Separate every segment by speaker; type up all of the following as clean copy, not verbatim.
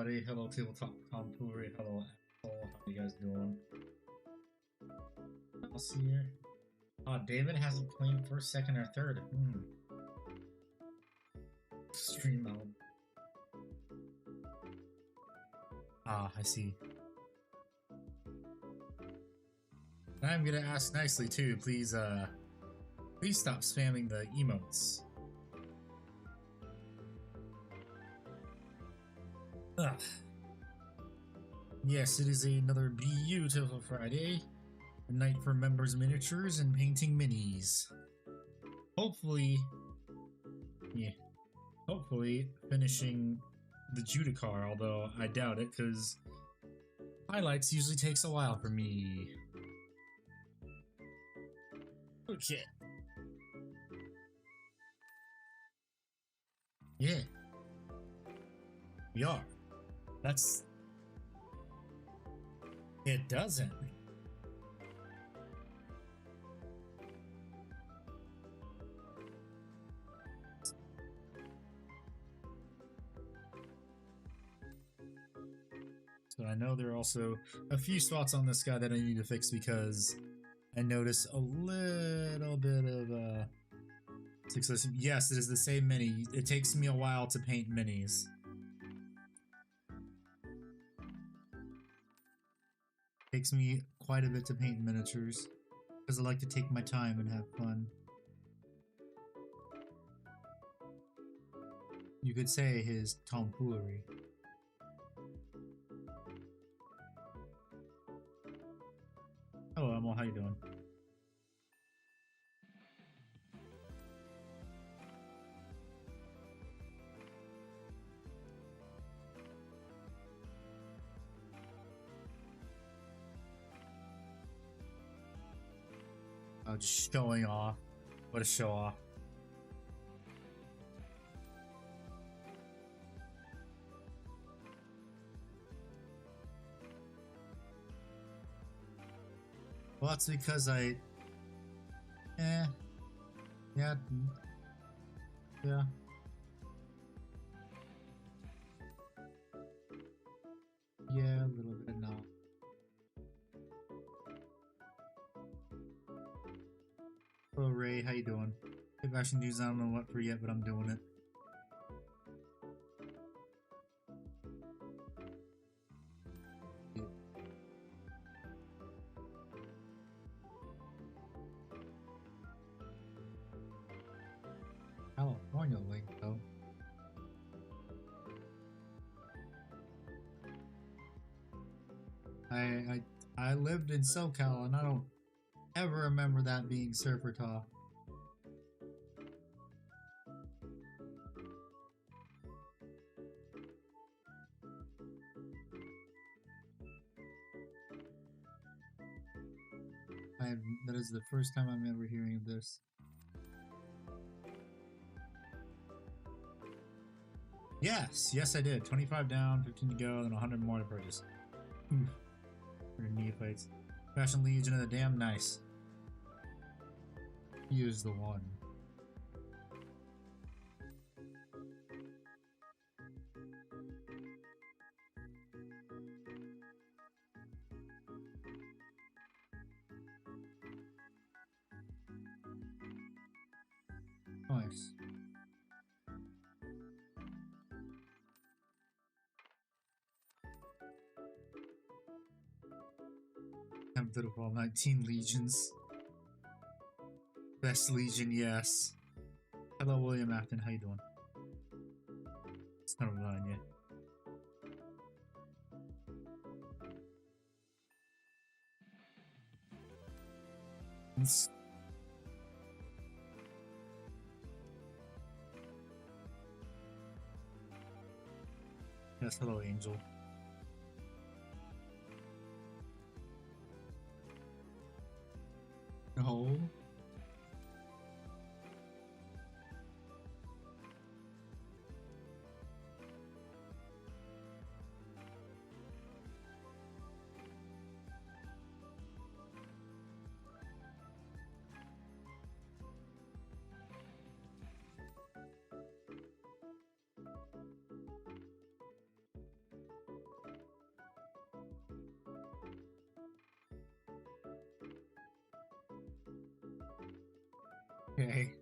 Speaker 1: everybody. Hello, Tabletop Tomfoolery. Hello, asshole. How you guys doing? I'll see here. David hasn't claimed first, second, or third. Stream mode. I see. And I'm gonna ask nicely too. Please, please stop spamming the emotes. Ugh. Yes, it is another beautiful Friday. A night for members miniatures and painting minis. Hopefully, hopefully finishing the Judicar, although I doubt it, because highlights usually takes a while for me. Okay. Yeah. We are. That's... It doesn't. So I know there are also a few spots on this guy that I need to fix because I notice a little bit of success. Yes, it is the same mini. It takes me a while to paint minis. Takes me quite a bit to paint miniatures because I like to take my time and have fun. You could say his tomfoolery. Hello, Emil. How you doing? Oh, just showing off. What a show off. Well, that's because I... Yeah. Yeah, a little bit now. Hello, Ray. How you doing? If action news, I don't know what for yet, but I'm doing it. California link, though. I lived in SoCal, and I don't ever remember that being Surfer Talk. That is the first time I'm ever hearing of this. Yes I did. 25 down, 15 to go, then 100 more to purchase. Oof. For neophytes. Fashion Legion of the Damned, nice. He is the one. Nice. Tempted of all 19 legions. Best legion, yes. Hello, William Afton. How you doing? It's not online yet. Yes, hello, Angel. No. Okay.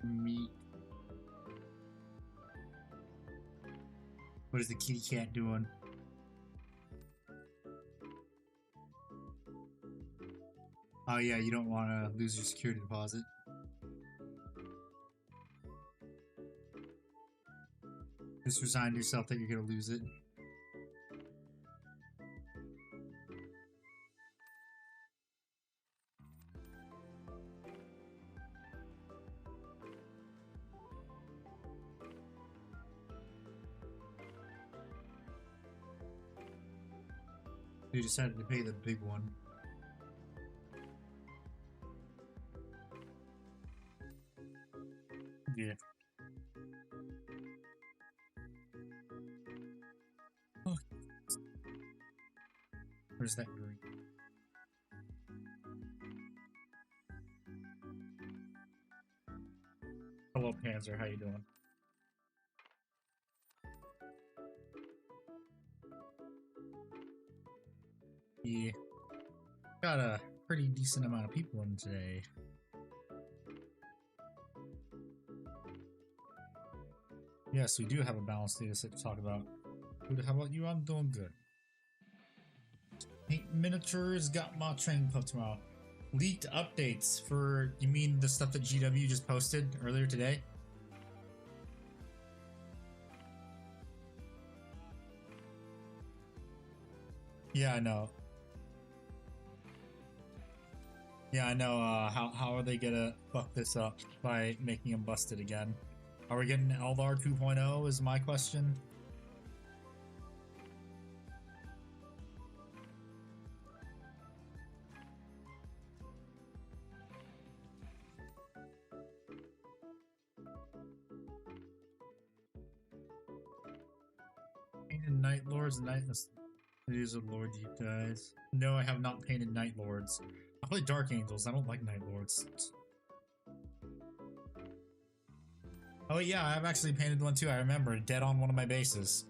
Speaker 1: Meat. What is the kitty cat doing? Oh yeah, you don't want to lose your security deposit. Just resign yourself that you're gonna lose it. You decided to pay the big one. Yeah. Oh. Where's that green? Hello, Panzer. How you doing? Yeah. Got a pretty decent amount of people in today. Yes, we do have a balanced data set to talk about. Good, how about you? I'm doing good. Paint miniatures, got my training club tomorrow. Leaked updates for, you mean the stuff that GW just posted earlier today? Yeah, I know. Yeah, I know. How are they gonna fuck this up by making him busted again? Are we getting Eldar 2.0 is my question. Painted Night Lords and These are Lord Deep Dives. No, I have not painted Night Lords. I play Dark Angels. I don't like Night Lords. Oh yeah, I've actually painted one too. I remember, dead on one of my bases.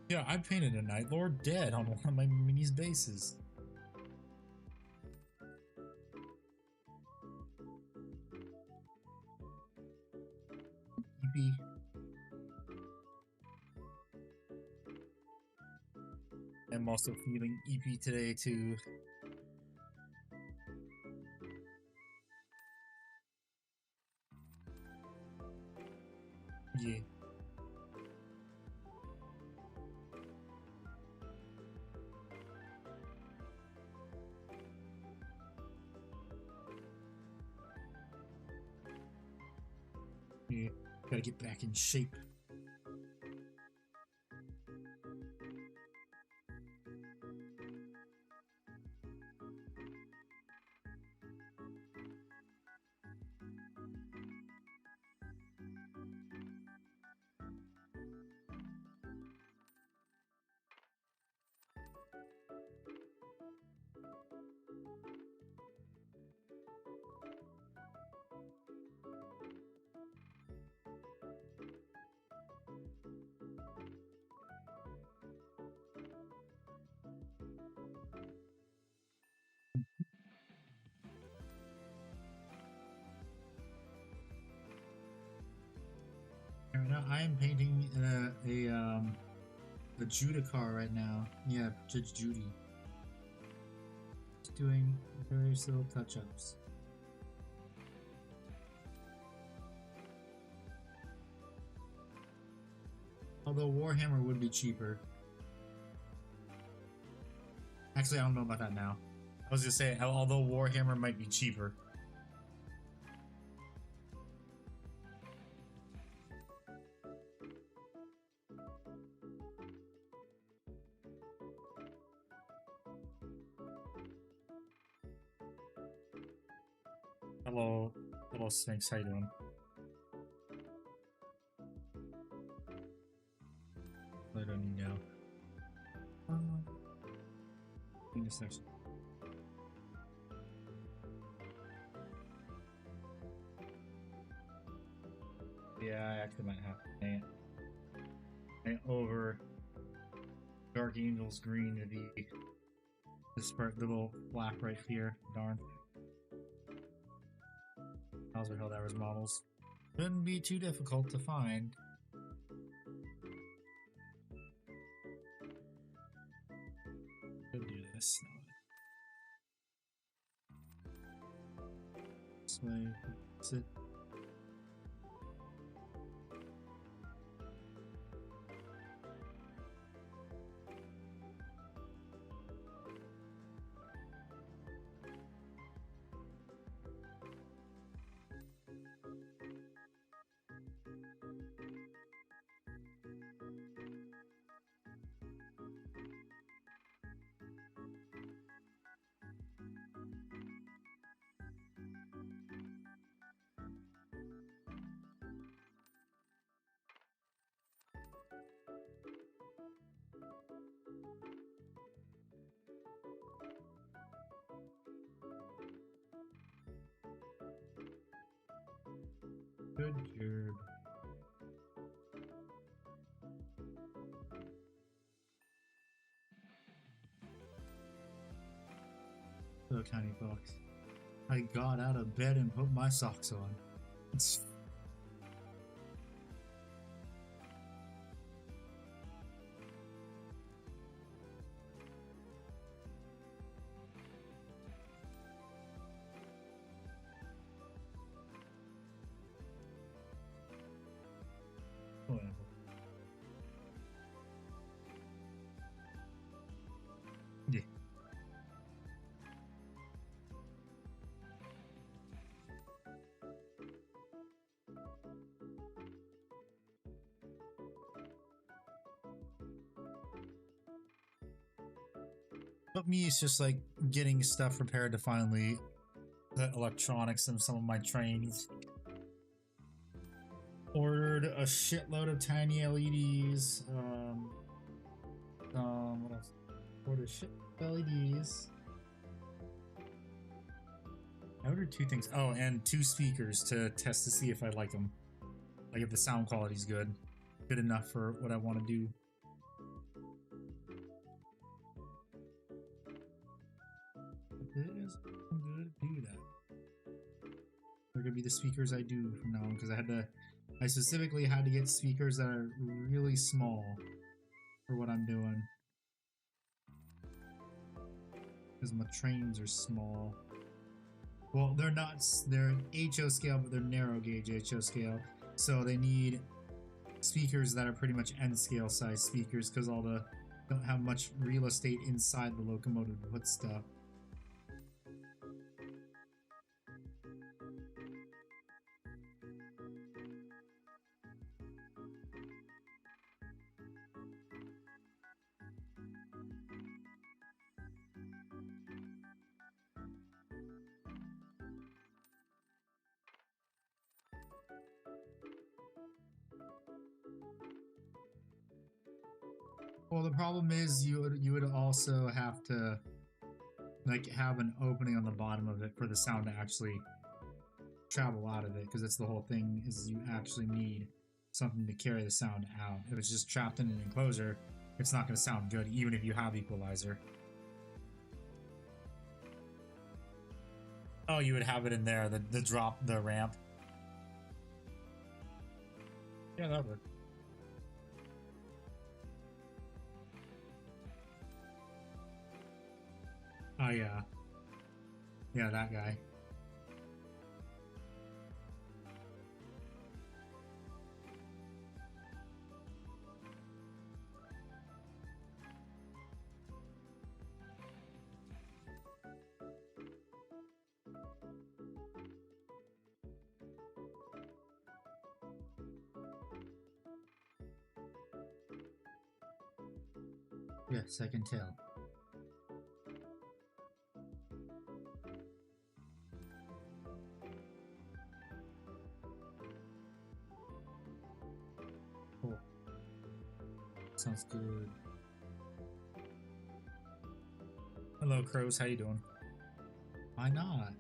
Speaker 1: Yeah, I painted a Night Lord dead on one of my minis bases. EP. I'm also feeling EP today too. Yeah. Yeah. Gotta get back in shape. Right now, I am painting a Judicar right now. Yeah, Judge Judy. Just doing various little touch-ups. Although Warhammer would be cheaper. Actually, I don't know about that now. I was gonna say, although Warhammer might be cheaper. Hello, hello Snakes, how you doing? I don't need now. Intersection. Yeah, I actually might have to paint over Dark Angel's green to be this part, the little flap right here. Darn. How's our Helldivers models? Shouldn't be too difficult to find. Could do this. This way. That's it. Good job. Oh, tiny fox. I got out of bed and put my socks on. It's whatever. Yeah. But me, it's just like getting stuff prepared to finally the electronics in some of my trains. Ordered a shitload of tiny LEDs. What else? Ordered a shit LEDs. I ordered 2 things. Oh, and 2 speakers to test to see if I like them. Like if the sound quality's good. Good enough for what I want to do. It is good to do that. They're gonna be the speakers I do from now on because I specifically had to get speakers that are really small for what I'm doing. Because my trains are small. Well, they're not, they're HO scale, but they're narrow gauge HO scale. So they need speakers that are pretty much N scale size speakers because all the don't have much real estate inside the locomotive to put stuff. Well, the problem is you would also have to like have an opening on the bottom of it for the sound to actually travel out of it, because that's the whole thing, is you actually need something to carry the sound out. If it's just trapped in an enclosure, it's not going to sound good even if you have equalizer. Oh, you would have it in there, the ramp. Yeah, that would. Oh yeah. Yeah, that guy. Yes, I can tell. Cool. Sounds good. Hello, crows. How you doing? Why not?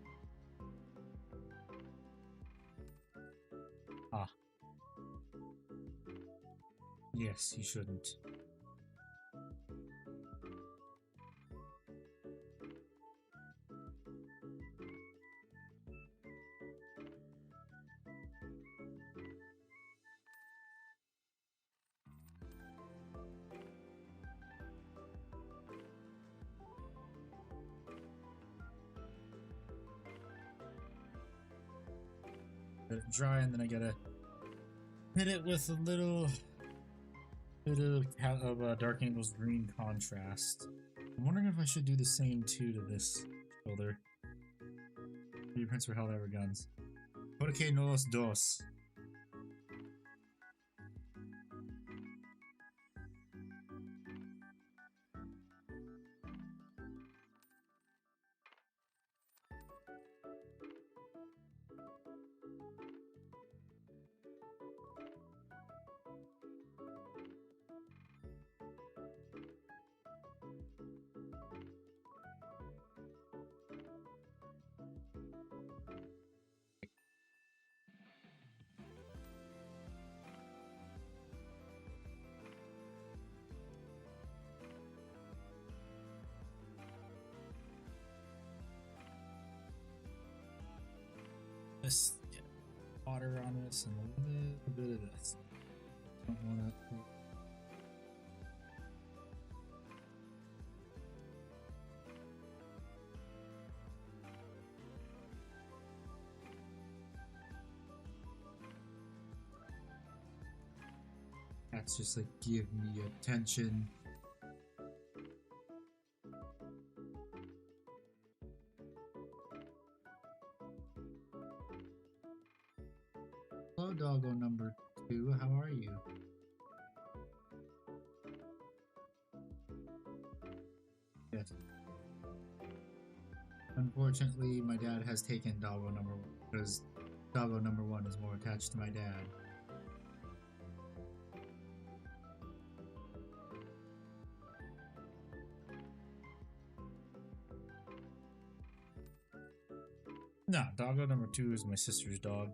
Speaker 1: Ah, yes, you shouldn't. Let it dry, and then I gotta hit it with a little bit of Dark Angel's green contrast. I'm wondering if I should do the same too to this shoulder. Blueprints for Helldiver guns. Por que no los dos? Just get water on this and a little bit of this. Don't want to. That's just like give me attention. Hello, doggo number 2. How are you? Yes. Unfortunately, my dad has taken doggo number 1 because doggo number 1 is more attached to my dad. No, doggo number 2 is my sister's dog.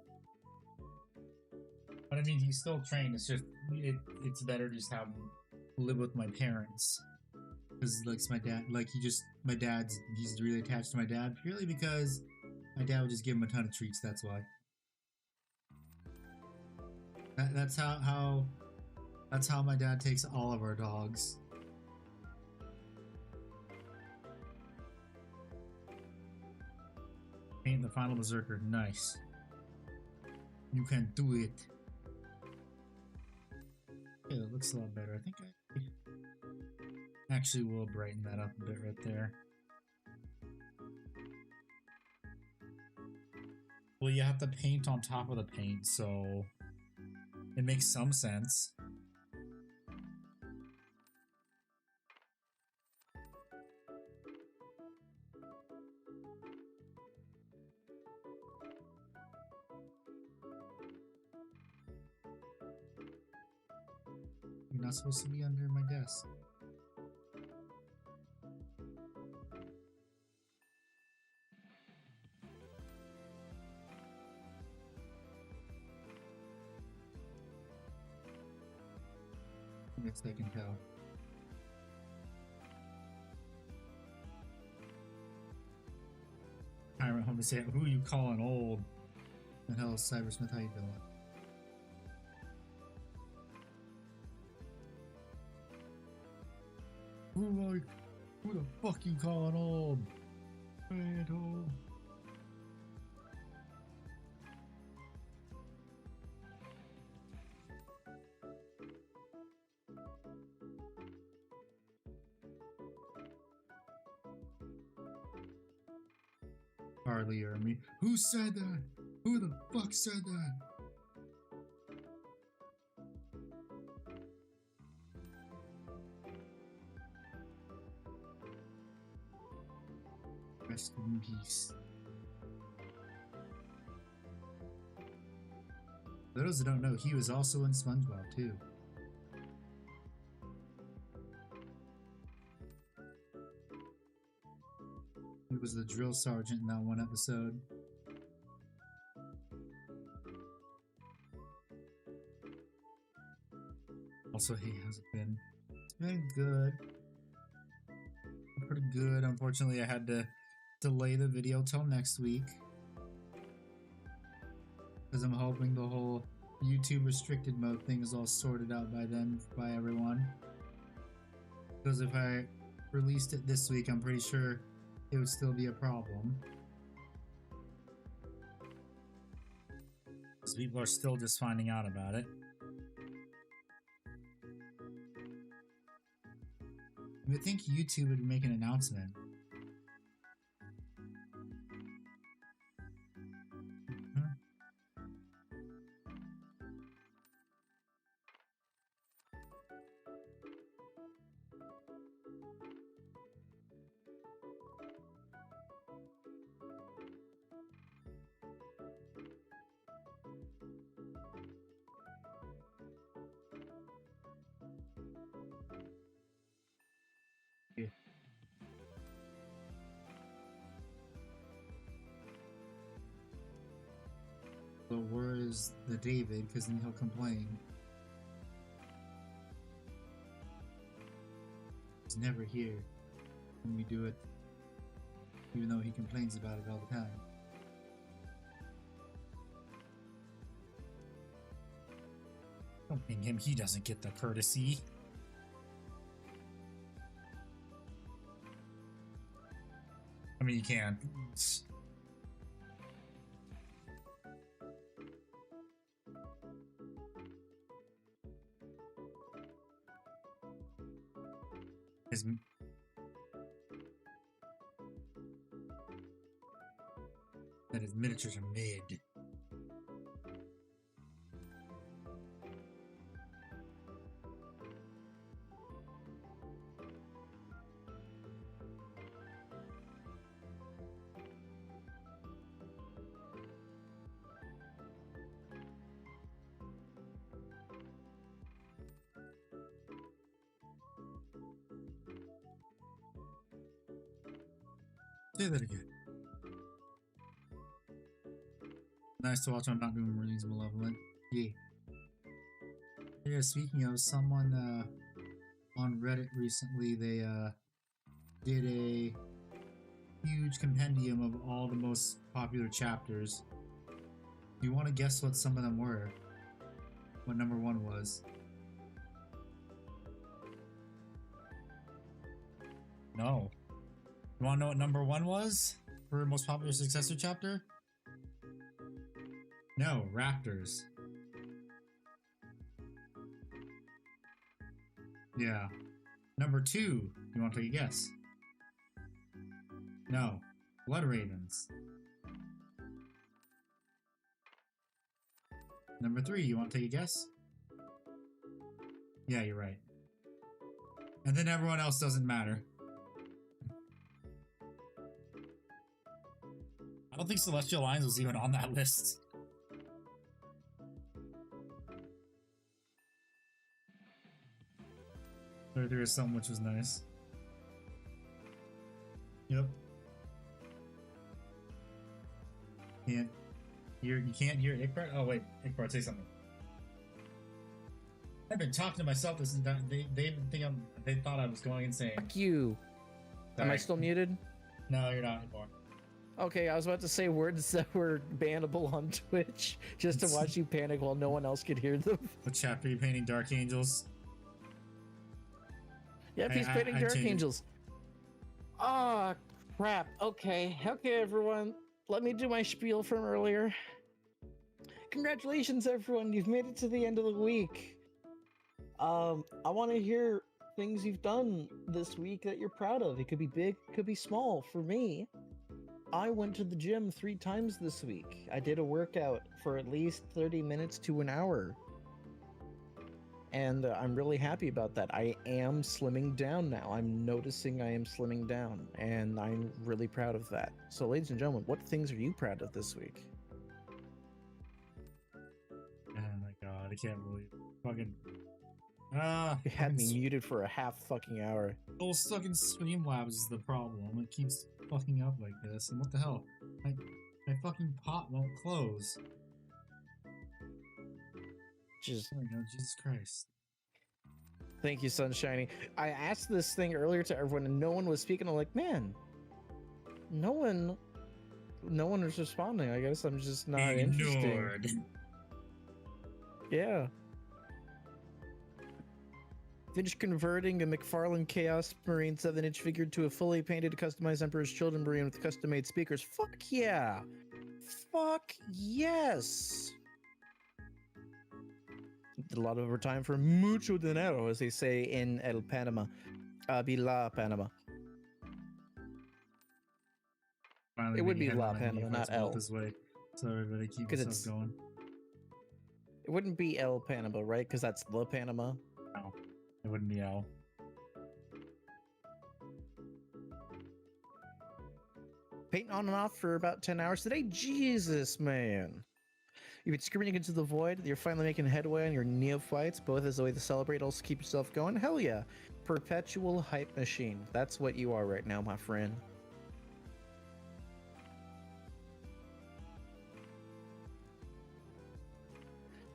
Speaker 1: But I mean, he's still trained. It's just it's better to just have him live with my parents, because like my dad, like he's really attached to my dad purely because my dad would just give him a ton of treats. That's why. That's how my dad takes all of our dogs. Paint the final berserker. Nice. You can do it. Okay, that looks a lot better. I think I actually will brighten that up a bit right there. Well, you have to paint on top of the paint, so it makes some sense. You're not supposed to be under my desk. Yes, I can tell. I went home to say, who you calling old? The hell is Cybersmith? How you doing? Who the fuck you calling old? Old. Hardly hear me. Who said that? Who the fuck said that? Rest in peace. For those that don't know, he was also in SpongeBob too. It was the drill sergeant in that one episode. Also, he hasn't been. It's been good. Pretty good. Unfortunately, I had to delay the video till next week. Because I'm hoping the whole YouTube restricted mode thing is all sorted out by then, by everyone. Because if I released it this week, I'm pretty sure it would still be a problem. Because people are still just finding out about it. I would think YouTube would make an announcement. Yeah. But where is the David? Because then he'll complain. He's never here when we do it, even though he complains about it all the time. Don't ping him, he doesn't get the courtesy. I mean, you can. His miniatures are mid. Say that again. Nice to watch. I'm not doing Marines Malevolent. Yeah. Yeah, speaking of, someone on Reddit recently, they did a huge compendium of all the most popular chapters. Do you want to guess what some of them were? What number 1 was? No. You want to know what number 1 was for most popular successor chapter? No, Raptors. Yeah. Number 2, you want to take a guess? No, Blood Ravens. Number 3, you want to take a guess? Yeah, you're right. And then everyone else doesn't matter. I don't think Celestial Lines was even on that list. There is some which was nice. Yep. You can't hear Ickbart? Oh wait, Ickbart, say something. I've been talking to myself this entire. They thought I was going insane.
Speaker 2: Fuck you.
Speaker 1: Sorry.
Speaker 2: Am I still muted?
Speaker 1: No, you're not anymore.
Speaker 2: Okay, I was about to say words that were bannable on Twitch just to watch you panic while no one else could hear them.
Speaker 1: What chapter are you painting? Dark Angels?
Speaker 2: Yep, he's painting Dark Angels. Ah, crap. Okay, everyone. Let me do my spiel from earlier. Congratulations, everyone. You've made it to the end of the week. I want to hear things you've done this week that you're proud of. It could be big, it could be small. For me, I went to the gym 3 times this week. I did a workout for at least 30 minutes to an hour. And I'm really happy about that. I am slimming down now. I'm noticing I am slimming down, and I'm really proud of that. So, ladies and gentlemen, what things are you proud of this week?
Speaker 1: Oh my god, I can't believe it. Fucking.
Speaker 2: You had me muted for a half fucking hour.
Speaker 1: Still stuck in Streamlabs is the problem. It keeps fucking up like this. And what the hell? My fucking pot won't close.
Speaker 2: Just
Speaker 1: Oh my god, Jesus Christ.
Speaker 2: thank you, Sunshiny. I asked this thing earlier to everyone, and no one was speaking. I'm like, man, no one is responding. I guess I'm just not interesting.
Speaker 1: Ignored.
Speaker 2: Yeah. Finished converting a McFarlane Chaos Marine 7-inch figure to a fully painted, customized Emperor's Children Marine with custom-made speakers. Fuck yeah! Fuck yes! Did a lot of overtime for mucho dinero, as they say in El Panama. Bila Panama.
Speaker 1: Finally
Speaker 2: It would be
Speaker 1: making
Speaker 2: La
Speaker 1: headline on
Speaker 2: Panama,
Speaker 1: if it's
Speaker 2: not El.
Speaker 1: this way. So everybody keep
Speaker 2: 'Cause
Speaker 1: this
Speaker 2: it's-
Speaker 1: going.
Speaker 2: It wouldn't be El Panama, right? Because that's La Panama.
Speaker 1: No, it wouldn't be L.
Speaker 2: Painting on and off for about 10 hours today. Jesus, man. You've been screaming into the void. You're finally making headway on your neophytes, both as a way to celebrate, also keep yourself going. Hell yeah. Perpetual hype machine. That's what you are right now, my friend.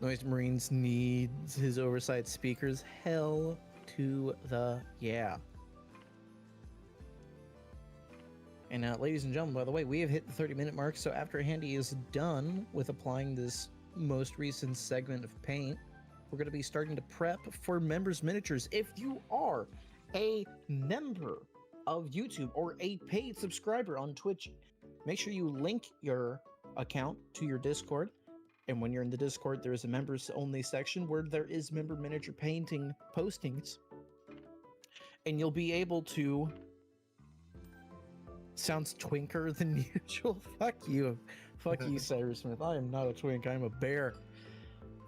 Speaker 2: Noise Marines needs his oversight speakers. Hell to the yeah. And ladies and gentlemen, by the way, we have hit the 30-minute mark, so after Handy is done with applying this most recent segment of paint, we're going to be starting to prep for members' miniatures. If you are a member of YouTube or a paid subscriber on Twitch, make sure you link your account to your Discord. And when you're in the Discord, there is a members-only section where there is member miniature painting postings. And you'll be able to... Sounds twinker than usual. Fuck you. Fuck you, Cyrus Smith. I am not a twink. I'm a bear.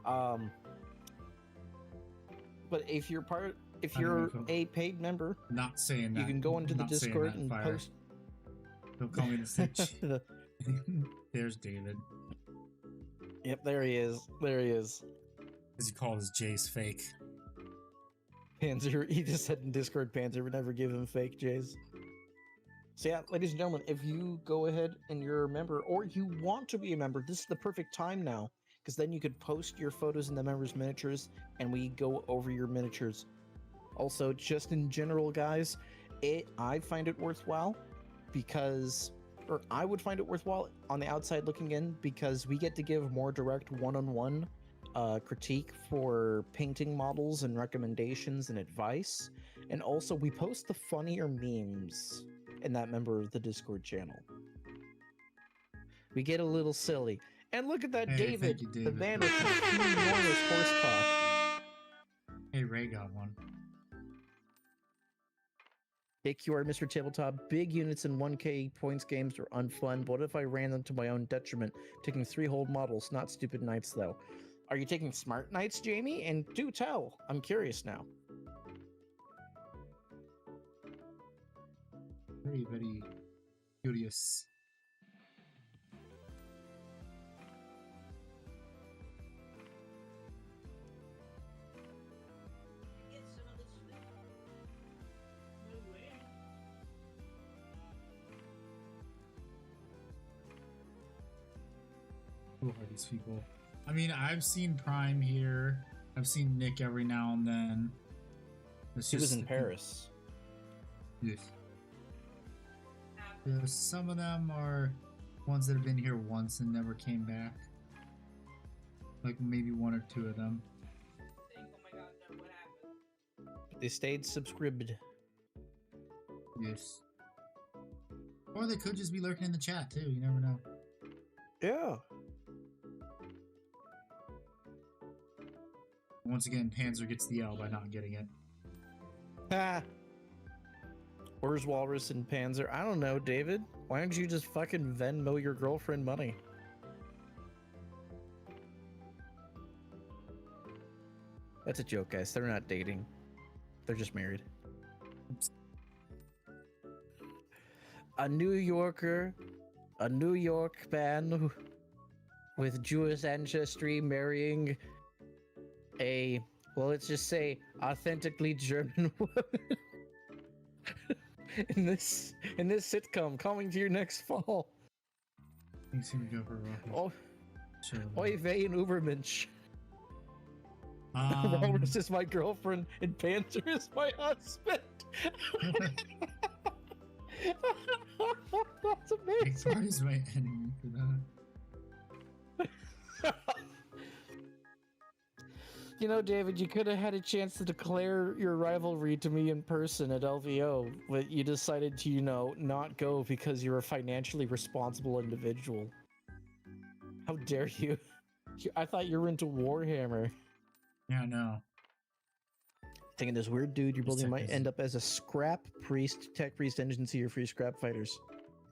Speaker 2: But if you're a paid member,
Speaker 1: Not saying that.
Speaker 2: you can go into the
Speaker 1: Not saying
Speaker 2: Discord
Speaker 1: that,
Speaker 2: and
Speaker 1: Fire.
Speaker 2: post.
Speaker 1: Don't call me the snitch. There's David.
Speaker 2: Yep, there he is. There he is.
Speaker 1: As you call his Jace fake.
Speaker 2: Panzer. He just said in Discord, Panzer would never give him fake J's. So yeah, ladies and gentlemen, if you go ahead and you're a member, or you want to be a member, this is the perfect time now, because then you could post your photos in the members' miniatures, and we go over your miniatures. Also, just in general, guys, I find it worthwhile because, or I would find it worthwhile on the outside looking in, because we get to give more direct one-on-one critique for painting models and recommendations and advice, and also we post the funnier memes in that member of the Discord channel. We get a little silly. And look at that,
Speaker 1: Hey,
Speaker 2: David,
Speaker 1: thank you,
Speaker 2: the
Speaker 1: David.
Speaker 2: man with the enormous horse cock.
Speaker 1: Hey, Ray got one.
Speaker 2: AQR, Mr. Tabletop, big units in 1K points games are unfun, but what if I ran them to my own detriment, taking 3 hold models, not stupid knights though? Are you taking smart knights, Jamie? And do tell, I'm curious now.
Speaker 1: Very, very curious. Who are these people? I mean, I've seen Prime here. I've seen Nick every now and then. It's
Speaker 2: He was
Speaker 1: just-
Speaker 2: in Paris.
Speaker 1: Yes. Yeah, some of them are ones that have been here once and never came back. Like maybe 1 or 2 of them.
Speaker 2: They stayed subscribed.
Speaker 1: Yes. Or they could just be lurking in the chat too. You never know.
Speaker 2: Yeah.
Speaker 1: Once again, Panzer gets the L by not getting it.
Speaker 2: Ah. Where's Walrus and Panzer? I don't know, David. Why don't you just fucking Venmo your girlfriend money? That's a joke, guys. They're not dating. They're just married. A New Yorker, a New York man with Jewish ancestry marrying a, well, let's just say, authentically German woman. in this sitcom coming to your next fall.
Speaker 1: You seem to go for a
Speaker 2: Oh,
Speaker 1: sure.
Speaker 2: Oy vey and Ubermensch. Walrus is my girlfriend and Panther is my husband. That's amazing.
Speaker 1: Big is my enemy for that.
Speaker 2: You know, David, you could have had a chance to declare your rivalry to me in person at LVO, but you decided to, not go because you're a financially responsible individual. How dare you? I thought you were into Warhammer.
Speaker 1: Yeah, no.
Speaker 2: Thinking this weird dude you're building
Speaker 1: Tech
Speaker 2: might
Speaker 1: is-
Speaker 2: end up as a scrap priest, tech priest engine seer free scrap fighters.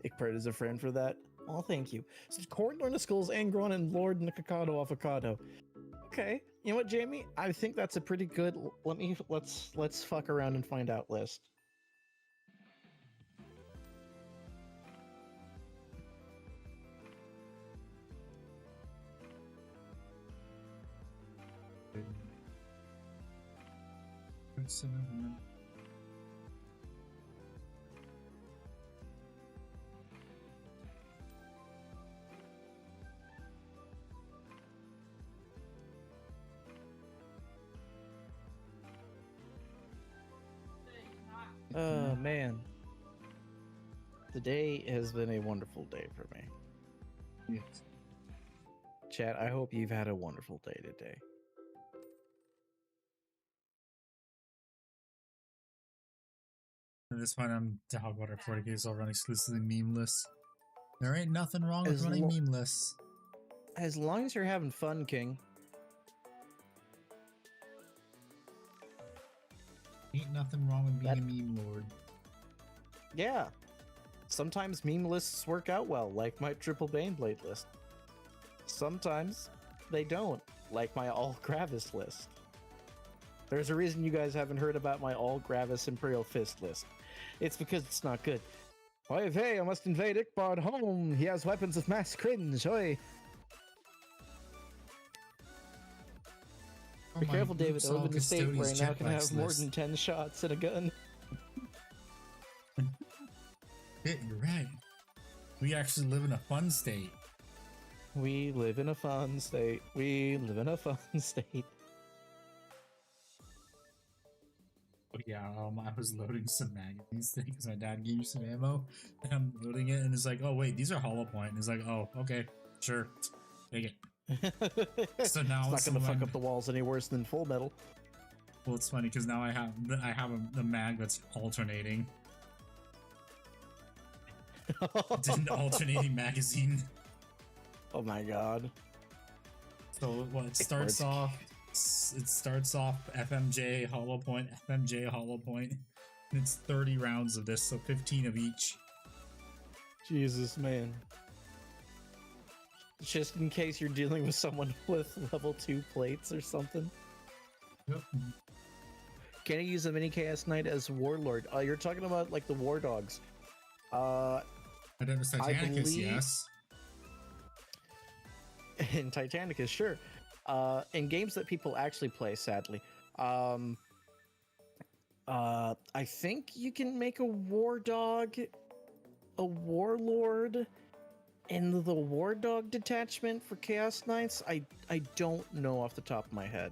Speaker 2: Ickpart is a friend for that. Oh, thank you. So Corn Lorna Skulls, Angron, and Lord Nikocado Avocado. Okay. You know what, Jamie? I think that's a pretty good let's fuck around and find out list. Oh man. Today has been a wonderful day for me.
Speaker 1: Yes.
Speaker 2: Chat, I hope you've had a wonderful day today.
Speaker 1: At this point, I'm dog water 40Ks. I'll run exclusively memeless. There ain't nothing wrong with
Speaker 2: As
Speaker 1: running
Speaker 2: lo-
Speaker 1: memeless.
Speaker 2: As long as you're having fun, King.
Speaker 1: Ain't nothing wrong with being
Speaker 2: That-
Speaker 1: a meme lord.
Speaker 2: Yeah. Sometimes meme lists work out well, like my triple Baneblade list. Sometimes they don't, like my all Gravis list. There's a reason you guys haven't heard about my all Gravis Imperial Fist list. It's because it's not good. Oy vey, I must invade Ickbard home. He has weapons of mass cringe. Oi.
Speaker 1: Oh
Speaker 2: Be
Speaker 1: my,
Speaker 2: careful, David.
Speaker 1: oops,
Speaker 2: I live
Speaker 1: all
Speaker 2: in the state where I
Speaker 1: Custodes
Speaker 2: now can
Speaker 1: checkbox
Speaker 2: have more
Speaker 1: list.
Speaker 2: than 10 shots and a gun.
Speaker 1: Yeah, you're right. We actually live in a fun state.
Speaker 2: We live in a fun state. We live in a fun state.
Speaker 1: Oh, yeah, I was loading some magazines today because my dad gave me some ammo, and I'm loading it, and it's like, oh wait, these are hollow point. And it's like, oh, okay, sure, take it. So now
Speaker 2: it's not
Speaker 1: some
Speaker 2: gonna
Speaker 1: of
Speaker 2: fuck
Speaker 1: my-
Speaker 2: up the walls any worse than Full Metal.
Speaker 1: Well, it's funny because now I have the mag that's alternating. It's an alternating magazine.
Speaker 2: Oh my god.
Speaker 1: So well, it starts off FMJ hollow point, FMJ hollow point, and it's 30 rounds of this, so 15 of each.
Speaker 2: Jesus, man. Just in case you're dealing with someone with level 2 plates or something.
Speaker 1: Yep.
Speaker 2: Can you use a mini Chaos Knight as Warlord? You're talking about like the War Dogs.
Speaker 1: I don't know, Titanicus,
Speaker 2: believe-
Speaker 1: yes.
Speaker 2: In Titanicus, sure. In games that people actually play, sadly. I think you can make a War Dog a Warlord in the War Dog detachment for Chaos Knights. I don't know off the top of my head.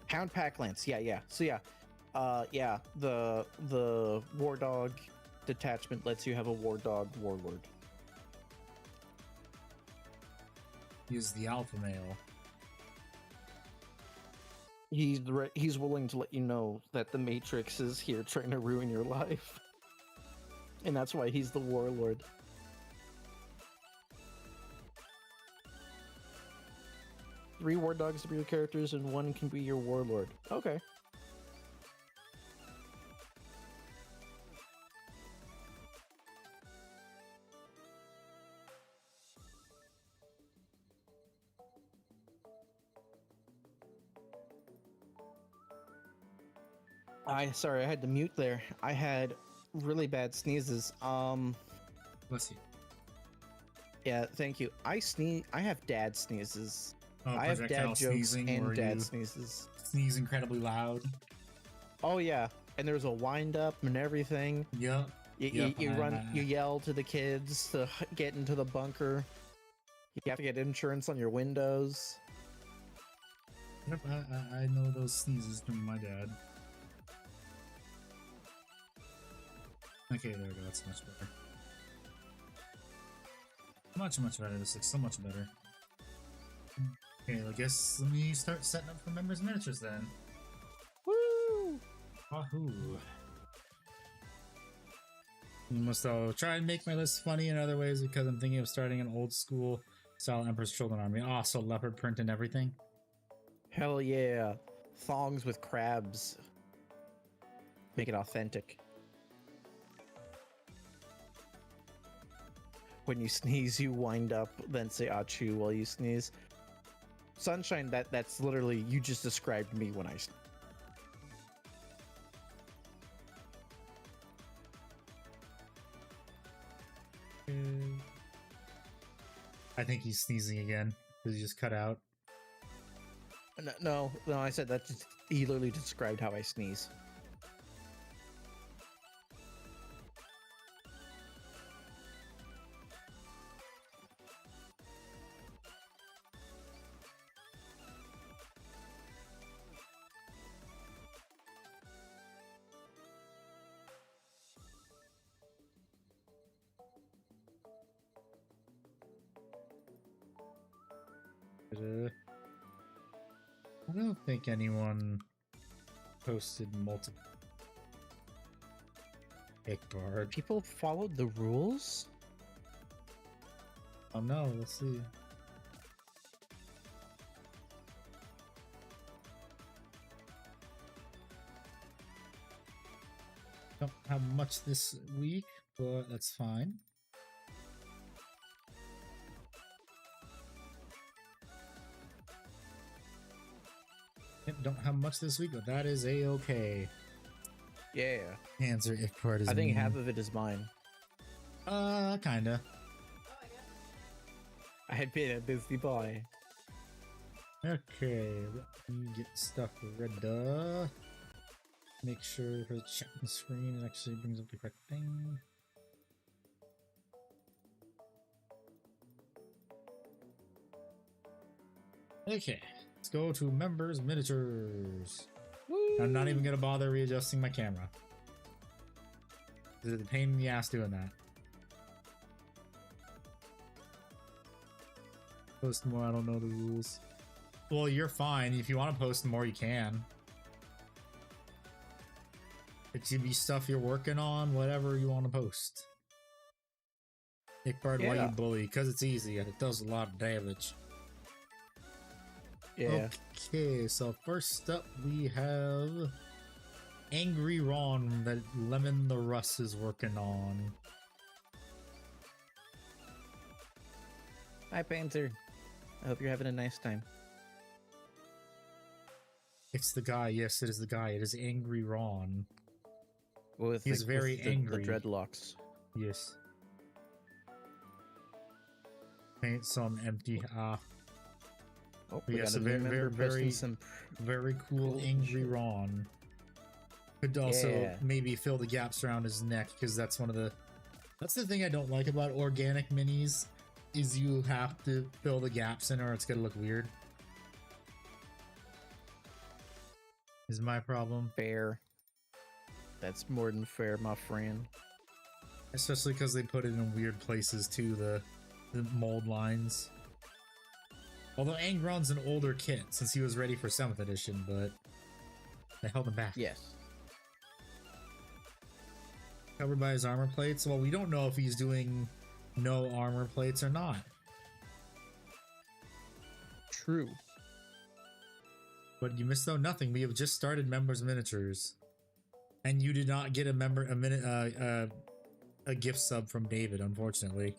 Speaker 2: Hound Pack Lance, yeah. So yeah, the War Dog detachment lets you have a War Dog Warlord.
Speaker 1: He's the alpha male.
Speaker 2: He's willing to let you know that the Matrix is here trying to ruin your life. And that's why he's the Warlord. Three War Dogs to be your characters, and one can be your Warlord. Okay. Sorry, I had to mute there. I had really bad sneezes.
Speaker 1: Bless you.
Speaker 2: Yeah, thank you. I have dad sneezes.
Speaker 1: Oh,
Speaker 2: I have
Speaker 1: projectile
Speaker 2: dad jokes
Speaker 1: sneezing,
Speaker 2: and
Speaker 1: where
Speaker 2: dad
Speaker 1: you
Speaker 2: sneezes.
Speaker 1: sneeze incredibly loud.
Speaker 2: Oh yeah, and there's a wind up and everything.
Speaker 1: Yep.
Speaker 2: You run, you yell to the kids to get into the bunker. You have to get insurance on your windows.
Speaker 1: Yep, I know those sneezes from my dad. Okay, there we go. That's much better. Much better. This looks so much better. Okay, I guess let me start setting up for members miniatures then.
Speaker 2: Woo!
Speaker 1: Wahoo! Must try and make my list funny in other ways because I'm thinking of starting an old school style Emperor's Children army. Oh, so leopard print and everything.
Speaker 2: Hell yeah! Thongs with crabs. Make it authentic. When you sneeze, you wind up, then say "achoo" while you sneeze. Sunshine, that's literally, you just described me when I sneeze.
Speaker 1: I think he's sneezing again because he just cut out.
Speaker 2: No, I said that just, he literally described how I sneeze.
Speaker 1: I don't think anyone posted multiple. Ickbard.
Speaker 2: People followed the rules?
Speaker 1: Oh no, let's see. Don't have much this week, but that's fine. Don't have much this week, but that is a-okay.
Speaker 2: Yeah.
Speaker 1: Answer if part is
Speaker 2: I think
Speaker 1: mean.
Speaker 2: half of it is mine.
Speaker 1: Kinda.
Speaker 2: I had been a busy boy.
Speaker 1: Okay, let me get stuff ready. Make sure for the chat screen it actually brings up the correct thing. Okay, let's go to members miniatures.
Speaker 2: Woo!
Speaker 1: I'm not even gonna bother readjusting my camera. This is a pain in the ass doing that. Post more, I don't know the rules. Well, you're fine. If you want to post more, you can. It could be stuff you're working on, whatever you want to post. Ickbard, why you bully? Because it's easy and it does a lot of damage.
Speaker 2: Yeah.
Speaker 1: Okay, so first up we have Angry Ron that Lemon the Russ is working on.
Speaker 2: Hi, Painter. I hope you're having a nice time.
Speaker 1: It's the guy, yes, it is the guy. It is Angry Ron.
Speaker 2: With
Speaker 1: He's very
Speaker 2: with
Speaker 1: angry.
Speaker 2: The dreadlocks.
Speaker 1: Yes. Paint some empty.
Speaker 2: Oh, we
Speaker 1: yes,
Speaker 2: got a
Speaker 1: very,
Speaker 2: new member
Speaker 1: very,
Speaker 2: posting some
Speaker 1: very cool Angry Ron. Could also maybe fill the gaps around his neck because that's one of the. That's the thing I don't like about organic minis, is you have to fill the gaps in or it's gonna look weird. Is my problem.
Speaker 2: fair. That's more than fair, my friend.
Speaker 1: Especially because they put it in weird places too, the mold lines. Although Angron's an older kit since he was ready for 7th edition, but they held him back.
Speaker 2: Yes.
Speaker 1: Covered by his armor plates? Well, we don't know if he's doing no armor plates or not.
Speaker 2: True.
Speaker 1: But you missed out nothing. We have just started members miniatures. And you did not get a gift sub from David, unfortunately.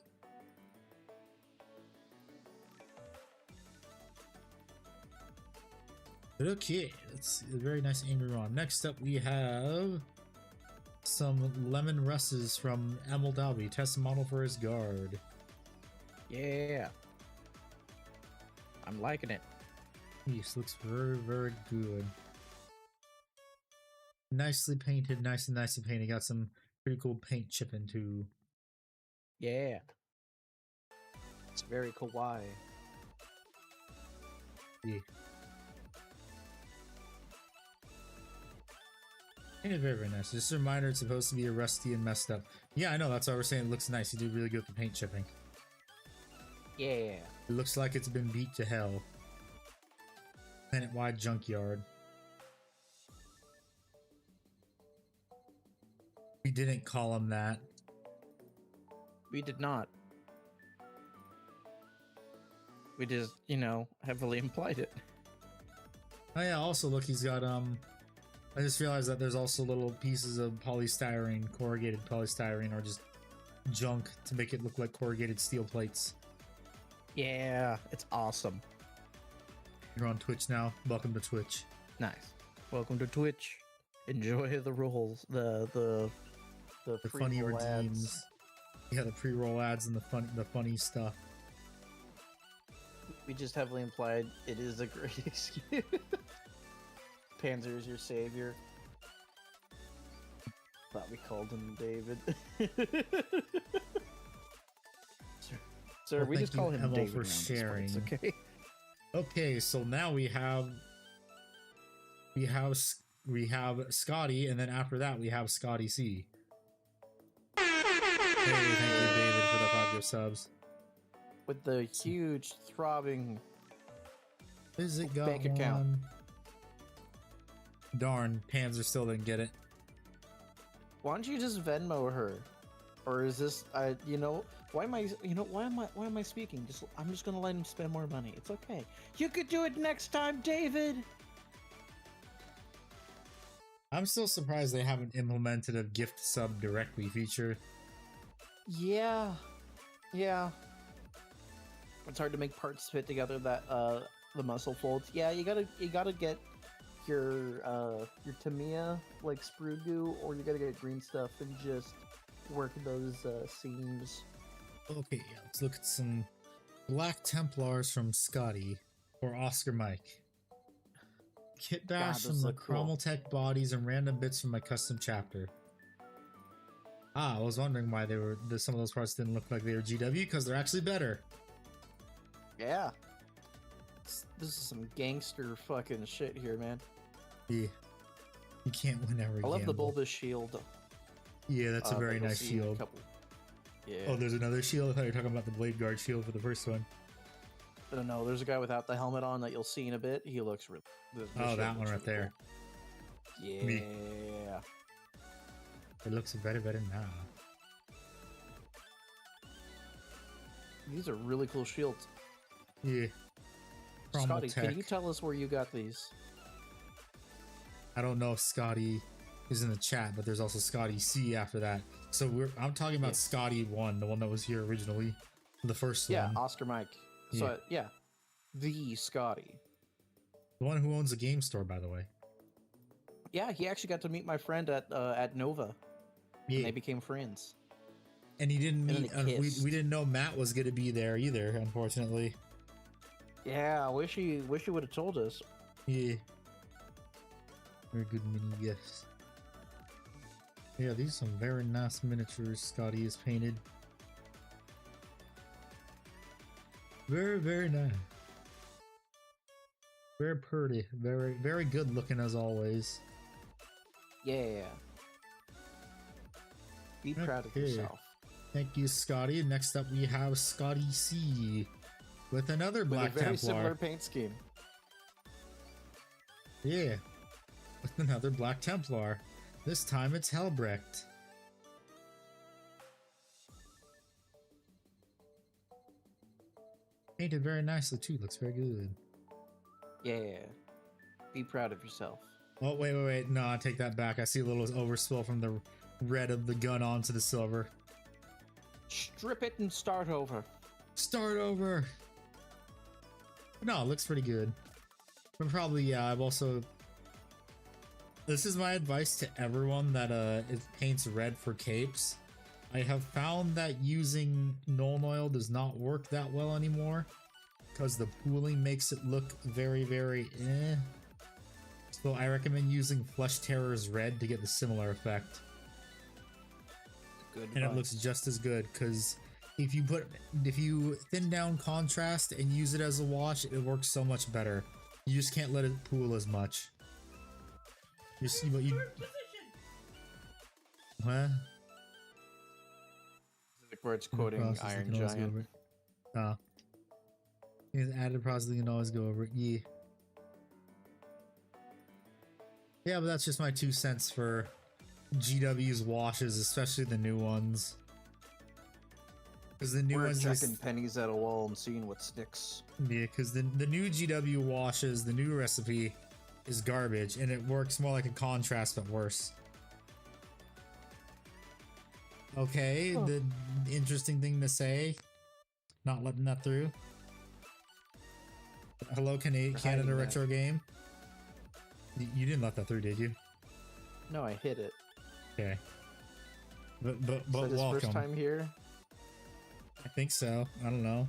Speaker 1: But okay, that's a very nice Angry Ron. Next up we have some Lemon Russes from Emil Dalby. Test model for his guard.
Speaker 2: Yeah. I'm liking it.
Speaker 1: This looks very, very good. Nicely painted, nicely painted. Got some pretty cool paint chipping too.
Speaker 2: Yeah. It's very kawaii.
Speaker 1: Yeah. Painted very, very nice. Just a reminder, it's supposed to be rusty and messed up. Yeah, I know. That's why we're saying it looks nice. You do really good with the paint chipping.
Speaker 2: Yeah.
Speaker 1: It looks like it's been beat to hell. Planet-wide junkyard. We didn't call him that.
Speaker 2: We did not. We just, you know, heavily implied it.
Speaker 1: Oh yeah, also look, he's got I just realized that there's also little pieces of polystyrene, corrugated polystyrene, or just junk to make it look like corrugated steel plates.
Speaker 2: Yeah, it's awesome.
Speaker 1: You're on Twitch now. Welcome to Twitch.
Speaker 2: Nice. Welcome to Twitch. Enjoy the rolls, the
Speaker 1: funny
Speaker 2: pre-roll ads.
Speaker 1: redeems. Yeah, the pre-roll ads and the funny stuff.
Speaker 2: We just heavily implied it is a great excuse. Panzer is your savior. Thought we called him David. Sir,
Speaker 1: Well,
Speaker 2: we
Speaker 1: thank
Speaker 2: just call
Speaker 1: you,
Speaker 2: him
Speaker 1: Emil,
Speaker 2: David
Speaker 1: for
Speaker 2: around this
Speaker 1: sharing.
Speaker 2: place, okay?
Speaker 1: Okay, so now we have Scotty, and then after that we have Scotty C. Hey, thank you, David, for the 5 subs.
Speaker 2: With the huge throbbing
Speaker 1: Is it got
Speaker 2: bank account.
Speaker 1: one? Darn, Panzer still didn't get it.
Speaker 2: Why don't you just Venmo her? Or is this you know, why am I speaking? I'm just gonna let him spend more money. It's okay. You could do it next time, David.
Speaker 1: I'm still surprised they haven't implemented a gift sub directly feature.
Speaker 2: Yeah. It's hard to make parts fit together that the muscle folds. Yeah, you gotta get your Tamiya like sprue goo, or you gotta get green stuff and just work those seams.
Speaker 1: Okay, yeah, let's look at some Black Templars from Scotty or Oscar Mike. Kit dash from the Chromaltech bodies and random bits from my custom chapter. Ah, I was wondering why some of those parts didn't look like they were GW, because they're actually better.
Speaker 2: Yeah. This is some gangster fucking shit here, man.
Speaker 1: Yeah. You can't win every
Speaker 2: I love the
Speaker 1: gamble.
Speaker 2: bulbous shield.
Speaker 1: Yeah, that's a very
Speaker 2: that you'll
Speaker 1: nice
Speaker 2: see in a
Speaker 1: shield.
Speaker 2: couple- Yeah.
Speaker 1: Oh, there's another shield? I thought you were talking about the Blade Guard shield for the first one.
Speaker 2: I don't know. There's a guy without the helmet on that you'll see in a bit. He looks really. The
Speaker 1: Oh,
Speaker 2: shield
Speaker 1: that one
Speaker 2: looks
Speaker 1: right
Speaker 2: really
Speaker 1: there.
Speaker 2: cool. Yeah.
Speaker 1: Me. It looks very, very nice.
Speaker 2: These are really cool shields.
Speaker 1: Yeah.
Speaker 2: Scotty, can you
Speaker 1: Chromaltech.
Speaker 2: tell us where you got these?
Speaker 1: I don't know if Scotty is in the chat, but there's also Scotty C after that. So I'm talking about Scotty 1, the one that was here originally. The first
Speaker 2: Yeah,
Speaker 1: one.
Speaker 2: Oscar Mike. So, yeah. The Scotty.
Speaker 1: The one who owns a game store, by the way.
Speaker 2: Yeah, he actually got to meet my friend at Nova.
Speaker 1: Yeah.
Speaker 2: And they became friends.
Speaker 1: And he didn't
Speaker 2: And
Speaker 1: meet.
Speaker 2: then they kissed.
Speaker 1: We didn't know Matt was going to be there either, unfortunately.
Speaker 2: Yeah, I wish he would have told us.
Speaker 1: Yeah. Very good mini gifts. Yeah, these are some very nice miniatures Scotty has painted. Very, very nice. Very pretty. Very, very good looking as always.
Speaker 2: Yeah. Be proud of
Speaker 1: Okay.
Speaker 2: yourself.
Speaker 1: Thank you, Scotty. Next up, we have Scotty C. With another
Speaker 2: With
Speaker 1: Black
Speaker 2: a very
Speaker 1: Templar.
Speaker 2: similar paint scheme.
Speaker 1: Yeah. With another Black Templar. This time it's Helbrecht. Painted very nicely too. Looks very good.
Speaker 2: Yeah. Be proud of yourself.
Speaker 1: Oh, wait. No, I take that back. I see a little overspill from the red of the gun onto the silver.
Speaker 2: Strip it and start over.
Speaker 1: Start over! No, it looks pretty good. But probably, yeah, I've also... This is my advice to everyone that it paints red for capes. I have found that using Nuln Oil does not work that well anymore, because the pooling makes it look very, very eh. So I recommend using Flesh Terror's Red to get the similar effect.
Speaker 3: Good
Speaker 1: And it
Speaker 3: advice.
Speaker 1: looks just as good, because if you thin down contrast and use it as a wash, it works so much better. You just can't let it pool as much. You see what you... What?
Speaker 3: Where it's quoting
Speaker 1: Process
Speaker 3: Iron
Speaker 1: can always go
Speaker 3: Giant.
Speaker 1: over it. Oh. His added processing can always go over it. Yeah. Yeah, but that's just my 2 cents for GW's washes, especially the new ones. Because the new
Speaker 3: We're
Speaker 1: ones
Speaker 3: checking pennies at a wall and seeing what sticks.
Speaker 1: Yeah, because the new GW washes, the new recipe is garbage, and it works more like a contrast but worse. Okay,
Speaker 2: Huh.
Speaker 1: the interesting thing to say. Not letting that through. Hello, Canada
Speaker 3: hiding that.
Speaker 1: Retro Game. You didn't let that through, did you?
Speaker 3: No, I hit it.
Speaker 1: Okay. But
Speaker 3: Is that his
Speaker 1: welcome.
Speaker 3: first time here?
Speaker 1: I think so. I don't know.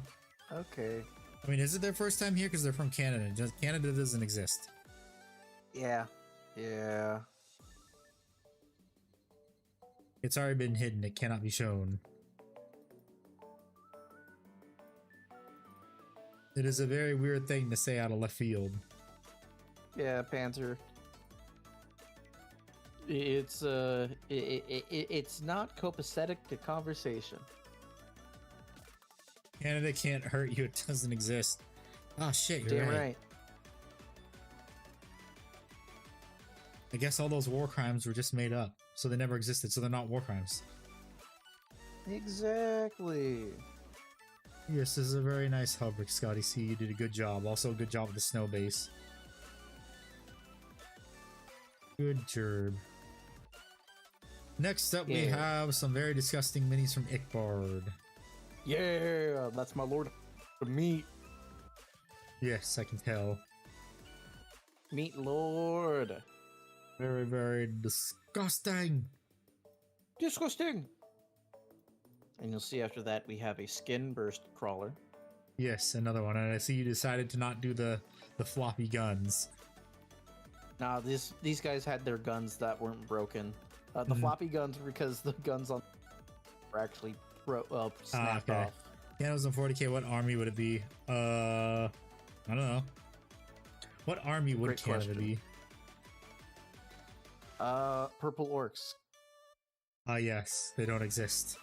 Speaker 3: Okay.
Speaker 1: I mean, is it their first time here? Because they're from Canada. Canada doesn't exist.
Speaker 3: Yeah. Yeah.
Speaker 1: It's already been hidden. It cannot be shown. It is a very weird thing to say out of left field.
Speaker 3: Yeah, Panzer. It's it's not copacetic to conversation.
Speaker 1: Canada can't hurt you. It doesn't exist. Ah, shit, you're
Speaker 3: Damn
Speaker 1: right.
Speaker 3: right.
Speaker 1: I guess all those war crimes were just made up. So they never existed, so they're not war crimes.
Speaker 3: Exactly.
Speaker 1: Yes, this is a very nice hub, Scotty C. You did a good job. Also, a good job with the snow base. Good job. Next up, we
Speaker 3: Yeah.
Speaker 1: have some very disgusting minis from Ickbard.
Speaker 3: Yeah, that's my lord of meat.
Speaker 1: Yes, I can tell.
Speaker 3: Meat lord.
Speaker 1: Very, very disgusting.
Speaker 3: Disgusting. And you'll see after that we have a skin burst crawler.
Speaker 1: Yes, another one. And I see you decided to not do the floppy guns.
Speaker 3: Now these guys had their guns that weren't broken. The
Speaker 1: Mhm.
Speaker 3: floppy guns were because the guns on were actually snapped
Speaker 1: okay.
Speaker 3: off.
Speaker 1: Yeah, it was in 40k. What army would it be? I don't know. What army would
Speaker 3: Great
Speaker 1: Canada
Speaker 3: question.
Speaker 1: be?
Speaker 3: Purple orcs.
Speaker 1: Ah, yes, they don't exist.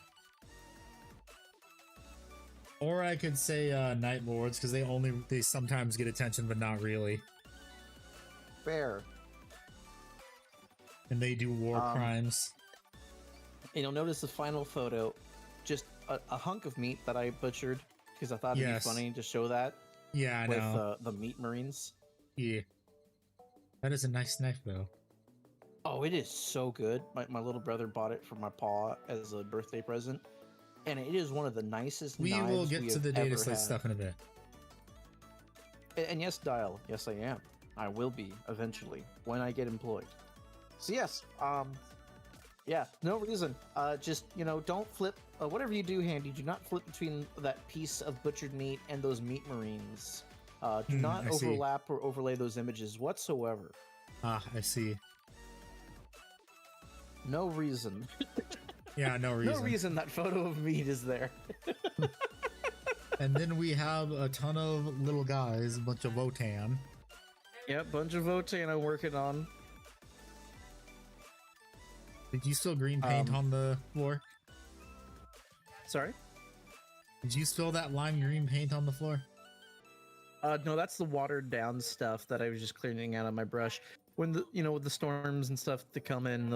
Speaker 1: Or I could say Night Lords, because they sometimes get attention, but not really.
Speaker 3: Fair.
Speaker 1: And they do war crimes.
Speaker 3: And you'll notice the final photo, just a hunk of meat that I butchered because I thought it'd
Speaker 1: Yes.
Speaker 3: be funny to show that
Speaker 1: Yeah, I
Speaker 3: with
Speaker 1: know.
Speaker 3: the meat marines.
Speaker 1: Yeah. That is a nice knife, though.
Speaker 3: Oh, it is so good. My little brother bought it for my paw as a birthday present, and it is one of the nicest
Speaker 1: We
Speaker 3: knives
Speaker 1: will get
Speaker 3: we
Speaker 1: to
Speaker 3: have
Speaker 1: the data
Speaker 3: ever
Speaker 1: slate
Speaker 3: had.
Speaker 1: stuff in a bit.
Speaker 3: And yes, Dial, yes I am. I will be eventually when I get employed. So yes, yeah, no reason. Just don't flip. Whatever you do, Handy, do not flip between that piece of butchered meat and those meat marines. Do not
Speaker 1: I see.
Speaker 3: overlap or overlay those images whatsoever.
Speaker 1: Ah, I see.
Speaker 3: No reason.
Speaker 1: Yeah, no reason.
Speaker 3: No reason that photo of meat is there.
Speaker 1: And then we have a ton of little guys, a bunch of Votan.
Speaker 3: Yep, bunch of Votan I'm working on.
Speaker 1: Did you spill green paint on the floor?
Speaker 3: Sorry?
Speaker 1: Did you spill that lime green paint on the floor?
Speaker 3: No, that's the watered down stuff that I was just cleaning out of my brush. When with the storms and stuff that come in,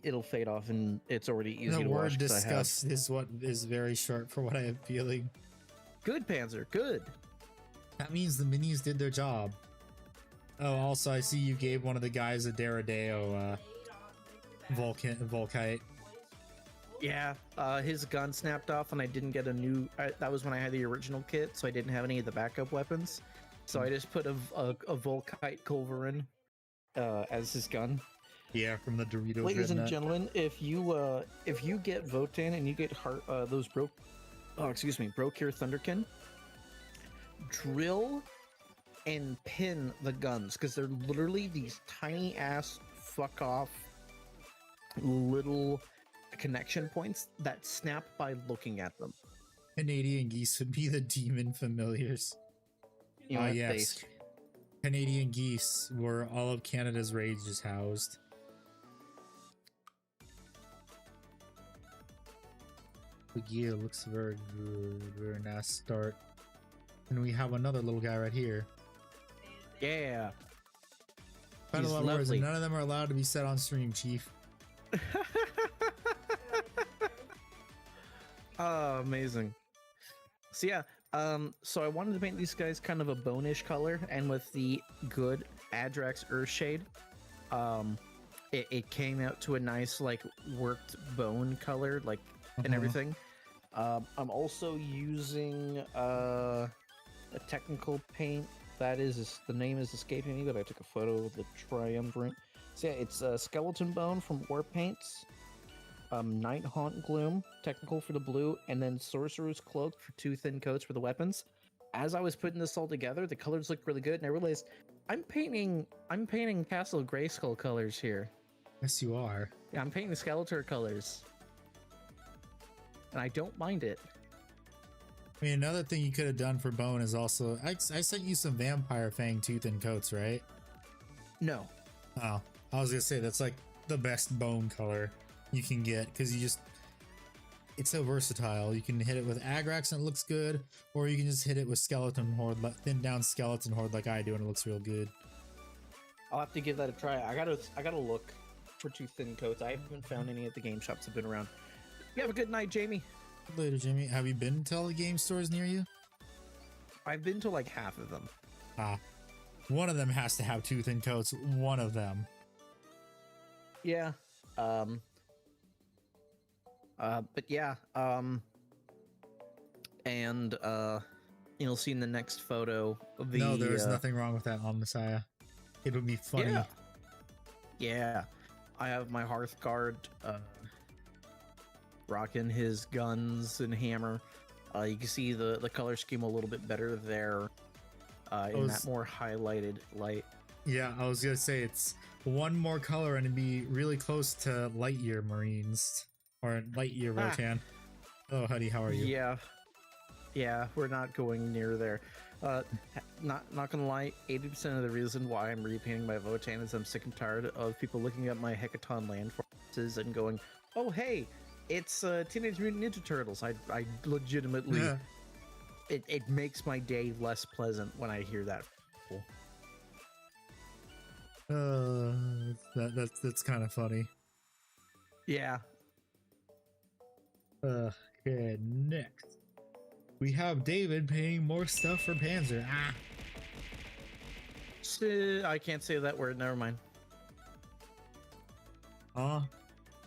Speaker 3: it'll fade off and it's already easy
Speaker 1: The
Speaker 3: to wash.
Speaker 1: word
Speaker 3: 'Cause I have-
Speaker 1: disgust is what is very short for what I am feeling.
Speaker 3: Good, Panzer, good.
Speaker 1: That means the minis did their job. Oh, also, I see you gave one of the guys a Daradeo Volkite.
Speaker 3: Yeah, his gun snapped off and I didn't get a new... that was when I had the original kit, so I didn't have any of the backup weapons. So I just put a Volkite Culverin as his gun.
Speaker 1: Yeah, from the Doritos.
Speaker 3: Ladies and
Speaker 1: Rednut.
Speaker 3: gentlemen, if you get Votan and you get those Brocure Thunderkin, drill and pin the guns because they're literally these tiny ass fuck off little connection points that snap by looking at them.
Speaker 1: Canadian geese would be the demon familiars.
Speaker 3: You know,
Speaker 1: Yes. Canadian geese were all of Canada's rage is housed. But yeah, looks very good. Very nice start. And we have another little guy right here.
Speaker 3: Yeah.
Speaker 1: Final
Speaker 3: He's
Speaker 1: words, and
Speaker 3: lovely.
Speaker 1: none of them are allowed to be said on stream, Chief.
Speaker 3: Oh, amazing. So yeah, so I wanted to paint these guys kind of a bone-ish color, and with the good Adrax Earthshade, it came out to a nice like worked bone color, like and everything. I'm also using a technical paint that is the name is escaping me, but I took a photo of the triumvirate. So yeah, it's skeleton bone from War Paints. Night Haunt Gloom, technical for the blue, and then Sorcerer's Cloak for 2 thin coats for the weapons. As I was putting this all together, the colors looked really good, and I realized I'm painting Castle Grayskull colors here.
Speaker 1: Yes, you are.
Speaker 3: Yeah, I'm painting Skeletor colors, and I don't mind it.
Speaker 1: I mean, another thing you could have done for bone is also I sent you some Vampire Fang tooth and coats, right?
Speaker 3: No,
Speaker 1: Oh, I was gonna say that's like the best bone color you can get because it's so versatile. You can hit it with Agrax and it looks good, or you can just hit it with Skeleton Horde, thin down Skeleton Horde like I do, and it looks real good.
Speaker 3: I'll have to give that a try. I gotta look for 2 thin coats. I haven't found any at the game shops I've been around. You have a good night, Jamie.
Speaker 1: Later, Jimmy. Have you been to all the game stores near you?
Speaker 3: I've been to like half of them.
Speaker 1: Ah, one of them has to have 2 thin coats. One of them.
Speaker 3: Yeah. But yeah, and you'll see in the next photo the
Speaker 1: No, there is nothing wrong with that on Messiah. It would be funny.
Speaker 3: Yeah. I have my Hearthguard rocking his guns and hammer. You can see the color scheme a little bit better there in that more highlighted light.
Speaker 1: Yeah, I was gonna say it's one more color and it'd be really close to Lightyear Marines or Lightyear Rotan. Hello, Huddy, how are you?
Speaker 3: Yeah, we're not going near there. Not gonna lie, 80% of the reason why I'm repainting my Votan is I'm sick and tired of people looking at my Hecaton landforces and going, "Oh hey, it's Teenage Mutant Ninja Turtles." I legitimately, it makes my day less pleasant when I hear that.
Speaker 1: That's kind of funny.
Speaker 3: Yeah.
Speaker 1: Okay, next we have David painting more stuff for Panzer.
Speaker 3: I can't say that word. Never mind.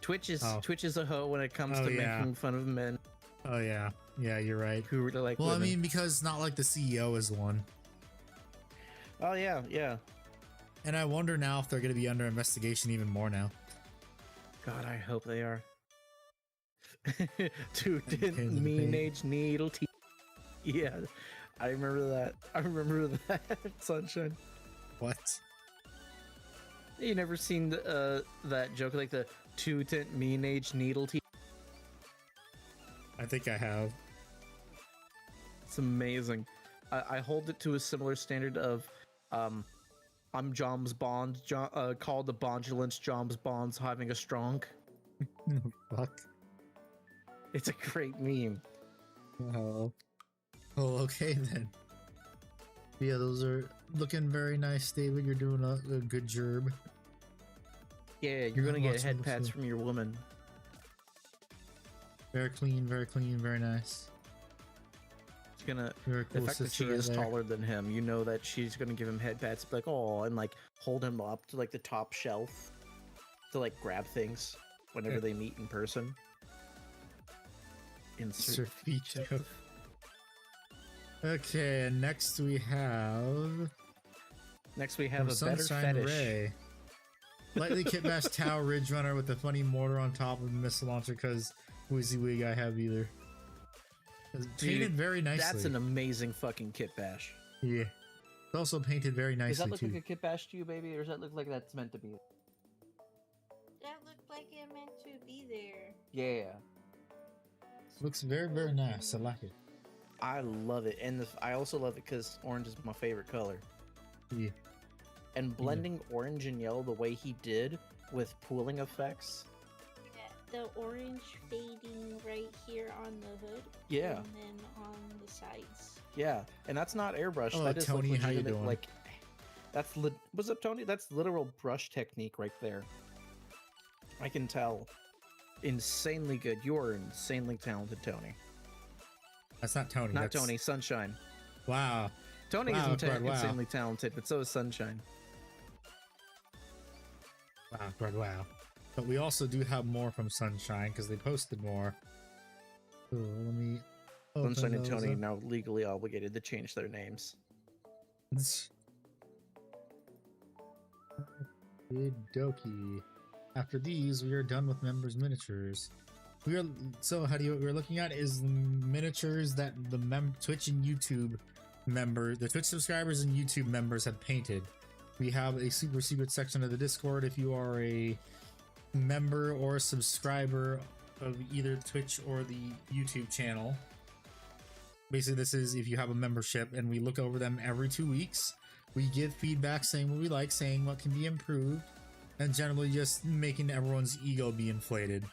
Speaker 3: Twitch is a hoe when it comes to making fun of men.
Speaker 1: Oh yeah, you're right.
Speaker 3: Who really like
Speaker 1: well,
Speaker 3: women.
Speaker 1: I mean, because it's not like the CEO is one.
Speaker 3: Oh yeah.
Speaker 1: And I wonder now if they're going to be under investigation even more now.
Speaker 3: God, I hope they are. Two didn't mean age needle teeth. Yeah, I remember that. Sunshine.
Speaker 1: What?
Speaker 3: You never seen that joke, like the 2 didn't mean age needle teeth?
Speaker 1: I think I have.
Speaker 3: It's amazing. I hold it to a similar standard of I'm Joms Bond, called the Bondulance Joms Bonds having a strong.
Speaker 1: Fuck.
Speaker 3: It's a great meme.
Speaker 1: Oh, okay then. Yeah, those are looking very nice, David. You're doing a good job.
Speaker 3: Yeah, you're gonna get head pats from your woman.
Speaker 1: Very clean, very nice.
Speaker 3: She's gonna.
Speaker 1: Very cool.
Speaker 3: The fact that she is taller than him, you know that she's gonna give him head pats, be like, oh, and like hold him up to like the top shelf to like grab things whenever they meet in person. Insert feature.
Speaker 1: Okay, and next we have
Speaker 3: a better
Speaker 1: Sunshine
Speaker 3: fetish.
Speaker 1: Ray. Lightly kitbashed Tau Ridge Runner with a funny mortar on top of the missile launcher because WYSIWYG I have either. It's painted very nicely.
Speaker 3: That's an amazing fucking kit bash.
Speaker 1: Yeah. It's also painted very
Speaker 3: Does
Speaker 1: nicely
Speaker 3: that look
Speaker 1: too.
Speaker 3: like a kit bash to you, baby, or does that look like that's meant to be?
Speaker 4: That looked like it meant to be there.
Speaker 3: Yeah,
Speaker 1: Looks very, very nice. I like it.
Speaker 3: I love it, and I also love it because orange is my favorite color.
Speaker 1: Yeah.
Speaker 3: And blending orange and yellow the way he did with pooling effects.
Speaker 4: Yeah, the orange fading right here on the hood.
Speaker 3: Yeah.
Speaker 4: And then on the sides.
Speaker 3: Yeah, and that's not airbrush.
Speaker 1: Oh,
Speaker 3: That is
Speaker 1: Tony,
Speaker 3: like
Speaker 1: how you
Speaker 3: legitimate,
Speaker 1: doing?
Speaker 3: like that's what's up, Tony? That's literal brush technique right there. I can tell. Insanely good. You are insanely talented, Tony.
Speaker 1: That's not Tony.
Speaker 3: Not
Speaker 1: that's...
Speaker 3: Tony, Sunshine.
Speaker 1: Wow.
Speaker 3: Tony
Speaker 1: Wow,
Speaker 3: is
Speaker 1: Fred, wow.
Speaker 3: insanely talented, but so is Sunshine.
Speaker 1: Wow, Fred, wow. But we also do have more from Sunshine because they posted more. So let me. open
Speaker 3: Sunshine and
Speaker 1: those
Speaker 3: Tony are
Speaker 1: up.
Speaker 3: now legally obligated to change their names.
Speaker 1: Dokie. After these, we are done with members miniatures. We are so how do you what we're looking at is miniatures that the Twitch and YouTube the Twitch subscribers and YouTube members have painted. We have a super secret section of the Discord if you are a member or a subscriber of either Twitch or the YouTube channel. Basically, this is if you have a membership, and we look over them every 2 weeks. We give feedback saying what we like, saying what can be improved, and generally just making everyone's ego be inflated.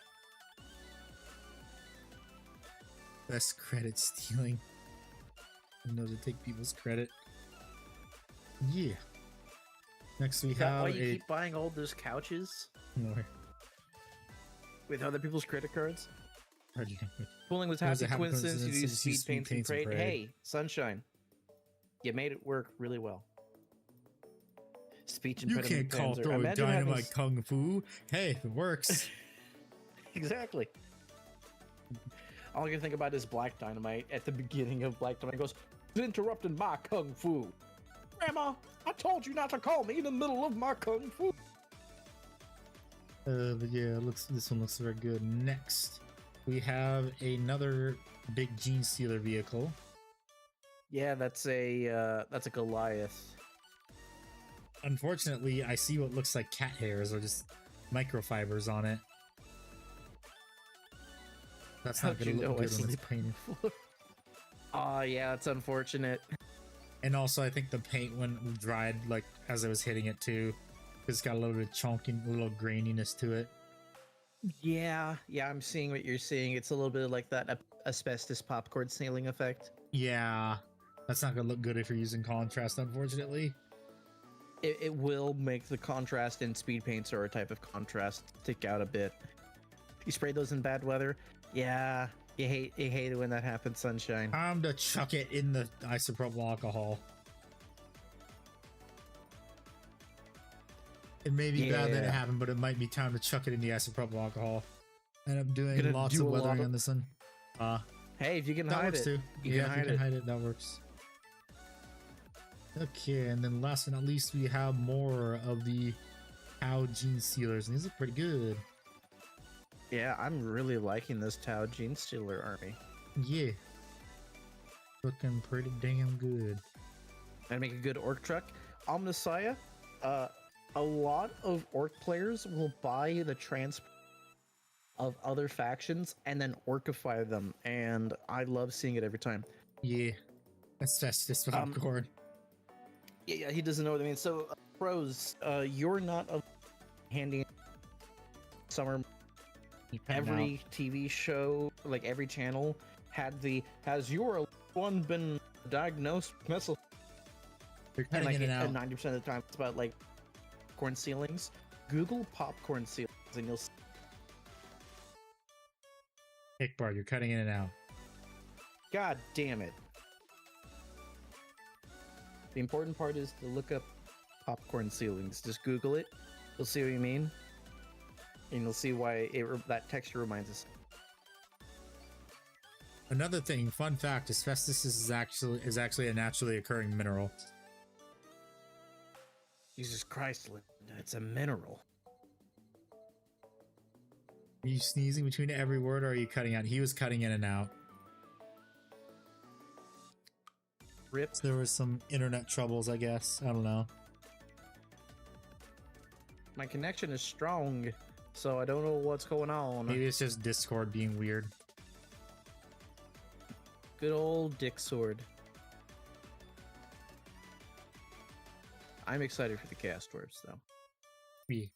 Speaker 1: Best credit stealing. I know to take people's credit. Yeah. Next we
Speaker 3: Is that
Speaker 1: have
Speaker 3: why you
Speaker 1: a
Speaker 3: keep buying all those couches
Speaker 1: no,
Speaker 3: with other people's credit cards?
Speaker 1: pardon me.
Speaker 3: Pulling with
Speaker 1: It was
Speaker 3: happy
Speaker 1: a happy
Speaker 3: coincidence, you
Speaker 1: coincidence,
Speaker 3: do
Speaker 1: you
Speaker 3: speed paints and parade. Hey, Sunshine. You made it work really well. Speech
Speaker 1: You
Speaker 3: impediment
Speaker 1: can't call
Speaker 3: fans are-
Speaker 1: throwing
Speaker 3: imagine having
Speaker 1: dynamite kung fu. Hey, if it works.
Speaker 3: Exactly. All I can think about is Black Dynamite at the beginning of Black Dynamite. He goes, interrupting my kung fu. Grandma, I told you not to call me in the middle of my kung fu.
Speaker 1: But yeah, this one looks very good. Next, we have another big Gene Stealer vehicle.
Speaker 3: Yeah, that's a Goliath.
Speaker 1: Unfortunately, I see what looks like cat hairs or just microfibers on it. That's not
Speaker 3: How'd
Speaker 1: gonna
Speaker 3: you
Speaker 1: look
Speaker 3: know I
Speaker 1: good when it's
Speaker 3: sleep?
Speaker 1: painted.
Speaker 3: Oh yeah, that's unfortunate.
Speaker 1: And also, I think the paint when it dried, like as I was hitting it too, it's got a little bit of chunking, a little graininess to it.
Speaker 3: Yeah, I'm seeing what you're seeing. It's a little bit like that asbestos popcorn sealing effect.
Speaker 1: Yeah, that's not gonna look good if you're using contrast, unfortunately.
Speaker 3: It will make the contrast in speed paints or a type of contrast stick out a bit. You spray those in bad weather, yeah, you hate it when that happens, Sunshine.
Speaker 1: Time to chuck it in the isopropyl alcohol. It may be bad that it
Speaker 3: Yeah.
Speaker 1: happened, but it might be time to chuck it in the isopropyl alcohol. And I'm doing
Speaker 3: Gonna
Speaker 1: lots
Speaker 3: do
Speaker 1: of
Speaker 3: a lot
Speaker 1: weathering
Speaker 3: of-
Speaker 1: on this one.
Speaker 3: Hey, if you can
Speaker 1: That
Speaker 3: hide
Speaker 1: works
Speaker 3: it,
Speaker 1: too.
Speaker 3: you
Speaker 1: Yeah,
Speaker 3: can
Speaker 1: if
Speaker 3: hide
Speaker 1: you can
Speaker 3: it.
Speaker 1: hide it, that works. Okay, and then last but not least, we have more of the Tau Gene Stealers, and these look pretty good.
Speaker 3: Yeah, I'm really liking this Tau Gene Stealer army.
Speaker 1: Yeah. Looking pretty damn good.
Speaker 3: And make a good orc truck. Omnissiah, a lot of orc players will buy the transport of other factions and then orcify them, and I love seeing it every time.
Speaker 1: Yeah. That's just popcorn.
Speaker 3: Yeah, he doesn't know what I mean. So, pros, you're not a handy summer. Every TV show, like every channel, has your one been diagnosed with missile?
Speaker 1: They're
Speaker 3: And
Speaker 1: cutting
Speaker 3: like
Speaker 1: in and out.
Speaker 3: 90% of the time, it's about like popcorn ceilings. Google popcorn ceilings, and you'll see.
Speaker 1: Hick bar, you're cutting in and out.
Speaker 3: God damn it! The important part is to look up popcorn ceilings. Just Google it. You'll see what you mean, and you'll see why that texture reminds us.
Speaker 1: Another thing, fun fact, asbestos is actually a naturally occurring mineral.
Speaker 3: Jesus Christ, Linda, it's a mineral.
Speaker 1: Are you sneezing between every word or are you cutting out? He was cutting in and out.
Speaker 3: Rip.
Speaker 1: There was some internet troubles, I guess. I don't know.
Speaker 3: My connection is strong, so I don't know what's going on.
Speaker 1: Maybe it's just Discord being weird.
Speaker 3: Good old Dick Sword. I'm excited for the cast dwarves, though.
Speaker 1: Yeah.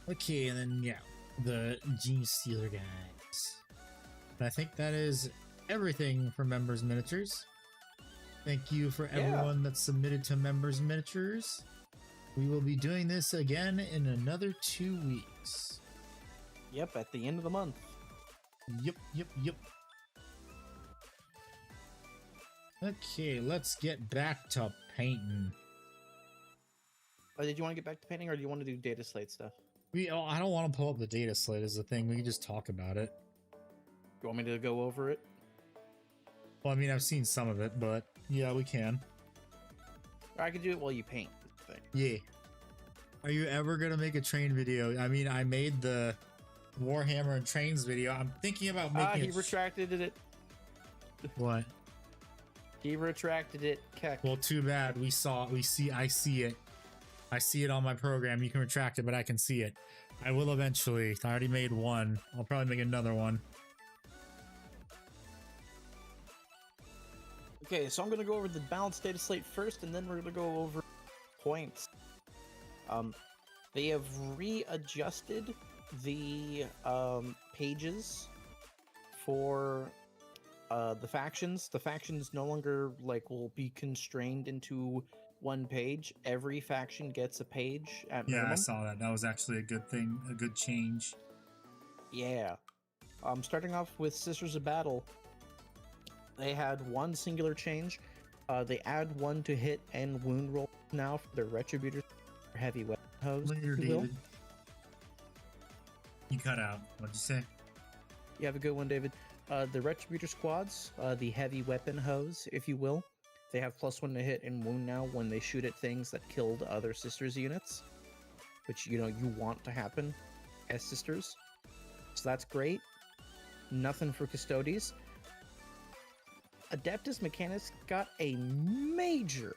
Speaker 1: Okay, and then, yeah, the Gene Stealer guys. And I think that is everything for Members Miniatures. Thank you for everyone that submitted to Members Miniatures. We will be doing this again in another 2 weeks.
Speaker 3: Yep, at the end of the month.
Speaker 1: Yep. Okay, let's get back to painting.
Speaker 3: Did you want to get back to painting, or do you want to do data slate stuff?
Speaker 1: I don't want to pull up the data slate as a thing. We can just talk about it.
Speaker 3: You want me to go over it?
Speaker 1: Well, I mean, I've seen some of it, but yeah, we can.
Speaker 3: Or I could do it while you paint. Thing.
Speaker 1: Yeah. Are you ever gonna make a train video? I mean, I made the Warhammer and trains video. I'm thinking about making.
Speaker 3: He retracted it.
Speaker 1: What?
Speaker 3: He retracted it. Keck.
Speaker 1: Well, too bad. I see it. I see it on my program. You can retract it, but I can see it. I will eventually. I already made one. I'll probably make another one.
Speaker 3: Okay, so I'm gonna go over the balanced data slate first, and then we're gonna go over points. They have readjusted the pages for the factions. The factions no longer will be constrained into one page. Every faction gets a page at minimum.
Speaker 1: I saw that. That was actually a good thing, a good change.
Speaker 3: Yeah. Starting off with Sisters of Battle, they had one singular change. They add 1 to hit and wound roll now for their Retributors, heavy weapon hose.
Speaker 1: Later, David. You cut out. What'd you say?
Speaker 3: You have a good one, David. The Retributor squads, the heavy weapon hose, if you will, they have +1 to hit and wound now when they shoot at things that killed other Sisters units, which, you want to happen as Sisters. So that's great. Nothing for Custodes. Adeptus Mechanicus got a major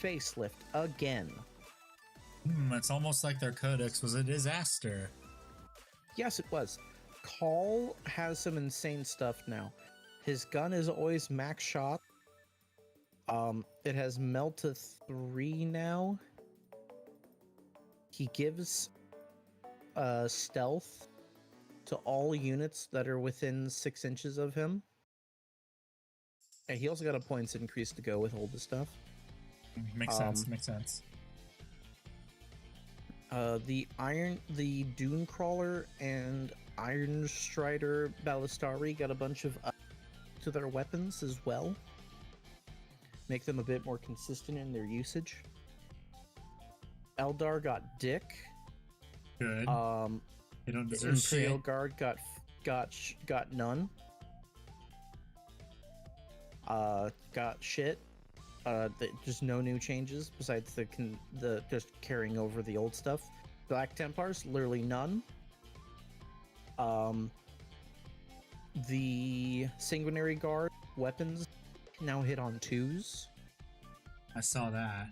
Speaker 3: facelift again.
Speaker 1: It's almost like their codex was a disaster.
Speaker 3: Yes, it was. Call has some insane stuff now. His gun is always max shot. It has meld to 3 now. He gives stealth to all units that are within 6 inches of him. And he also got a points increase to go with all the stuff.
Speaker 1: Makes sense.
Speaker 3: The Dune Crawler and Iron Strider Ballistari got a bunch of up to their weapons as well. Make them a bit more consistent in their usage. Eldar got Dick.
Speaker 1: Good. They don't
Speaker 3: The
Speaker 1: deserve
Speaker 3: Imperial
Speaker 1: shit.
Speaker 3: Guard got none. Got shit. Just no new changes besides the just carrying over the old stuff. Black Templars, literally none. The Sanguinary Guard weapons now hit on 2s,
Speaker 1: I saw that.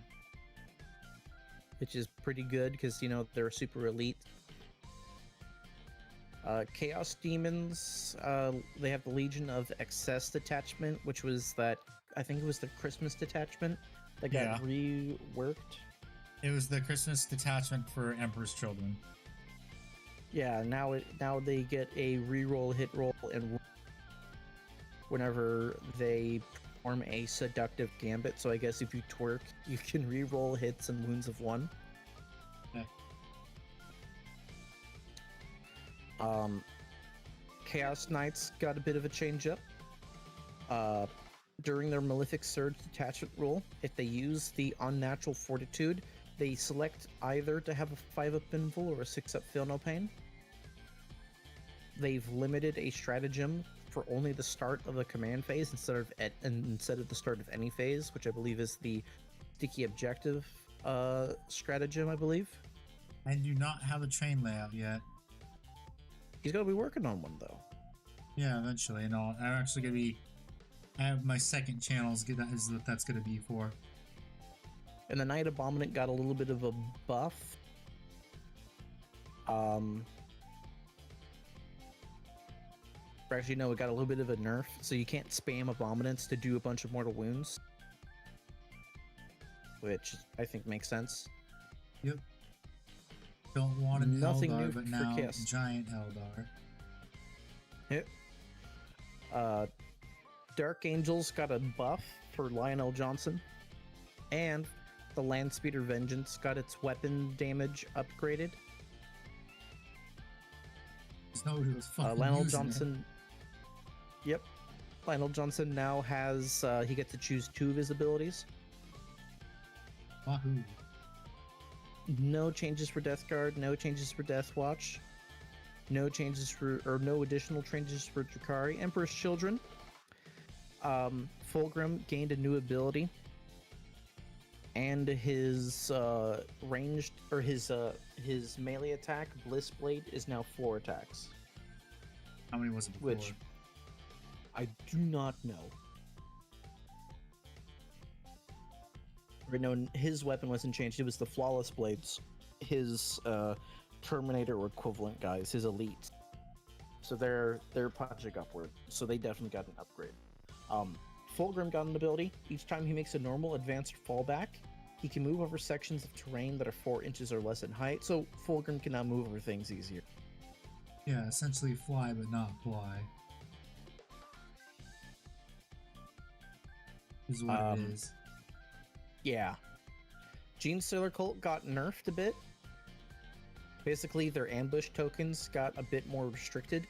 Speaker 3: which is pretty good because they're super elite. Chaos Demons, they have the Legion of Excess detachment, which was I think it was the Christmas detachment that got reworked.
Speaker 1: It was the Christmas detachment for Emperor's Children.
Speaker 3: Yeah, now they get a reroll, hit roll, and whenever they perform a seductive gambit. So I guess if you twerk, you can reroll hits and wounds of 1.
Speaker 1: Okay.
Speaker 3: Chaos Knights got a bit of a change up. During their Malefic Surge detachment rule, if they use the Unnatural Fortitude, they select either to have a 5-up invul or a 6-up Feel No Pain. They've limited a stratagem for only the start of the command phase instead of the start of any phase, which I believe is the Sticky Objective stratagem, I believe.
Speaker 1: I do not have a train layout yet.
Speaker 3: He's going to be working on one, though.
Speaker 1: Yeah, eventually. And I'm actually going to be I have my second channel is what that's gonna be for.
Speaker 2: And the Night Abominant got a little bit of a buff. Or actually, no, it got a little bit of a nerf, so you can't spam Abominants to do a bunch of mortal wounds. Which I think makes sense.
Speaker 1: Yep. Don't want an
Speaker 2: Nothing
Speaker 1: Eldar,
Speaker 2: new
Speaker 1: but
Speaker 2: for
Speaker 1: now
Speaker 2: Kiss.
Speaker 1: giant Eldar.
Speaker 2: Yep. Dark Angels got a buff for Lionel Johnson. And the Landspeeder Vengeance got its weapon damage upgraded.
Speaker 1: There's nobody was fucking
Speaker 2: Lionel
Speaker 1: using
Speaker 2: Johnson. Yep. Lionel Johnson now has, he gets to choose 2 of his abilities.
Speaker 1: It. Wahoo.
Speaker 2: No changes for Death Guard, no changes for Death Watch. No changes for, or no additional changes for Judicar. Emperor's Children. Fulgrim gained a new ability. And his ranged, or his melee attack, Bliss Blade, is now 4 attacks.
Speaker 1: How many was it before?
Speaker 2: Which I do not know. Right, no, his weapon wasn't changed. It was the Flawless Blades. His Terminator equivalent guys, his elites. So they're punching upward. So they definitely got an upgrade. Fulgrim got an ability. Each time he makes a normal advanced fallback, he can move over sections of terrain that are 4 inches or less in height. So Fulgrim can now move over things easier.
Speaker 1: Yeah, essentially fly but not fly. Is what it is.
Speaker 2: Yeah. Gene Stealer Cult got nerfed a bit. Basically, their ambush tokens got a bit more restricted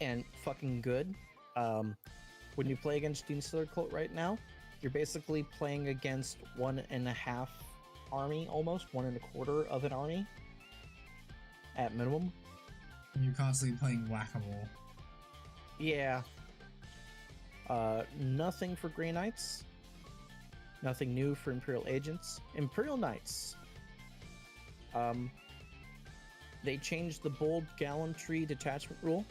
Speaker 2: and fucking good. When you play against Gene Stealer Cult right now, you're basically playing against 1.5 army, almost 1.25 of an army at minimum.
Speaker 1: And you're constantly playing whack-a-mole.
Speaker 2: Yeah. Nothing for Grey Knights. Nothing new for Imperial Agents. Imperial Knights. They changed the bold gallantry detachment rule.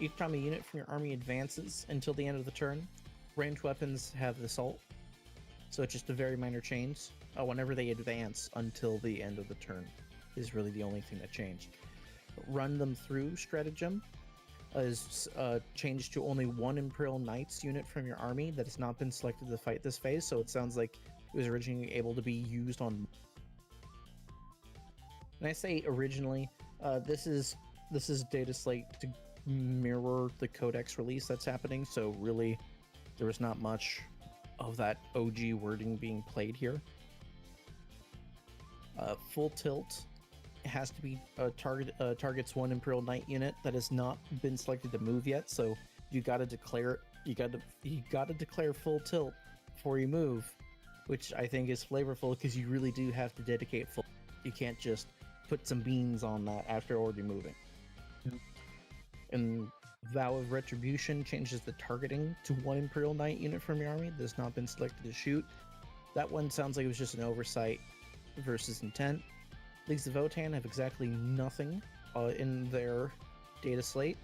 Speaker 2: Each time a unit from your army advances until the end of the turn, ranged weapons have the assault. So it's just a very minor change. Whenever they advance until the end of the turn is really the only thing that changed. Run them through stratagem is changed to only 1 Imperial Knights unit from your army that has not been selected to fight this phase, so it sounds like it was originally able to be used on. And I say originally, this is data slate to mirror the Codex release that's happening, so really there was not much of that OG wording being played here. Full Tilt has to be targets 1 Imperial Knight unit that has not been selected to move yet, so you gotta declare declare Full Tilt before you move, which I think is flavorful because you really do have to dedicate full. You can't just put some beans on that after already moving.
Speaker 1: Yep.
Speaker 2: And Vow of Retribution changes the targeting to 1 Imperial Knight unit from your army that has not been selected to shoot. That one sounds like it was just an oversight versus intent. Leagues of Votann have exactly nothing in their data slate.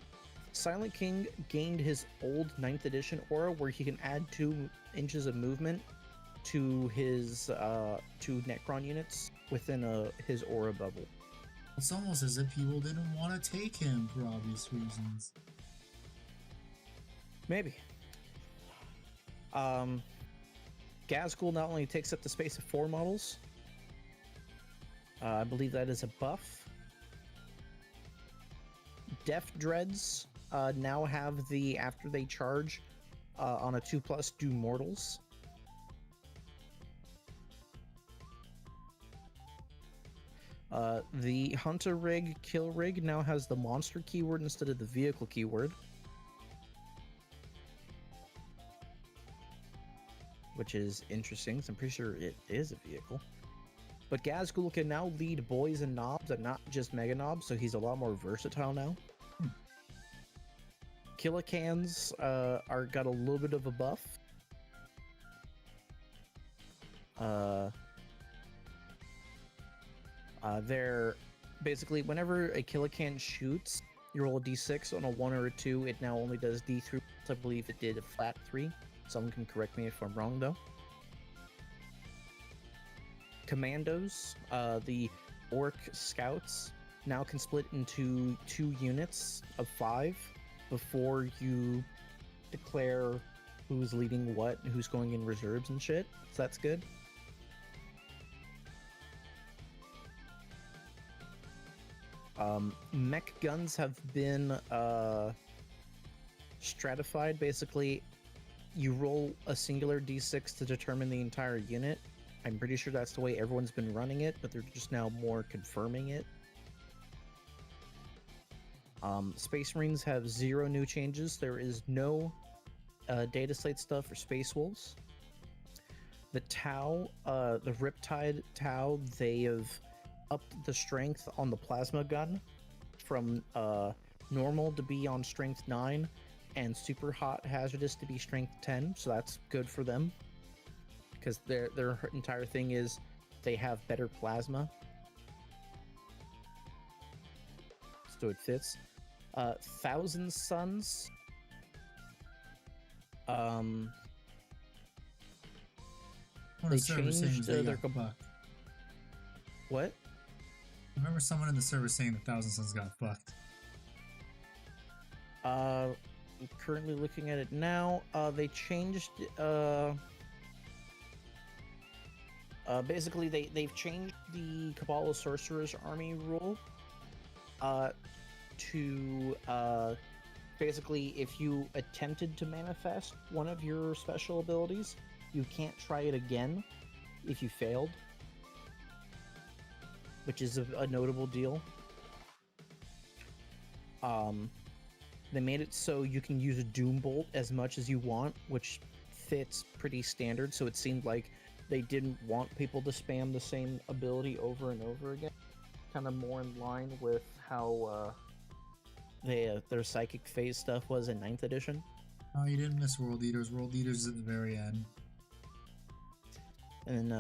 Speaker 2: Silent King gained his old 9th edition aura where he can add 2 inches of movement to his to Necron units within his aura bubble.
Speaker 1: It's almost as if people didn't want to take him for obvious reasons.
Speaker 2: Maybe. Gazgul not only takes up the space of 4 models, I believe that is a buff. Death Dreads now have the, after they charge on a 2+, do mortals. The Hunter Rig, Kill Rig now has the monster keyword instead of the vehicle keyword. Which is interesting, because I'm pretty sure it is a vehicle. But Gazgul can now lead boys and knobs and not just mega knobs, so he's a lot more versatile now. Killicans got a little bit of a buff. They're basically, whenever a Killican shoots, you roll a d6 on a 1 or a 2, it now only does d3. I believe it did a flat 3. Someone can correct me if I'm wrong, though. Commandos, the orc scouts, now can split into 2 units of 5 before you declare who's leading what and who's going in reserves and shit. So that's good. Mech guns have been stratified. Basically, you roll a singular d6 to determine the entire unit. I'm pretty sure that's the way everyone's been running it, but they're just now more confirming it. Space Marines have 0 new changes. There is no data slate stuff for Space Wolves. The Tau, the Riptide Tau, they have upped the strength on the plasma gun from normal to be on strength 9 and super hot hazardous to be strength 10, so that's good for them because their entire thing is they have better plasma, so it fits. Thousand Suns, they changed their what?
Speaker 1: I remember someone in the server saying the Thousand Suns got fucked.
Speaker 2: I'm currently looking at it now. They changed. Basically, they've changed the Kabbalah Sorcerer's Army rule. To basically, if you attempted to manifest one of your special abilities, you can't try it again if you failed, which is a notable deal. They made it so you can use a Doom Bolt as much as you want, which fits pretty standard, so it seemed like they didn't want people to spam the same ability over and over again. Kind of more in line with how their Psychic Phase stuff was in 9th edition.
Speaker 1: Oh, you didn't miss World Eaters. World Eaters is at the very end.
Speaker 2: And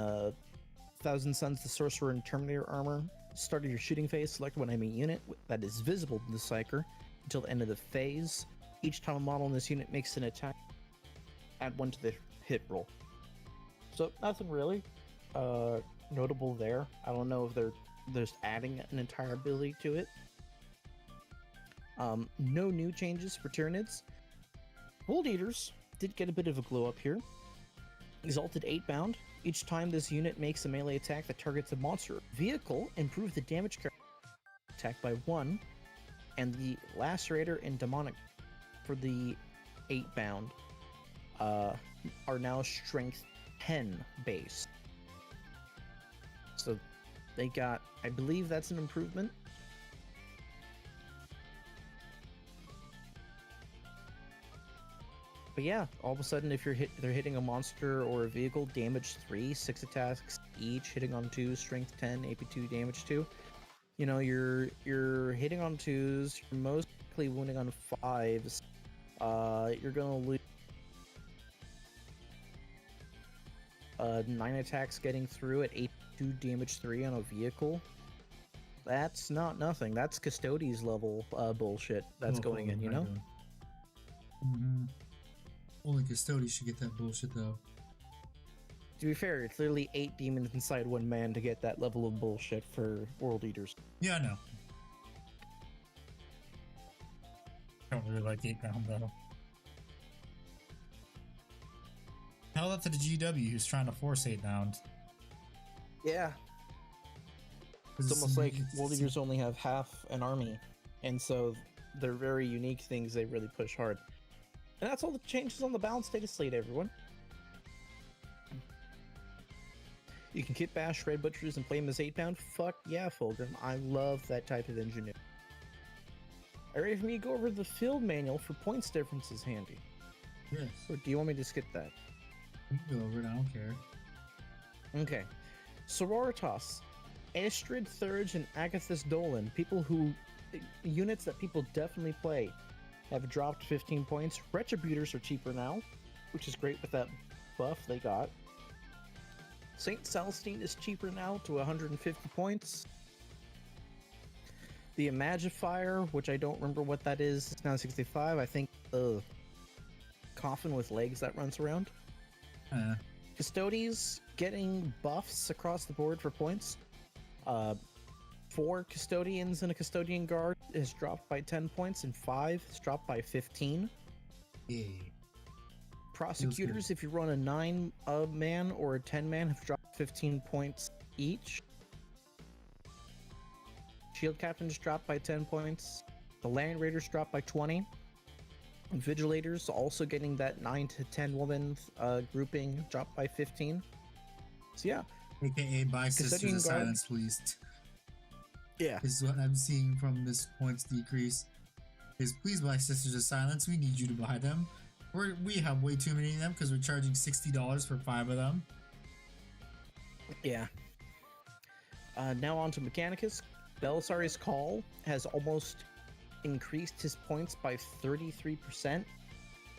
Speaker 2: Thousand Suns, the Sorcerer and Terminator armor. Start of your shooting phase, select one enemy unit that is visible to the Psyker until the end of the phase. Each time a model in this unit makes an attack, add 1 to the hit roll. So nothing really notable there. I don't know if they're just adding an entire ability to it. No new changes for Tyranids. World Eaters did get a bit of a glow up here. Exalted 8-bound. Each time this unit makes a melee attack that targets a monster vehicle, improve the damage attack by 1, and the Lacerator and Demonic for the 8-bound are now strength 10 base. So they got, I believe that's an improvement. But yeah, all of a sudden, if they're hitting a monster or a vehicle, damage 3, 6 attacks each, hitting on 2, strength 10, AP 2, damage 2. You know, you're hitting on 2s, you're most likely wounding on 5s. You're gonna lose 9 attacks getting through at AP 2, damage 3 on a vehicle. That's not nothing. That's Custodes level bullshit that's going in, you know?
Speaker 1: Mm-hmm. Only Custodes should get that bullshit, though.
Speaker 2: To be fair, it's literally 8 demons inside 1 man to get that level of bullshit for World Eaters.
Speaker 1: Yeah, I know. I don't really like 8-bound, though. Tell that to the GW who's trying to force 8-bound.
Speaker 2: Yeah. It's almost like World Eaters only have half an army, and so they're very unique things they really push hard. And that's all the changes on the balanced data slate, everyone. You can kit bash Red Butchers and play them as 8-bound. Fuck yeah, Fulgrim. I love that type of engineer. Are you ready for me to go over the field manual for points differences handy?
Speaker 1: Yes.
Speaker 2: Or do you want me to skip that?
Speaker 1: You can go over it, I don't care.
Speaker 2: Okay. Sororitas, Estrid Thurge, and Agathis Dolan, units that people definitely play, have dropped 15 points. Retributors are cheaper now, which is great with that buff they got. Saint Celestine is cheaper now to 150 points. The Imagifier, which I don't remember what that is now 65. I think the coffin with legs that runs around. Custodes getting buffs across the board for points. 4 custodians and a custodian guard has dropped by 10 points, and 5 has dropped by 15.
Speaker 1: Yeah.
Speaker 2: Prosecutors, if you run a 9-man or a 10-man, have dropped 15 points each. Shield captains dropped by 10 points. The land raiders dropped by 20. Vigilators also getting that 9 to 10 woman grouping dropped by 15. So yeah.
Speaker 1: AKA buy Sisters
Speaker 2: Custodian
Speaker 1: of
Speaker 2: guard.
Speaker 1: Silence, please.
Speaker 2: Yeah.
Speaker 1: This is what I'm seeing from this points decrease. Is please buy Sisters of Silence. We need you to buy them. We have way too many of them because we're charging $60 for 5 of them.
Speaker 2: Yeah. Now on to Mechanicus. Belisarius Call has almost increased his points by 33%.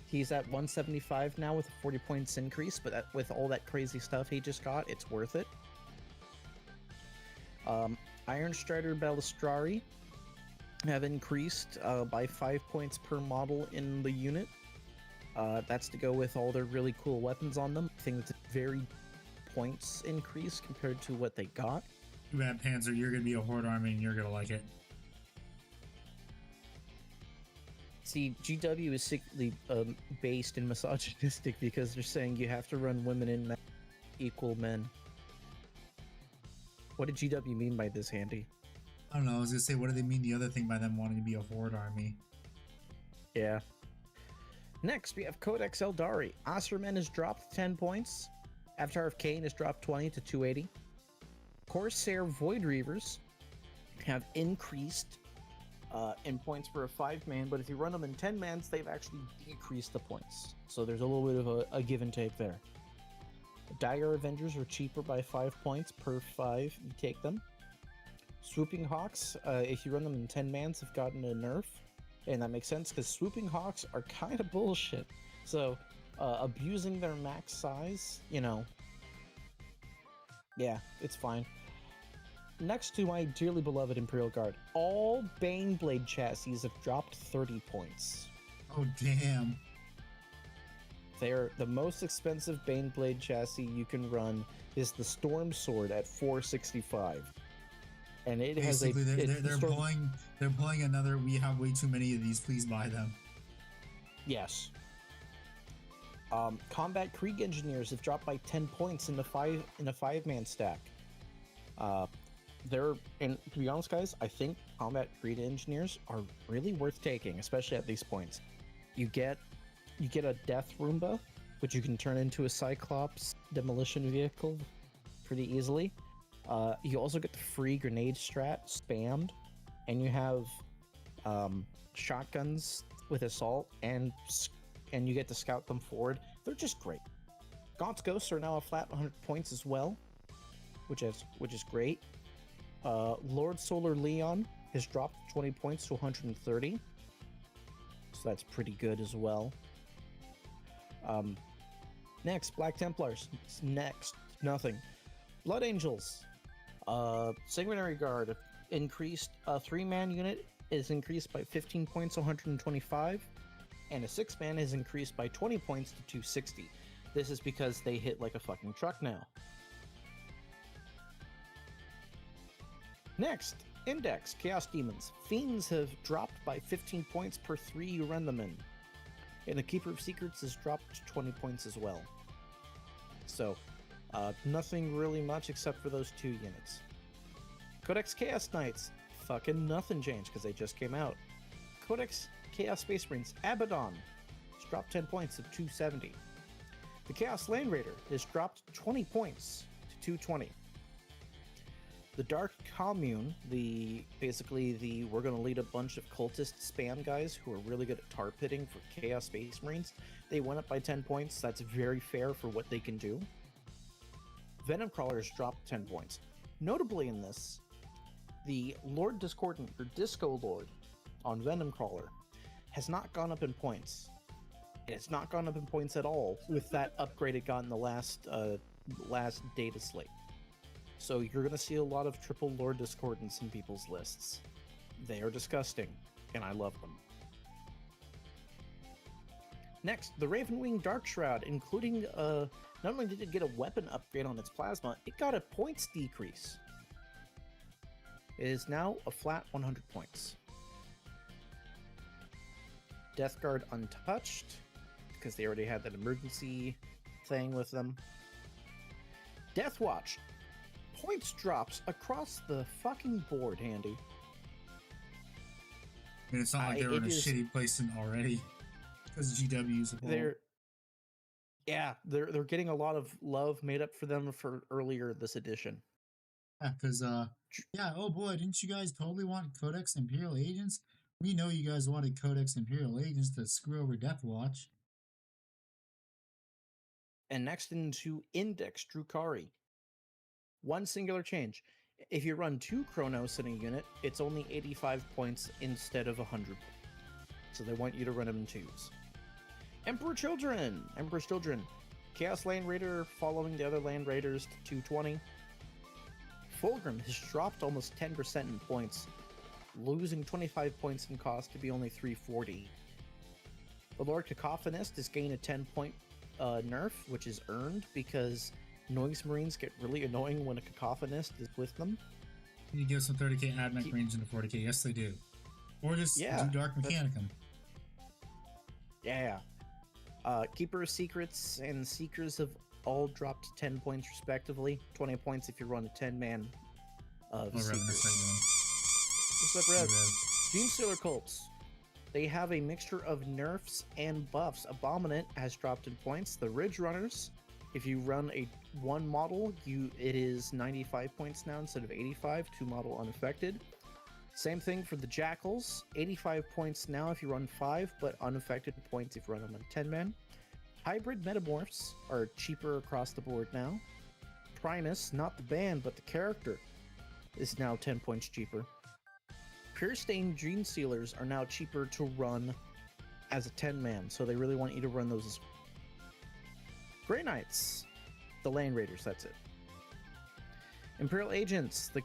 Speaker 2: He's at 175 now with a 40 points increase, but with all that crazy stuff he just got, it's worth it. Iron Strider Balistrari have increased by 5 points per model in the unit. That's to go with all their really cool weapons on them. I think it's a very points increase compared to what they got.
Speaker 1: Too bad, Panzer, you're going to be a Horde army and you're going to like it.
Speaker 2: See, GW is sickly based and misogynistic because they're saying you have to run women and men equal men. What did GW mean by this, Handy?
Speaker 1: I don't know. I was going to say, what do they mean the other thing by them wanting to be a Horde army?
Speaker 2: Yeah. Next, we have Codex Eldari. Osterman has dropped 10 points. Avatar of Cain has dropped 20 to 280. Corsair Void Reavers have increased in points for a 5-man, but if you run them in 10-mans, they've actually decreased the points. So there's a little bit of a give and take there. Dire Avengers are cheaper by 5 points per 5 you take them. Swooping Hawks, if you run them in 10-mans, have gotten a nerf. And that makes sense because Swooping Hawks are kind of bullshit. So abusing their max size, you know, yeah, it's fine. Next to my dearly beloved Imperial Guard, all Baneblade chassis have dropped 30 points.
Speaker 1: Oh, damn.
Speaker 2: They're the most expensive Baneblade chassis you can run is the Storm Sword at 465. And it
Speaker 1: Basically,
Speaker 2: has a...
Speaker 1: they're pulling another, we have way too many of these, please buy them.
Speaker 2: Yes. Combat Krieg Engineers have dropped by 10 points in a 5-man stack. And to be honest, guys, I think Combat Krieg Engineers are really worth taking, especially at these points. You get a Death Roomba, which you can turn into a Cyclops demolition vehicle pretty easily. You also get the free grenade strat spammed, and you have shotguns with assault, and you get to scout them forward. They're just great. Gaunt's Ghosts are now a flat 100 points as well, which is great. Lord Solar Leon has dropped 20 points to 130, so that's pretty good as well. Next, Black Templars. Next, nothing. Blood Angels. Sanguinary Guard increased. A 3-man unit is increased by 15 points to 125, and a 6-man is increased by 20 points to 260. This is because they hit like a fucking truck now. Next, Index, Chaos Demons. Fiends have dropped by 15 points per 3 you run them in. And the Keeper of Secrets has dropped 20 points as well. So, nothing really much except for those 2 units. Codex Chaos Knights. Fucking nothing changed because they just came out. Codex Chaos Space Marines. Abaddon has dropped 10 points to 270. The Chaos Land Raider has dropped 20 points to 220. The Dark Commune, basically we're going to lead a bunch of cultist spam guys who are really good at tar pitting for Chaos Space Marines. They went up by 10 points. That's very fair for what they can do. Venom Crawlers dropped 10 points. Notably in this, the Lord Discordant, or Disco Lord, on Venom Crawler has not gone up in points. And it's not gone up in points at all with that upgrade it got in the last data slate. So you're going to see a lot of triple Lord Discordants in people's lists.
Speaker 3: They are disgusting, and I love them. Next, the Ravenwing Dark Shroud, including not only did it get a weapon upgrade on its plasma, it got a points decrease. It is now a flat 100 points. Death Guard untouched, because they already had that emergency thing with them. Death Watch. Points drops across the fucking board, Handy.
Speaker 1: And it's not like they were in a shitty placement already. Because GW's a ball.
Speaker 3: They're getting a lot of love made up for them for earlier this edition.
Speaker 1: Yeah, because, oh boy, didn't you guys totally want Codex Imperial Agents? We know you guys wanted Codex Imperial Agents to screw over Death Watch.
Speaker 3: And next into Index Drukari. One singular change. If you run 2 Chronos in a unit, it's only 85 points instead of 100. So they want you to run them in 2s. Emperor's Children. Chaos Land Raider following the other Land Raiders to 220. Fulgrim has dropped almost 10% in points, losing 25 points in cost to be only 340. The Lord Cacophonist has gained a 10-point nerf, which is earned because Noise Marines get really annoying when a Cacophonist is with them.
Speaker 1: You give some 30k AdMech range into 40k. Yes, they do. Or just do Dark Mechanicum.
Speaker 3: Yeah. Keeper of Secrets and Seekers have all dropped 10 points respectively. 20 points if you run a 10-man of Seekers. What's up, Rev? Gene Stealer Cults. They have a mixture of nerfs and buffs. Abominant has dropped in points. The Ridge Runners, if you run a 1 model, it is 95 points now instead of 85, 2 model unaffected. Same thing for the Jackals, 85 points now if you run 5, but unaffected points if you run them on 10-man. Hybrid Metamorphs are cheaper across the board now. Primus, not the band, but the character, is now 10 points cheaper. Pure Stain Dream Sealers are now cheaper to run as a 10-man, so they really want you to run those as Grey Knights, the Land Raiders, that's it. Imperial Agents, the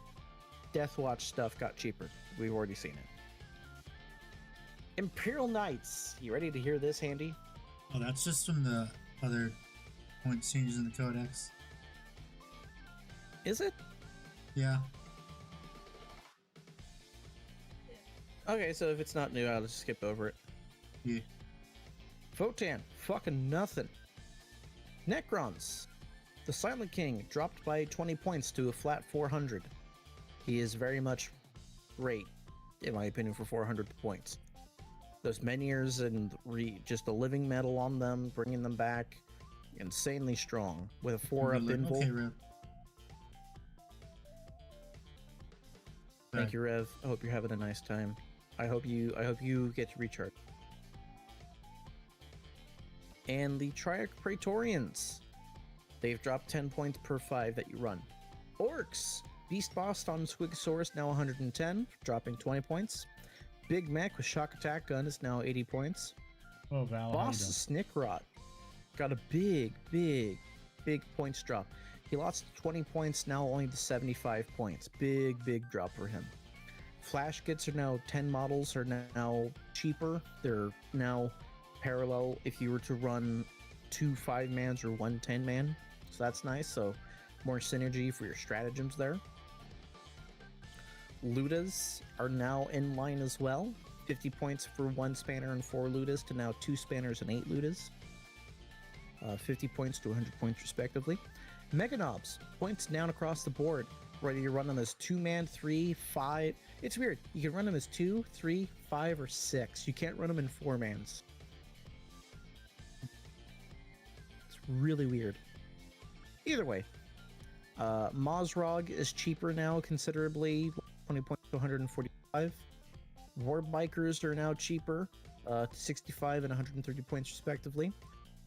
Speaker 3: Death Watch stuff got cheaper. We've already seen it. Imperial Knights. You ready to hear this, Handy?
Speaker 1: Oh, that's just from the other point changes in the Codex.
Speaker 3: Is it?
Speaker 1: Yeah.
Speaker 3: Okay, so if it's not new, I'll just skip over it.
Speaker 1: Yeah.
Speaker 3: Votan. Fucking nothing. Necrons. The Silent King dropped by 20 points to a flat 400. He is very much great, in my opinion, for 400 points. Those Menhirs and just the living metal on them, bringing them back, insanely strong with a 4-up invul.
Speaker 1: Okay, Rev.
Speaker 3: Thank you, Rev. I hope you're having a nice time. I hope you get to recharge. And the Triarch Praetorians. They've dropped 10 points per 5 that you run. Orcs. Beast Boss on Squigosaurus now 110, dropping 20 points. Big Mech with Shock Attack Gun is now 80 points.
Speaker 1: Oh, Val.
Speaker 3: Boss Snickrot got a big points drop. He lost 20 points, now only to 75 points. Big drop for him. Flash kits are now 10 models are now cheaper. They're now parallel if you were to run 2 5-mans or 1 10-man. So that's nice. So more synergy for your stratagems there. Ludas are now in line as well. 50 points for 1 spanner and 4 Ludas to now 2 spanners and 8 Ludas. 50 points to 100 points respectively. Mega Knobs, points down across the board. Whether you run them as 2-man, 3, 5. It's weird. You can run them as 2, 3, 5, or 6. You can't run them in 4-mans. It's really weird. Either way. Mozrog is cheaper now considerably. 20 points to 145. War Bikers are now cheaper, 65 and 130 points respectively.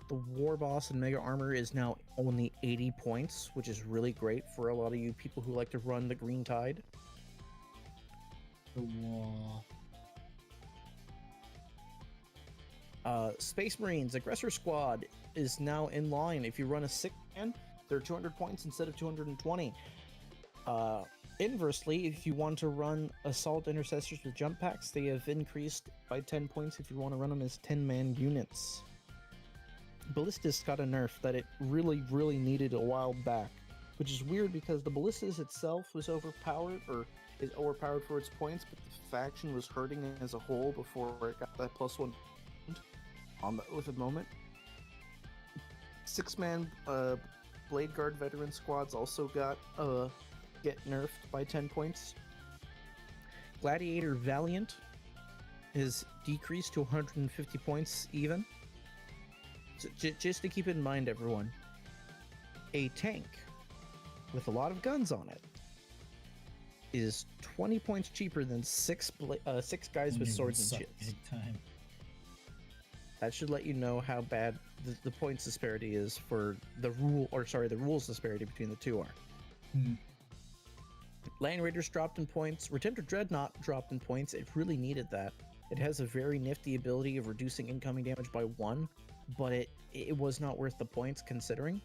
Speaker 3: The War Boss and Mega Armor is now only 80 points, which is really great for a lot of you people who like to run the Green Tide. Space Marines Aggressor Squad is now in line. If you run a 6-man, they're 200 points instead of 220.
Speaker 2: Inversely, if you want to run Assault Intercessors with jump packs, they have increased by 10 points if you want to run them as 10-man units. Ballistas got a nerf that it really, really needed a while back, which is weird because the Ballistas itself was overpowered, or is overpowered for its points, but the faction was hurting as a whole before it got that +1 on the Oath of Moment. 6-man Blade Guard veteran squads also get nerfed by 10 points. Gladiator Valiant is decreased to 150 points even. So just to keep in mind, everyone, a tank with a lot of guns on it is 20 points cheaper than six guys with swords and shields.
Speaker 1: Big time.
Speaker 2: That should let you know how bad the points disparity is for the rules disparity between the two are. Land Raiders dropped in points. Redemptor Dreadnought dropped in points. It really needed that. It has a very nifty ability of reducing incoming damage by 1, but it was not worth the points considering.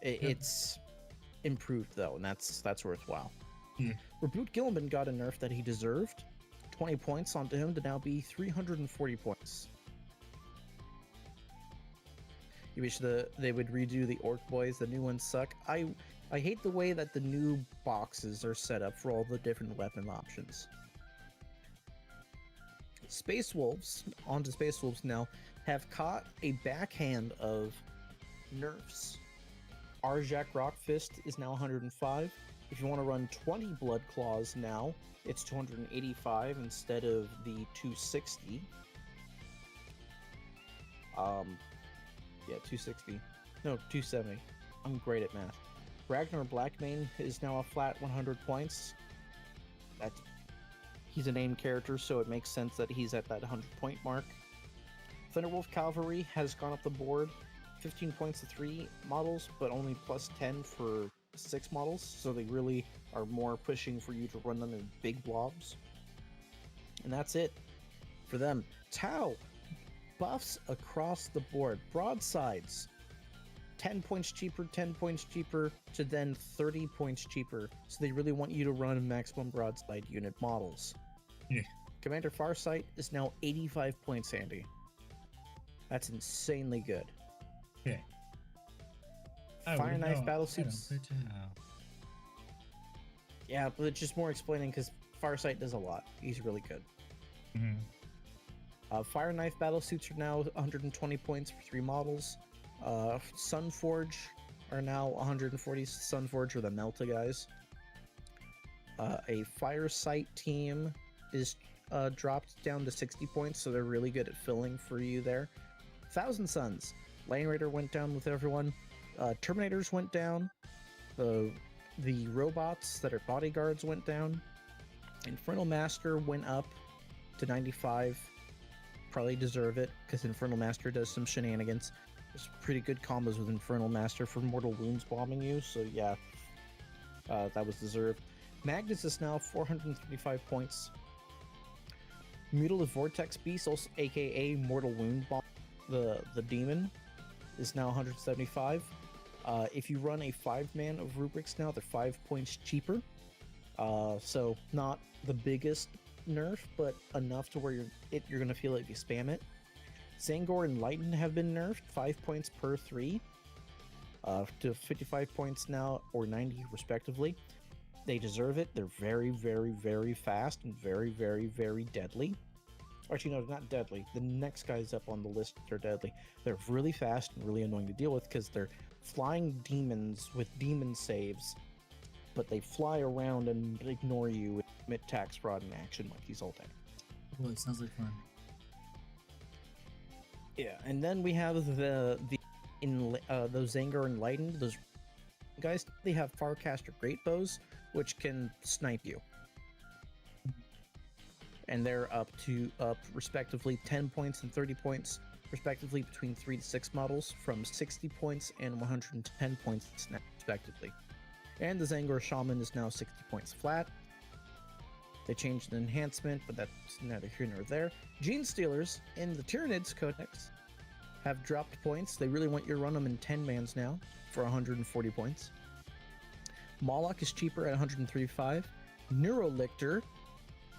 Speaker 2: It's improved though, and that's worthwhile. Reboot Gilliman got a nerf that he deserved. 20 points onto him to now be 340 points. You wish they would redo the Orc Boys. The new ones suck. I hate the way that the new boxes are set up for all the different weapon options. Space Wolves, onto Space Wolves now, have caught a backhand of nerfs. Arjak Rockfist is now 105. If you want to run 20 Blood Claws now, it's 285 instead of the 260. Yeah, 260. No, 270. I'm great at math. Ragnar Blackmane is now a flat 100 points. He's a named character, so it makes sense that he's at that 100-point mark. Thunderwolf Cavalry has gone up the board. 15 points to 3 models, but only plus 10 for 6 models, so they really are more pushing for you to run them in big blobs. And that's it for them. Tau, buffs across the board. Broadsides, 10 points cheaper, 10 points cheaper, to then 30 points cheaper. So they really want you to run maximum broadside unit models.
Speaker 1: Yeah.
Speaker 2: Commander Farsight is now 85 points, Andy. That's insanely good.
Speaker 1: Yeah.
Speaker 2: Fire Knife battle suits. Yeah, but it's just more explaining because Farsight does a lot. He's really good. Fire Knife battle suits are now 120 points for 3 models. Sunforge are now 140. Sunforge are the Melta guys. A Fire Sight team is dropped down to 60 points, so they're really good at filling for you there. Thousand Suns, Lane Raider went down with everyone. Terminators went down. The robots that are bodyguards went down. Infernal Master went up to 95. Probably deserve it because Infernal Master does some shenanigans. There's pretty good combos with Infernal Master for Mortal Wounds bombing you, so yeah, that was deserved. Magnus is now 435 points. Mutilative Vortex Beast, also aka Mortal Wound Bomb, the demon, is now 175. If you run a 5-man of rubrics now, they're 5 points cheaper. So not the biggest nerf, but enough to where you're gonna feel it if you spam it. Zangor and Lighten have been nerfed, 5 points per 3, to 55 points now, or 90 respectively. They deserve it. They're very, very, very fast and very, very, very deadly. Actually, no, not deadly. The next guys up on the list are deadly. They're really fast and really annoying to deal with because they're flying demons with demon saves, but they fly around and ignore you and commit tax fraud in action like these old days.
Speaker 1: Well, it sounds like fun.
Speaker 2: Yeah, and then we have those Zangar Enlightened. Those guys, they have Farcaster Great Bows, which can snipe you. And they're up respectively 10 points and 30 points, respectively between 3 to 6 models, from 60 points and 110 points respectively. And the Zangor Shaman is now 60 points flat. They changed the enhancement, but that's neither here nor there. Gene Stealers in the Tyranids Codex have dropped points. They really want you to run them in 10 mans now for 140 points. Moloch is cheaper at 135. Neurolictor,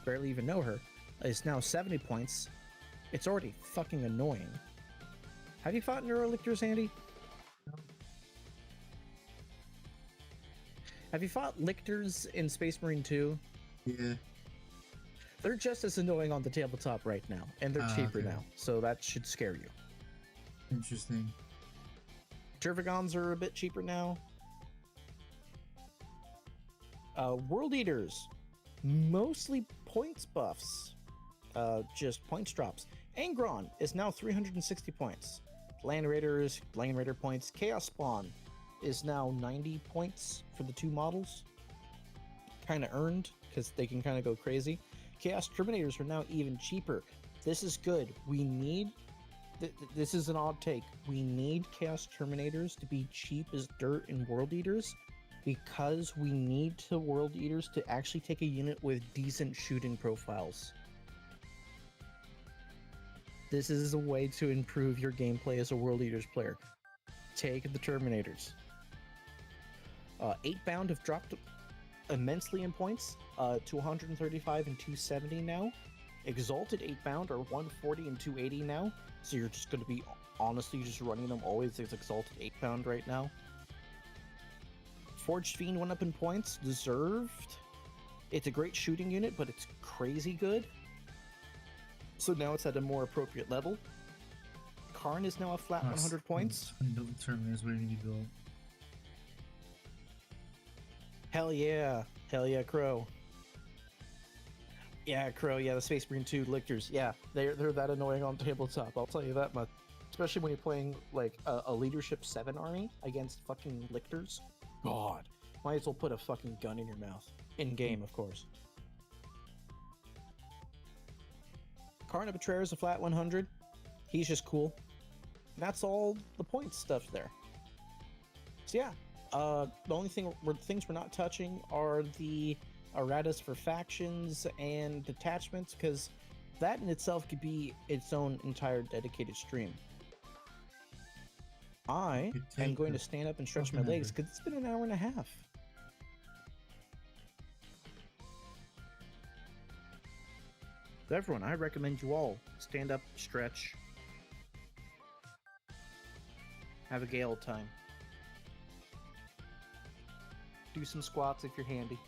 Speaker 2: barely even know her, is now 70 points. It's already fucking annoying. Have you fought Neurolictors, Andy? Have you fought Lictors in Space Marine 2?
Speaker 1: Yeah.
Speaker 2: They're just as annoying on the tabletop right now, and they're cheaper
Speaker 1: okay.
Speaker 2: now, so that should scare you.
Speaker 1: Interesting.
Speaker 2: Tervigons are a bit cheaper now. World Eaters, mostly points buffs, just points drops. Angron is now 360 points. Land Raiders, Land Raider points. Chaos Spawn is now 90 points for the two models. Kind of earned, because they can kind of go crazy. Chaos Terminators are now even cheaper. This is good. We need... this is an odd take. We need Chaos Terminators to be cheap as dirt in World Eaters, because we need the World Eaters to actually take a unit with decent shooting profiles. This is a way to improve your gameplay as a World Eaters player. Take the Terminators. 8 Bound have dropped immensely in points to 135 and 270 now. Exalted 8 Bound are 140 and 280 now. So you're just going to be honestly just running them always as Exalted 8 Bound right now. Forged Fiend went up in points. Deserved. It's a great shooting unit, but it's crazy good. So now it's at a more appropriate level. Karn is now a flat 100 points.
Speaker 1: Terminators waiting to be built.
Speaker 2: Hell yeah. Hell yeah, Crow. Yeah, Crow, yeah, the Space Marine 2 Lictors. Yeah, they're that annoying on tabletop, I'll tell you that much. Especially when you're playing, like, a Leadership 7 army against fucking Lictors. God. Might as well put a fucking gun in your mouth. In-game, of course. Karn of Betrayer is a flat 100. He's just cool. That's all the points stuff there. So yeah, the only things we're not touching are the erratas for factions and detachments, because that in itself could be its own entire dedicated stream. I am going to stand up and stretch my legs because it's been an hour and a half. So everyone, I recommend you all stand up, stretch, have a gay old time. Do some squats if you're handy.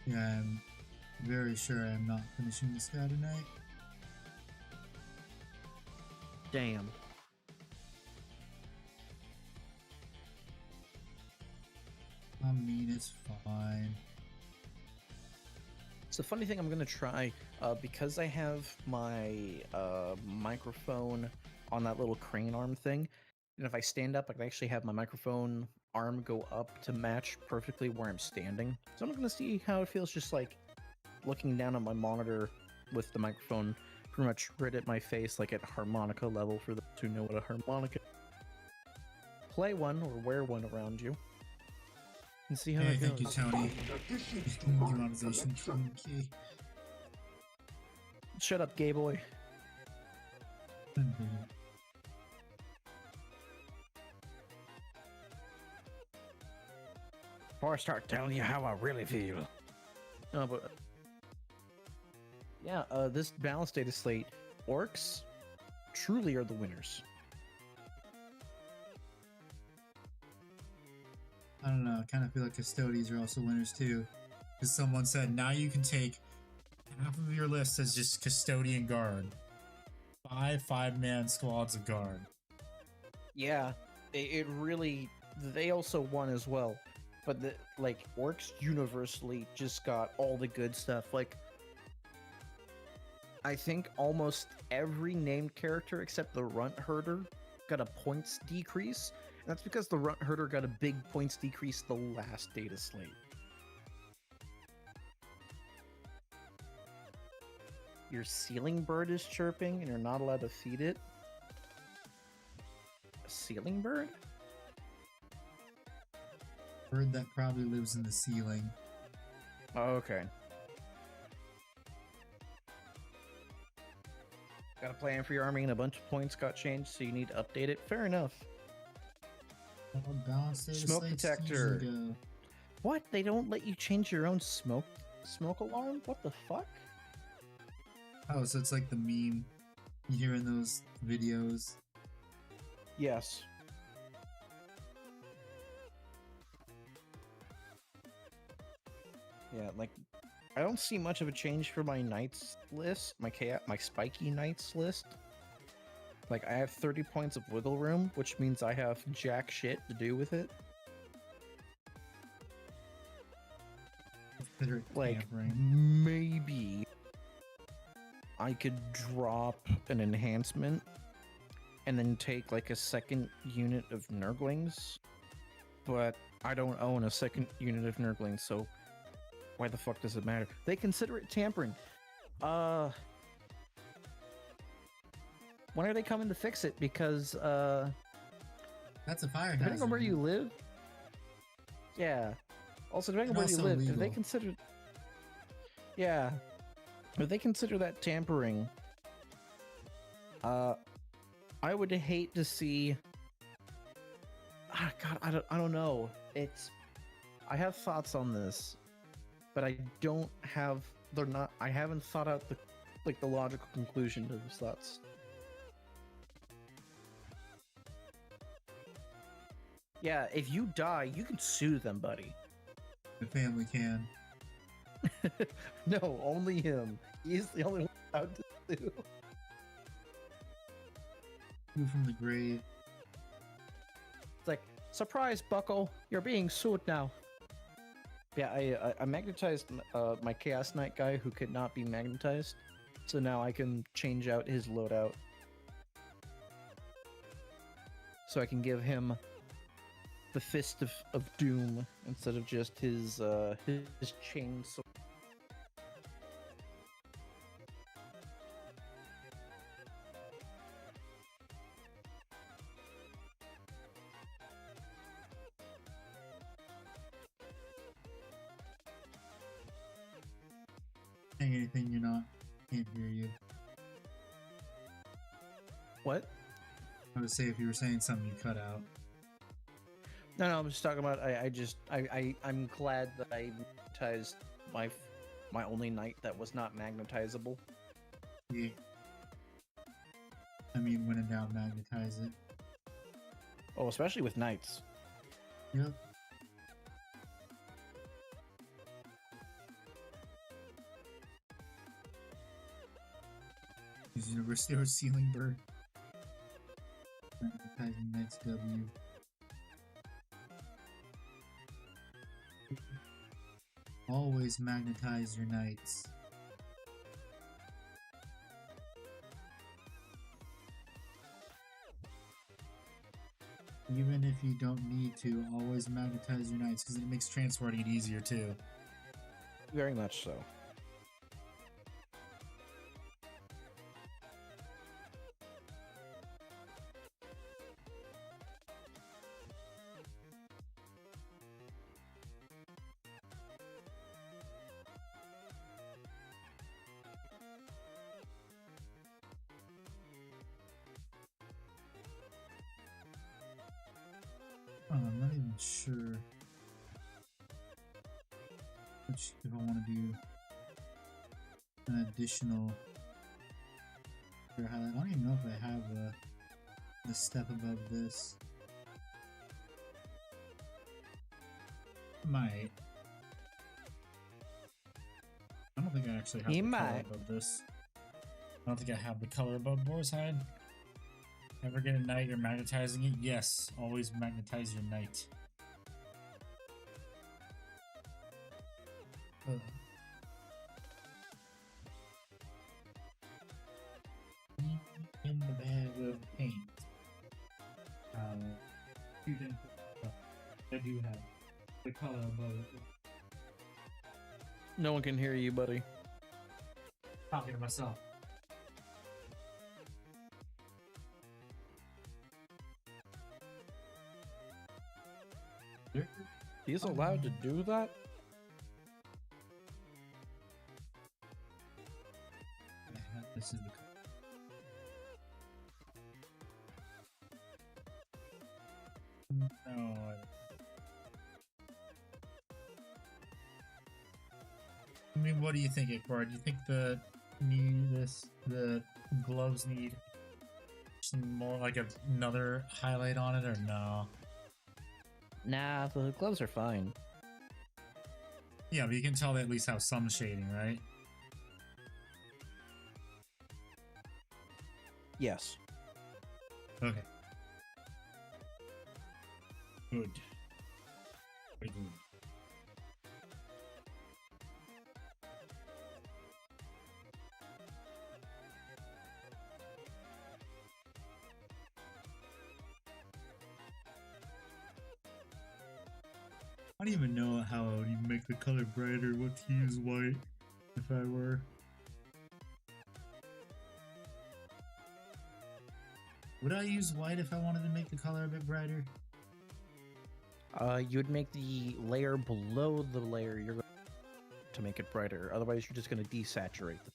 Speaker 1: Yeah, I'm very sure I'm not finishing this guy tonight.
Speaker 2: Damn.
Speaker 1: I mean, it's fine.
Speaker 2: So funny thing I'm going to try, because I have my microphone on that little crane arm thing, and if I stand up, I can actually have my microphone arm go up to match perfectly where I'm standing. So I'm going to see how it feels just like looking down at my monitor with the microphone pretty much right at my face, like at harmonica level, for those who know what a harmonica is. Play one or wear one around you and see how it goes.
Speaker 1: Thank you, Tony. Demonization key.
Speaker 2: Shut up, gay boy. Before I start telling you how I really feel. No, but yeah, this balanced data slate, orcs truly are the winners.
Speaker 1: I don't know, I kind of feel like custodians are also winners too. Because someone said, now you can take half of your list as just custodian guard. 5-man squads of guard.
Speaker 2: Yeah, it really, they also won as well. But like, orcs universally just got all the good stuff. Like, I think almost every named character except the Runt Herder got a points decrease. And that's because the Runt Herder got a big points decrease the last data slate. Your ceiling bird is chirping and you're not allowed to feed it? A ceiling bird?
Speaker 1: bird that probably lives in the ceiling.
Speaker 3: Oh, okay. Got a plan for your army and a bunch of points got changed, so you need to update it. Fair enough.
Speaker 1: Well, balance data
Speaker 3: Smoke
Speaker 1: slates
Speaker 3: detector.
Speaker 1: usually go-
Speaker 3: What? They don't let you change your own smoke alarm? What the fuck?
Speaker 1: Oh, so it's like the meme you hear in those videos.
Speaker 3: Yes. Yeah, like I don't see much of a change for my knights list, my spiky knights list. Like I have 30 points of wiggle room, which means I have jack shit to do with it.
Speaker 1: Consider it
Speaker 3: Like
Speaker 1: tampering.
Speaker 3: maybe I could drop an enhancement and then take like a second unit of Nurglings, but I don't own a second unit of Nurglings, so why the fuck does it matter? They consider it tampering. When are they coming to fix it? Because
Speaker 1: That's a fire
Speaker 3: depending
Speaker 1: hazard.
Speaker 3: on where you live, yeah. Also, depending on
Speaker 1: And
Speaker 3: where you
Speaker 1: also
Speaker 3: live, if they
Speaker 1: legal.
Speaker 3: consider, yeah, if they consider that tampering, I would hate to see. God, I don't know. I have thoughts on this, but I don't have. They're not. I haven't thought out the logical conclusion to those thoughts. Yeah, if you die, you can sue them, buddy.
Speaker 1: The family can.
Speaker 3: No, only him. He's the only one allowed to sue.
Speaker 1: Move from the grave.
Speaker 3: It's like, surprise, Buckle, you're being sued now. Yeah, I magnetized my Chaos Knight guy who could not be magnetized, so now I can change out his loadout. So I can give him the Fist of Doom instead of just his chainsaw.
Speaker 1: Saying anything you're not. Can't hear you.
Speaker 3: What?
Speaker 1: I would say if you were saying something you cut out.
Speaker 3: No, I'm just talking about. I'm glad that I magnetized my only knight that was not magnetizable.
Speaker 1: Yeah. I mean, when in doubt, magnetize it.
Speaker 3: Oh, especially with knights.
Speaker 1: Yep. Is University or Ceiling Bird. Magnetizing Knights W. Always magnetize your knights. Even if you don't need to, always magnetize your knights because it makes transporting it easier too.
Speaker 3: Very much so.
Speaker 1: Oh, I'm not even sure which, if I want to do an additional highlight. I don't even know if I have the step above this. Might. I don't think I actually have
Speaker 3: He
Speaker 1: the color
Speaker 3: might.
Speaker 1: above this. I don't think I have the color above Boar's Hide. Ever get a knight you're magnetizing it? Yes, always magnetize your knight. Ugh. In the bag of paint. I do have the color above it.
Speaker 3: No one can hear you, buddy.
Speaker 1: Talking to myself.
Speaker 3: He's allowed to do that?
Speaker 1: This is the. No. I mean, what do you think, Iqbar? Do you think the gloves need some more, like another highlight on it, or no?
Speaker 2: Nah, the gloves are fine.
Speaker 1: Yeah, but you can tell they at least have some shading, right?
Speaker 2: Yes.
Speaker 1: Okay. Good. Very good. I don't even know how I would even make the color brighter, what to use white if I were. Would I use white if I wanted to make the color a bit brighter?
Speaker 2: You'd make the layer below the layer you're going to make it brighter. Otherwise, you're just going to desaturate it.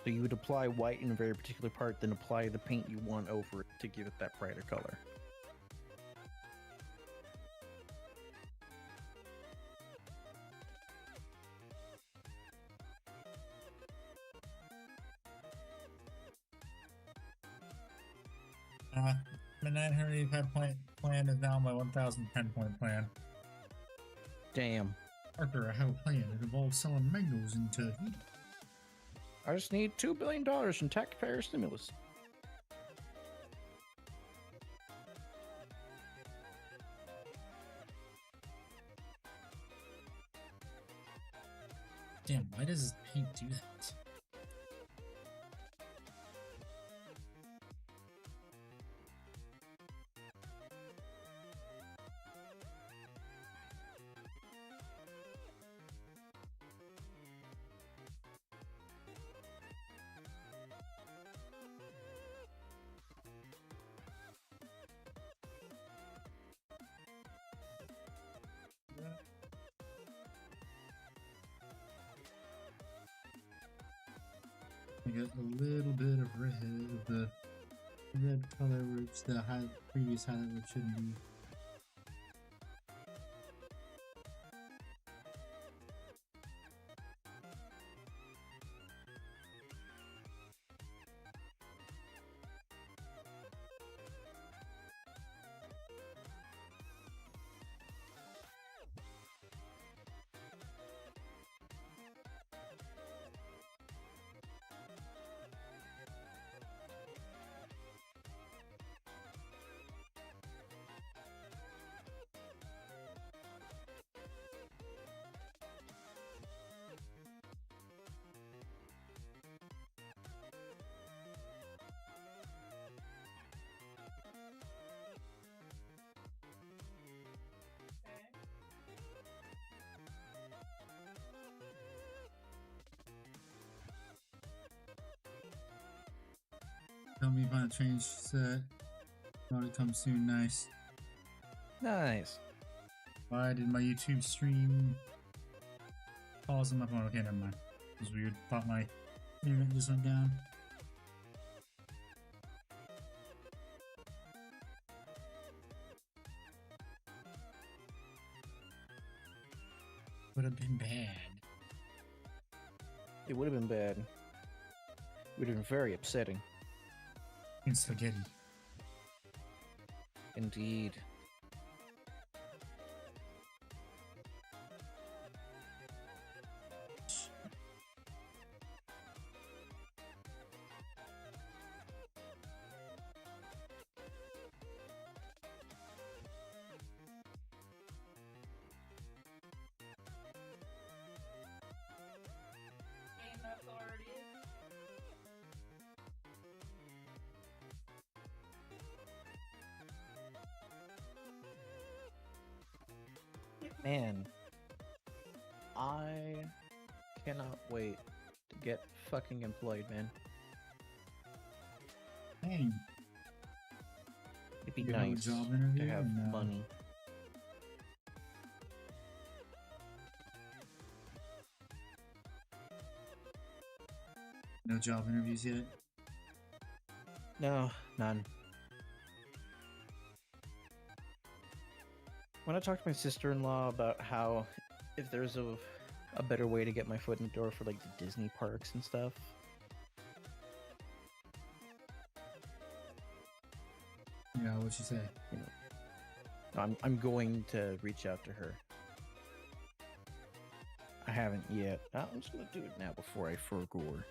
Speaker 2: So you would apply white in a very particular part, then apply the paint you want over it to give it that brighter color.
Speaker 1: My 985 point plan is now my 1010 point plan.
Speaker 2: Damn.
Speaker 1: Arthur, I have a plan. It involves selling mangoes in Tahiti.
Speaker 2: I just need $2 billion in taxpayer stimulus.
Speaker 1: Damn, why does this paint do that? I got a little bit of red, of the red color, which the previous highlight which shouldn't be. Tell me if I change set. Probably come soon. Nice.
Speaker 2: Nice.
Speaker 1: Why did my YouTube stream pause on my phone? Okay, never mind. It was weird. Thought my internet just went down. Would have been bad.
Speaker 2: It would have been bad. It would have been very upsetting.
Speaker 1: In spaghetti.
Speaker 2: Indeed. Man, I cannot wait to get fucking employed, man.
Speaker 1: Dang.
Speaker 3: be
Speaker 1: You have a
Speaker 3: nice
Speaker 1: job
Speaker 3: to
Speaker 1: interview
Speaker 3: have
Speaker 1: or no?
Speaker 3: money.
Speaker 1: No job interviews yet?
Speaker 3: No, none. When I talked to my sister-in-law about how if there's a better way to get my foot in the door for like the Disney parks and stuff,
Speaker 1: Yeah, what'd she say?
Speaker 3: I'm going to reach out to her. I haven't yet. I'm just gonna do it now before I forgo her.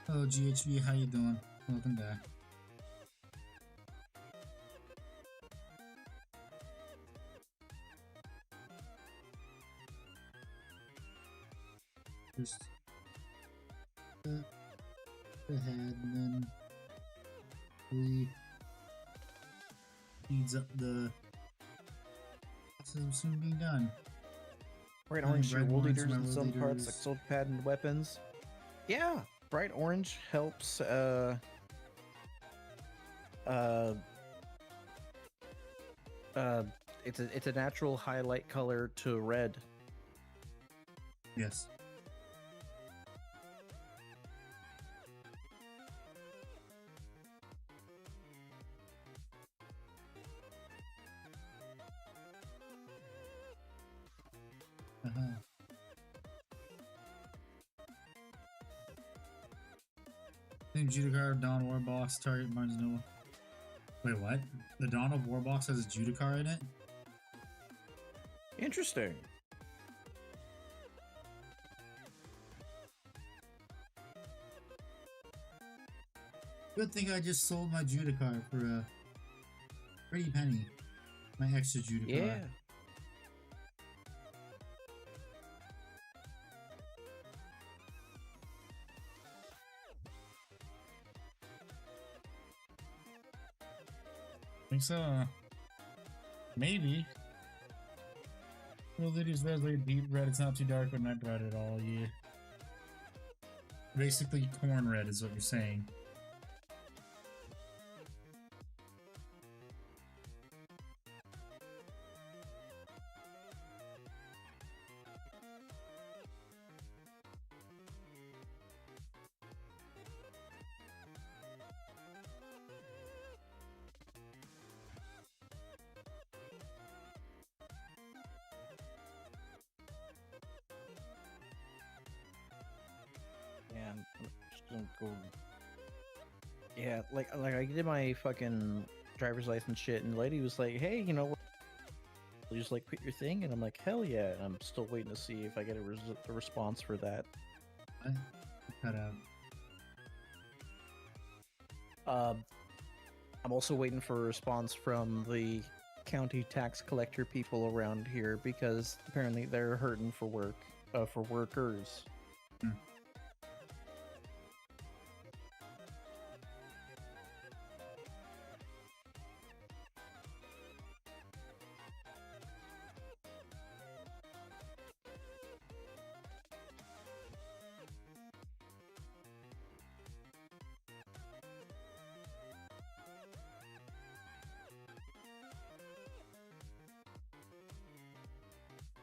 Speaker 1: Hello, GHB, how you doing? Welcome back. Just ahead, and then we speeds up the process of soon being done.
Speaker 3: Bright
Speaker 1: Finding
Speaker 3: orange
Speaker 1: bright
Speaker 3: world
Speaker 1: orange
Speaker 3: leaders
Speaker 1: my
Speaker 3: in
Speaker 1: world
Speaker 3: some parts, like
Speaker 1: leaders.
Speaker 3: soul patent weapons. Yeah, bright orange helps. It's a natural highlight color to red.
Speaker 1: Yes. Name Judicar, Dawn Warbox, target Barnes Noble. Wait, what? The Dawn of Warbox has a Judicar in it?
Speaker 3: Interesting.
Speaker 1: Good thing I just sold my Judicar for a pretty penny. My extra Judicar.
Speaker 3: Yeah.
Speaker 1: Think so. Maybe. Well, it is red, like deep red. It's not too dark, but not bright at all. Yeah. Basically, corn red is what you're saying.
Speaker 3: Yeah, I'm just gonna go. Yeah, like I did my fucking driver's license shit, and the lady was like, "Hey, you know, you just like quit your thing," and I'm like, "Hell yeah!" And I'm still waiting to see if I get a response for that.
Speaker 1: What? Cut out.
Speaker 3: I'm also waiting for a response from the county tax collector people around here because apparently they're hurting for work, for workers.
Speaker 1: Hmm.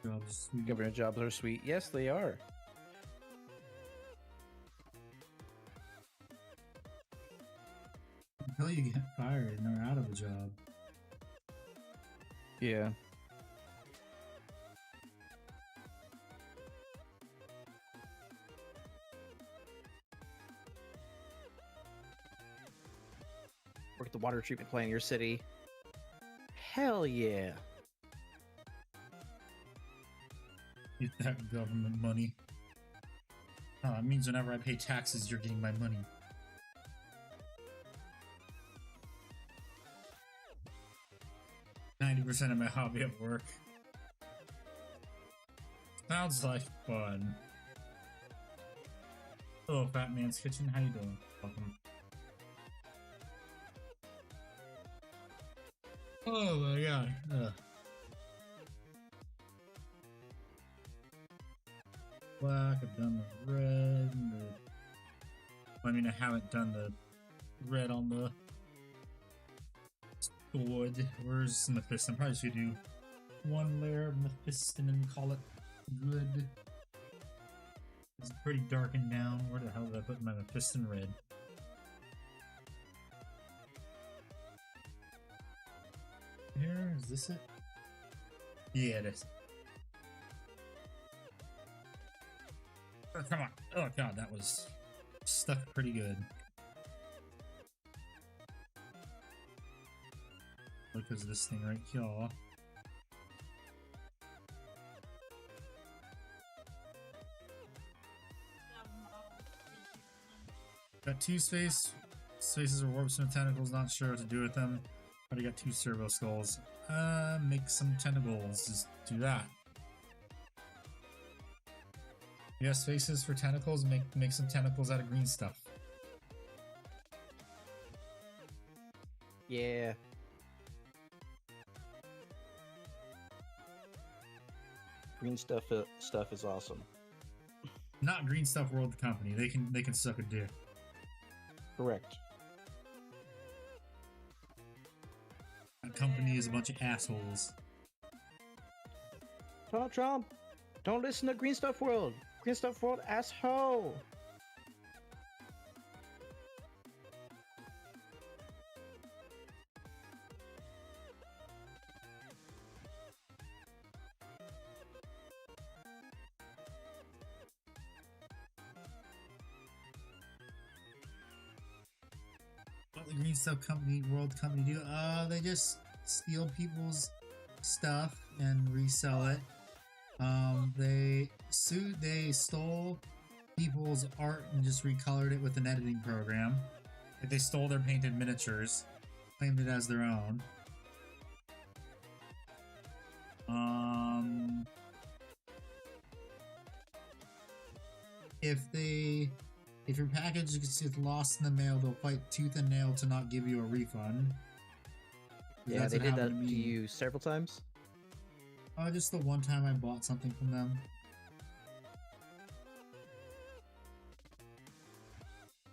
Speaker 1: Jobs.
Speaker 3: Government jobs are sweet. Yes, they are.
Speaker 1: Until you get fired and are out of a job.
Speaker 3: Yeah. Work at the water treatment plant in your city. Hell yeah.
Speaker 1: Get that government money. Oh, it means whenever I pay taxes, you're getting my money. 50% of my hobby at work. Sounds like fun. Hello, Fat Man's Kitchen. How you doing? Welcome. Oh my god. Black, I've done the red. And I mean, I haven't done the red on the wood. Where's Mephiston? I'm probably just gonna do one layer of Mephiston and call it good. It's pretty darkened down. Where the hell did I put my Mephiston red? Here, is this it? Yeah, it is. Oh, come on. Oh god, that was stuck pretty good. Because of this thing right here. Got two spaces or warps and tentacles, not sure what to do with them. Already got two servo skulls. Make some tentacles. Just do that. Yeah, spaces for tentacles, make some tentacles out of green stuff.
Speaker 3: Yeah. Green stuff is awesome.
Speaker 1: Not Green Stuff World Company. They can suck a dick.
Speaker 3: Correct.
Speaker 1: That company is a bunch of assholes.
Speaker 3: Donald Trump, don't listen to Green Stuff World. Green Stuff World, asshole.
Speaker 1: What the Green Stuff Company World Company do? They just steal people's stuff and resell it. They stole people's art and just recolored it with an editing program. Like they stole their painted miniatures, claimed it as their own. If your package gets lost in the mail, they'll fight tooth and nail to not give you a refund.
Speaker 3: Yeah,
Speaker 1: That's
Speaker 3: they
Speaker 1: what
Speaker 3: did that
Speaker 1: happened
Speaker 3: to
Speaker 1: me.
Speaker 3: you several times.
Speaker 1: Just the one time I bought something from them.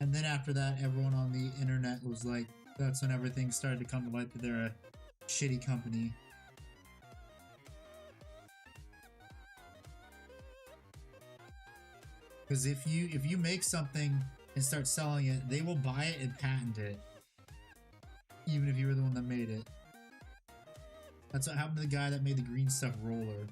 Speaker 1: And then after that, everyone on the internet was like, that's when everything started to come to light that they're a shitty company. Because if you make something and start selling it, they will buy it and patent it. Even if you were the one that made it. That's what happened to the guy that made the green stuff roller.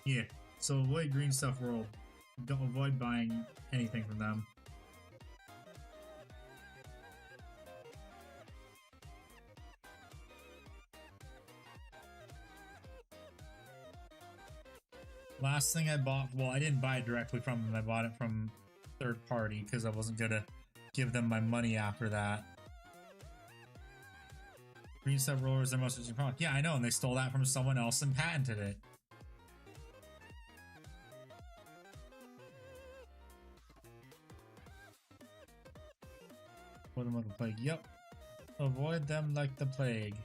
Speaker 1: Yeah, so avoid Green Stuff World. Don't avoid buying anything from them. Last thing I bought, well, I didn't buy it directly from them. I bought it from third party because I wasn't gonna give them my money after that. Green Stuff Roller is their most interesting product. Yeah, I know, and they stole that from someone else and patented it. Avoid them like the plague. Yep. Avoid them like the plague.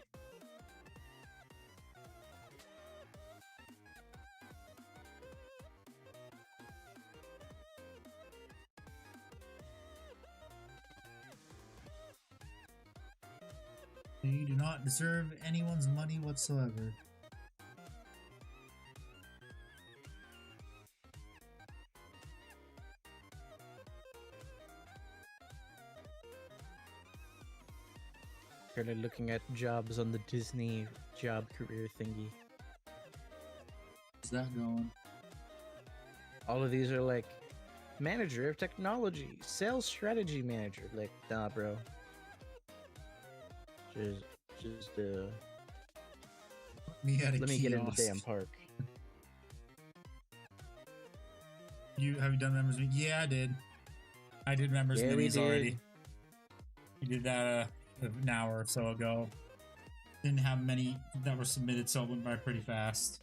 Speaker 1: You do not deserve anyone's money whatsoever.
Speaker 3: Currently looking at jobs on the Disney job career thingy.
Speaker 1: How's that going?
Speaker 3: All of these are like manager of technology, sales strategy manager. Like, nah, bro. Just
Speaker 1: Me at a
Speaker 3: let me get in the
Speaker 1: kiosk.
Speaker 3: damn park.
Speaker 1: Have you done members meet? Yeah, I did. I did members
Speaker 2: Yeah, we
Speaker 1: minis
Speaker 2: did.
Speaker 1: already. We did that an hour or so ago. Didn't have many that were submitted, so it went by pretty fast.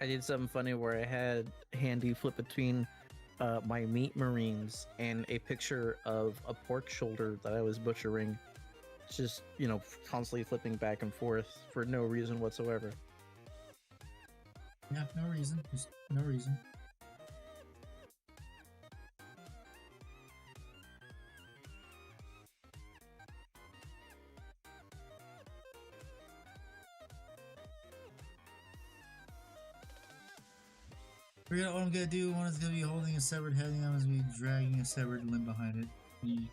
Speaker 2: I did something funny where I had Handy flip between my meat marines and a picture of a pork shoulder that I was butchering. It's just, you know, constantly flipping back and forth for no reason whatsoever.
Speaker 1: Yeah, no reason. Just no reason. Forget what I'm gonna do. One is gonna be holding a severed head, and the other is gonna be dragging a severed limb behind it. Neat.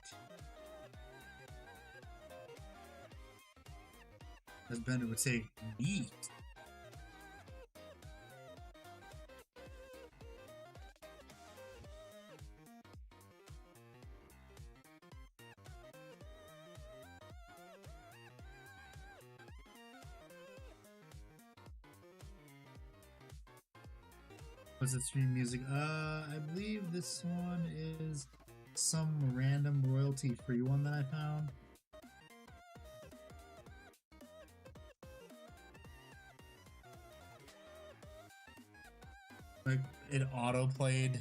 Speaker 1: As Bender would say, neat. What's the stream music? I believe this one is some random royalty-free one that I found. Like, it auto-played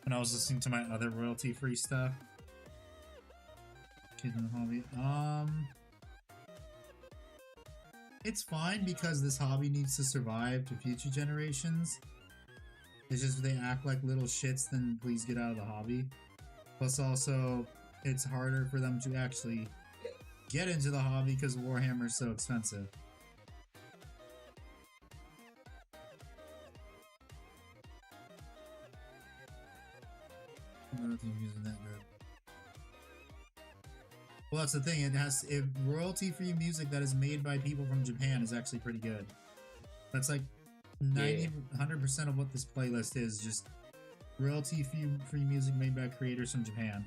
Speaker 1: when I was listening to my other royalty-free stuff. Kids in the hobby. It's fine because this hobby needs to survive to future generations. It's just if they act like little shits, then please get out of the hobby. Plus also, it's harder for them to actually get into the hobby because Warhammer is so expensive. I don't think I'm using that good. Well, that's the thing. If royalty-free music that is made by people from Japan is actually pretty good. That's like 100% of what this playlist is, just royalty-free music made by creators from Japan.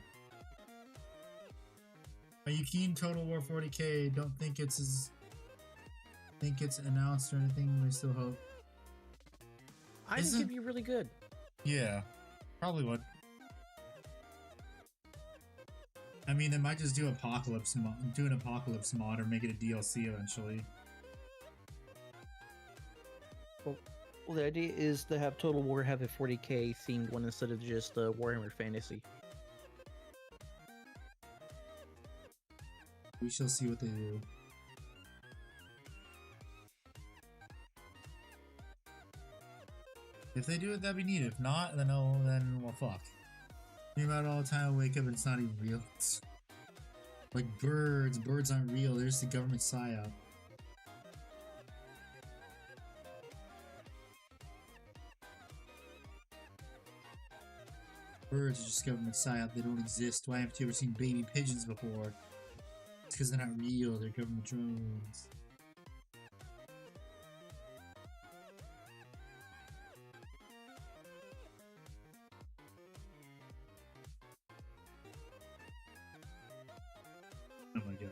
Speaker 1: Are you keen? Total War 40k? Don't think it's announced or anything. We still hope.
Speaker 2: I think it'd be really good.
Speaker 1: Yeah, probably would. I mean, they might just do an apocalypse mod or make it a DLC eventually.
Speaker 2: Well, the idea is to have Total War have a 40k themed one instead of just Warhammer Fantasy.
Speaker 1: We shall see what they do. If they do it, that'd be neat. If not, then well, fuck. Think about it all the time. I wake up and it's not even real. Like birds aren't real. They're just a government psyop. Birds are just government psyop. They don't exist. Why haven't you ever seen baby pigeons before? It's because they're not real. They're government drones. Oh my god.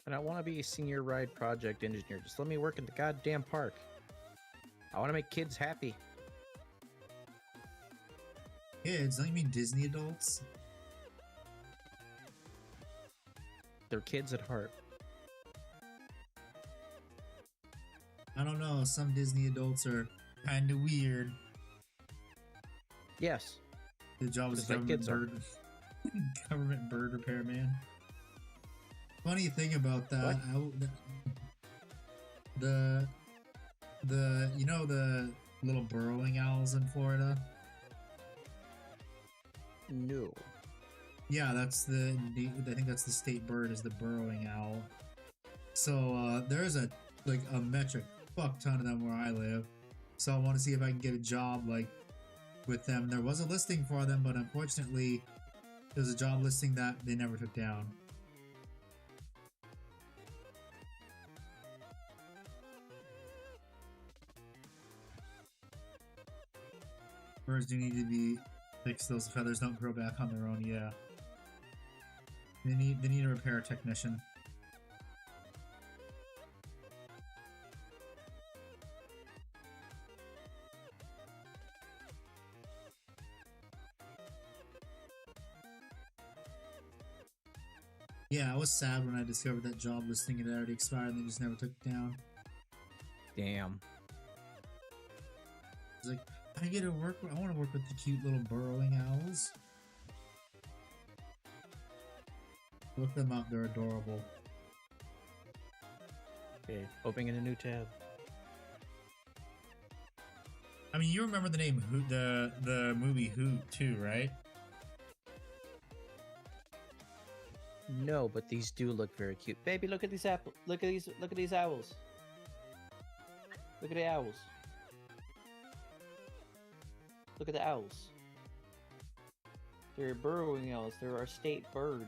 Speaker 2: And I want to be a senior ride project engineer. Just let me work in the goddamn park. I want to make kids happy.
Speaker 1: Kids? Don't you mean Disney adults?
Speaker 2: They're kids at heart.
Speaker 1: I don't know. Some Disney adults are kind of weird.
Speaker 2: Yes.
Speaker 1: The job is
Speaker 2: Just like
Speaker 1: government
Speaker 2: kids are.
Speaker 1: government bird repairman. Funny thing about that, the you know the little burrowing owls in Florida?
Speaker 2: No.
Speaker 1: Yeah, I think that's the state bird, is the burrowing owl. So there's a metric fuck ton of them where I live. So I want to see if I can get a job like with them. There was a listing for them, but unfortunately there's a job listing that they never took down. Birds do need to be fixed. Those feathers don't grow back on their own, yeah. They need a repair technician. Yeah, I was sad when I discovered that job was thinking it already expired and they just never took it down.
Speaker 2: Damn.
Speaker 1: I was like, I want to work with the cute little burrowing owls. Look them up, they're adorable.
Speaker 2: Okay, opening in a new tab.
Speaker 1: I mean, you remember the name Hoot, the movie Hoot too, right?
Speaker 2: No, but these do look very cute. Baby, look at these apples. Look at these owls. Look at the owls. Look at the owls. They're burrowing owls. They're our state bird.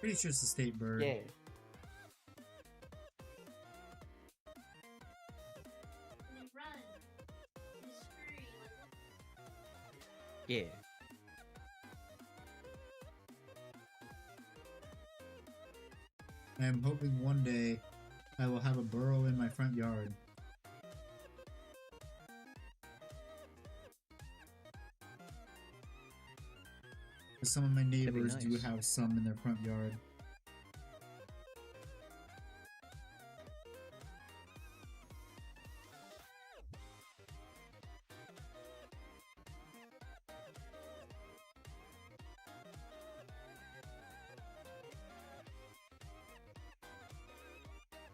Speaker 1: Pretty sure it's the state bird.
Speaker 2: Yeah.
Speaker 4: They run. They scurry.
Speaker 2: Yeah.
Speaker 1: I am hoping one day I will have a burrow in my front yard. Some of my neighbors do
Speaker 2: nice.
Speaker 1: have some in their front yard.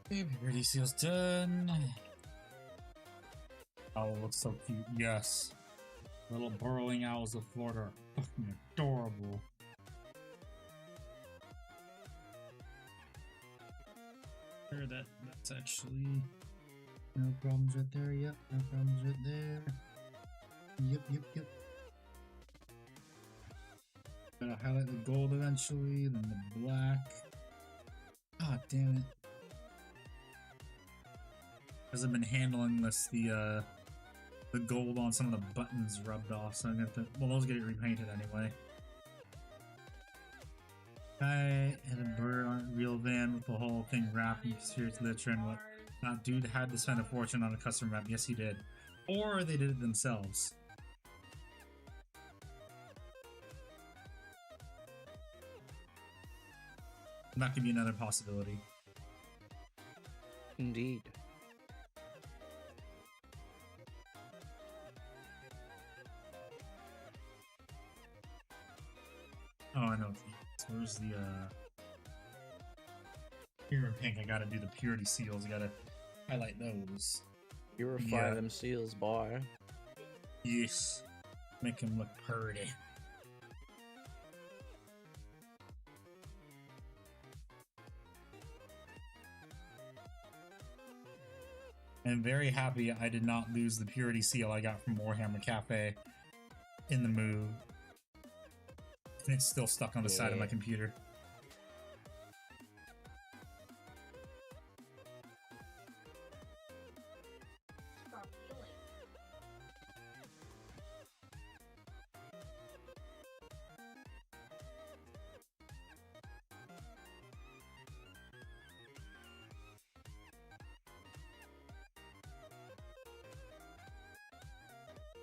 Speaker 1: Okay, Purity Seal's done. Oh, it looks so cute. Yes. Little burrowing owls of Florida are fucking adorable. Sure, that's actually no problems right there. Yep, no problems right there. Yep. Gotta highlight the gold eventually, then the black. Ah, damn it. Because I've been handling this, the gold on some of the buttons rubbed off, so I'm gonna have to, well, those get it repainted anyway. I had a bird on a real van with the whole thing wrapped in serious litter and what. That dude had to spend a fortune on a custom wrap. Yes, he did. Or they did it themselves. That could be another possibility.
Speaker 2: Indeed.
Speaker 1: Oh, I know. So where's the, Here in pink, I gotta do the purity seals. I gotta highlight those.
Speaker 2: Purify
Speaker 1: Yeah.
Speaker 2: them seals, boy.
Speaker 1: Yes. Make them look pretty. I'm very happy I did not lose the purity seal I got from Warhammer Cafe in the move. And it's still stuck on the side of my
Speaker 2: Yeah.
Speaker 1: computer.
Speaker 4: Stop healing.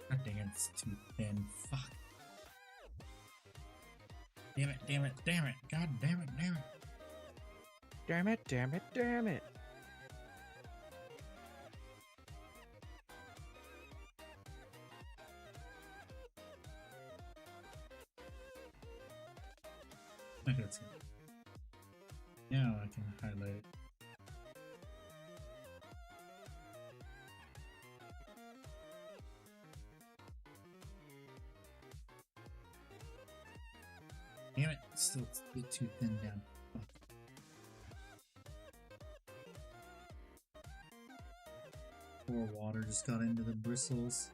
Speaker 1: God dang it, it's too thin. Fuck. Damn it. God damn it.
Speaker 2: Damn it.
Speaker 1: Okay, that's good. Now I can highlight it. Damn it, it's still a bit too thin down. Fuck. Poor water just got into the bristles.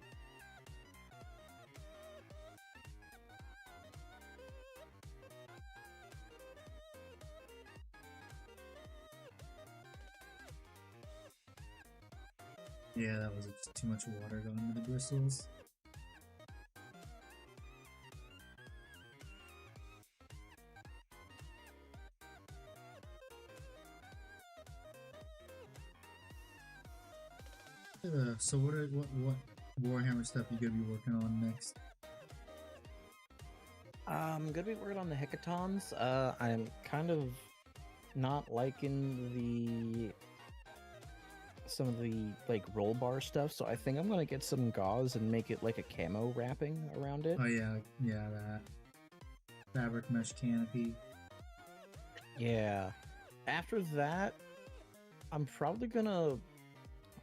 Speaker 1: Yeah, that was just too much water going into the bristles. So what Warhammer stuff you gonna be working on next?
Speaker 2: I'm gonna be working on the hackathons. I'm kind of not liking some of the like roll bar stuff, so I think I'm gonna get some gauze and make it like a camo wrapping around it.
Speaker 1: Oh yeah, that fabric mesh canopy.
Speaker 2: Yeah. After that, I'm probably gonna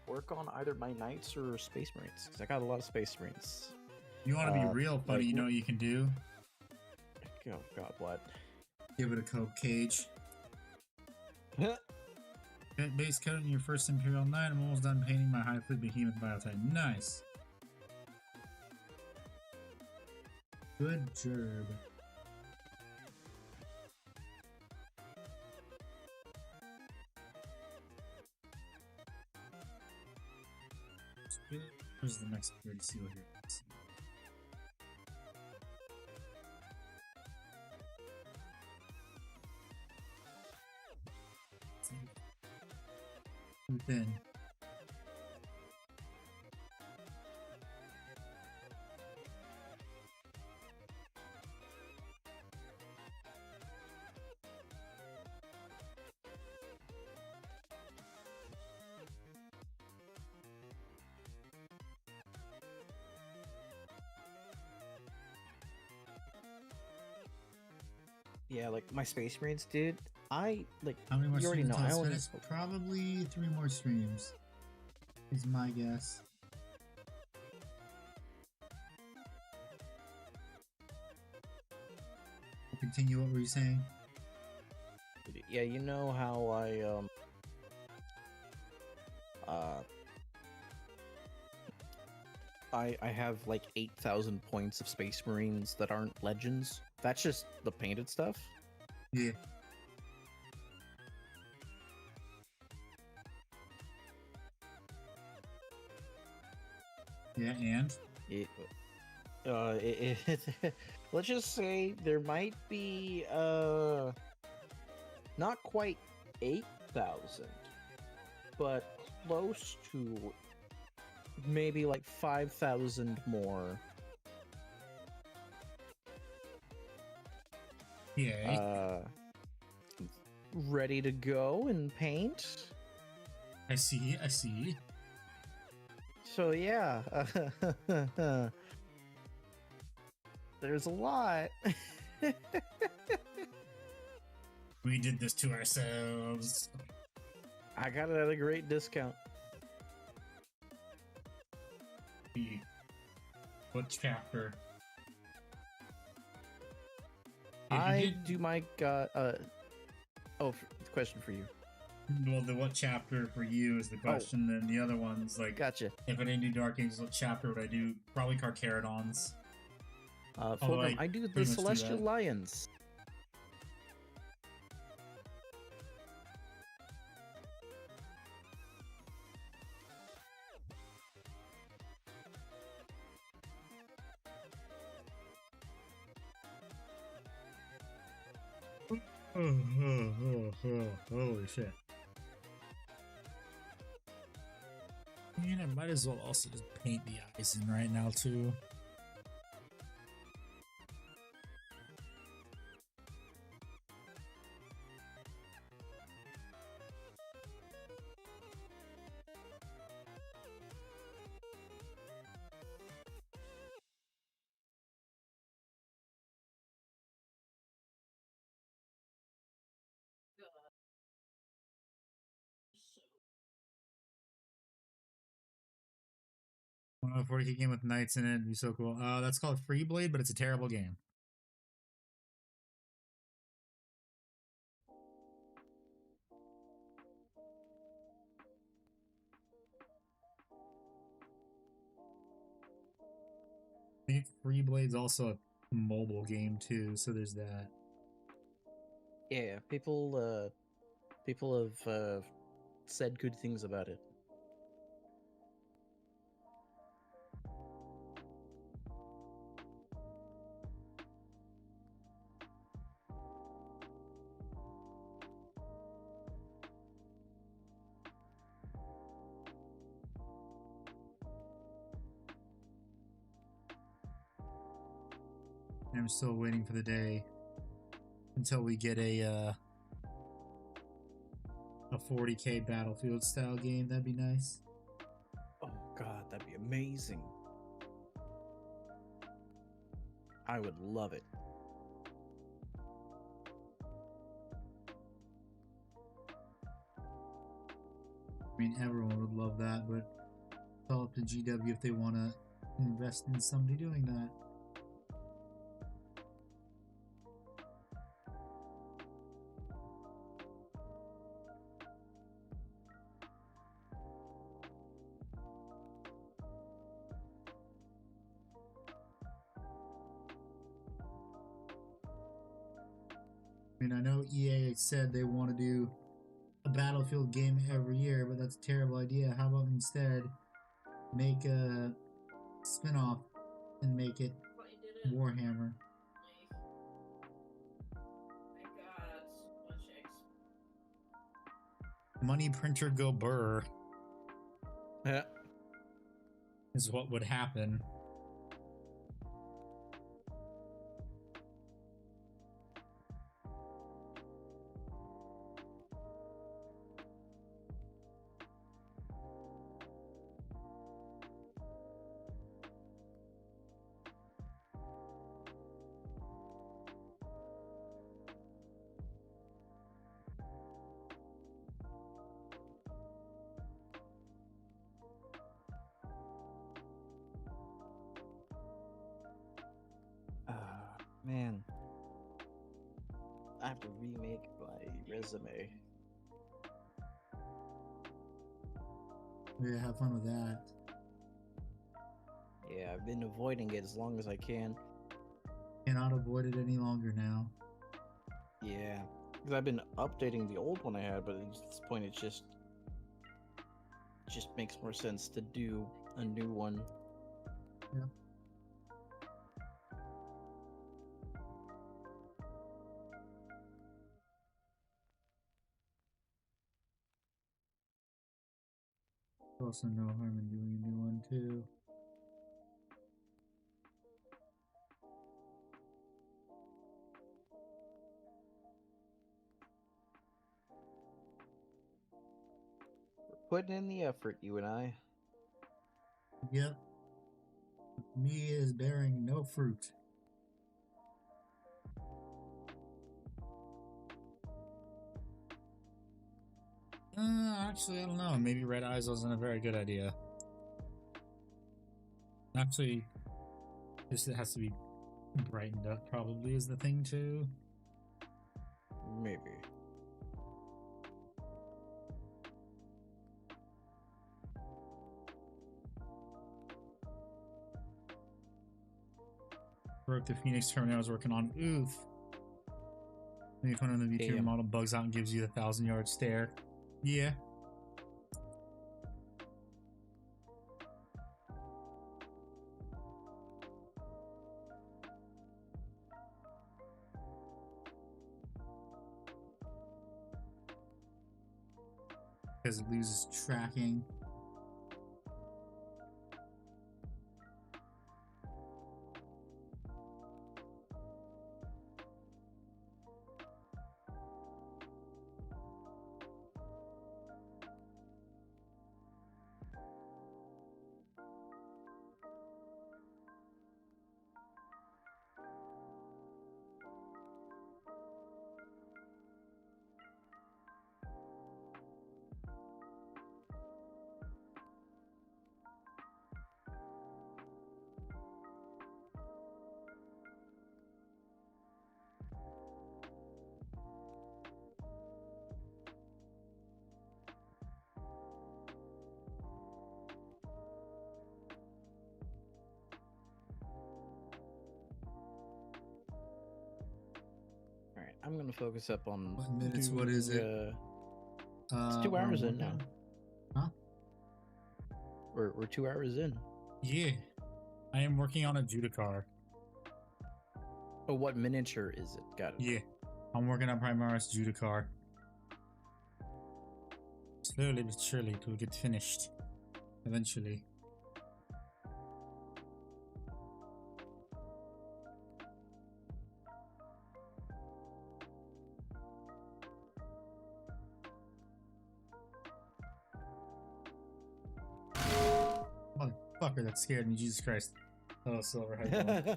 Speaker 2: work on either my knights or space marines because I got a lot of space marines.
Speaker 1: You want to be real funny?
Speaker 2: like-
Speaker 1: You know what you can do?
Speaker 2: Oh God, what?
Speaker 1: Give it a coke cage. Base coat in your first Imperial Knight. I'm almost done painting my High Fleet Behemoth Biotype. Nice. Good job. Where's the next security seal here? Let's see. Too thin.
Speaker 2: Yeah, like my space marines, dude. I like.
Speaker 1: How many more
Speaker 2: You already
Speaker 1: streams
Speaker 2: know, I
Speaker 1: until
Speaker 2: only-
Speaker 1: it's finished? Probably 3 more streams. Is my guess. Continue. What were you saying?
Speaker 2: Yeah, you know how I have like 8,000 points of space marines that aren't legends. That's just the painted stuff.
Speaker 1: Yeah. Yeah, and
Speaker 2: Let's just say there might be not quite 8,000, but close to maybe like 5,000 more
Speaker 1: yeah,
Speaker 2: ready to go and paint.
Speaker 1: I see. I see.
Speaker 2: So yeah, there's a lot.
Speaker 1: We did this to ourselves.
Speaker 2: I got it at a great discount.
Speaker 1: What chapter?
Speaker 2: I do my question for you.
Speaker 1: Well, the what chapter for you is the question, then the other one's like,
Speaker 2: Gotcha.
Speaker 1: if I didn't do Dark Ages, what chapter would I do? Probably Carcharodons.
Speaker 2: Fulgrim, I do the
Speaker 1: pretty much do
Speaker 2: Celestial
Speaker 1: that.
Speaker 2: Lions.
Speaker 1: Holy shit. Man, I might as well also just paint the eyes in right now, too. Well, a 40K game with knights in it would be so cool. That's called Free Blade, but it's a terrible game. I think Free Blade's also a mobile game too, so there's that.
Speaker 2: Yeah, people have said good things about it.
Speaker 1: I'm still waiting for the day until we get a 40k Battlefield style game. That'd be nice.
Speaker 2: Oh god, that'd be amazing. I would love it.
Speaker 1: I mean, everyone would love that, but it's all up to GW if they want to invest in somebody doing that. I mean, I know EA said they want to do a Battlefield game every year, but that's a terrible idea. How about instead make a spin-off and make it Warhammer? Money printer go burr
Speaker 2: Yeah.
Speaker 1: is what would happen.
Speaker 2: Man. I have to remake my resume.
Speaker 1: Yeah, have fun with that.
Speaker 2: Yeah, I've been avoiding it as long as I can.
Speaker 1: Cannot avoid it any longer now.
Speaker 2: Yeah. Because I've been updating the old one I had, but at this point it just makes more sense to do a new one.
Speaker 1: Yeah. Also no harm in doing a new one too.
Speaker 2: We're putting in the effort, you and I.
Speaker 1: Yep. Me is bearing no fruit. Actually, I don't know. Maybe Red Eyes wasn't a very good idea. Actually, this has to be brightened up, probably, is the thing, too.
Speaker 2: Maybe.
Speaker 1: Broke the Phoenix terminal I was working on. Oof. Maybe if one of the V2
Speaker 2: Damn.
Speaker 1: model bugs out and gives you the 1,000-yard stare. Yeah. Because it loses tracking.
Speaker 2: Alright, I'm gonna focus up on
Speaker 1: What minutes? What is it?
Speaker 2: It's 2 hours in now.
Speaker 1: Huh?
Speaker 2: We're 2 hours in.
Speaker 1: Yeah. I am working on a Judicar.
Speaker 2: Oh, what miniature is it? Got it.
Speaker 1: Yeah. I'm working on Primaris Judicar. Slowly but surely it will get finished. Eventually. Fucker, that scared me. Jesus Christ. Oh, Silver, how you doing?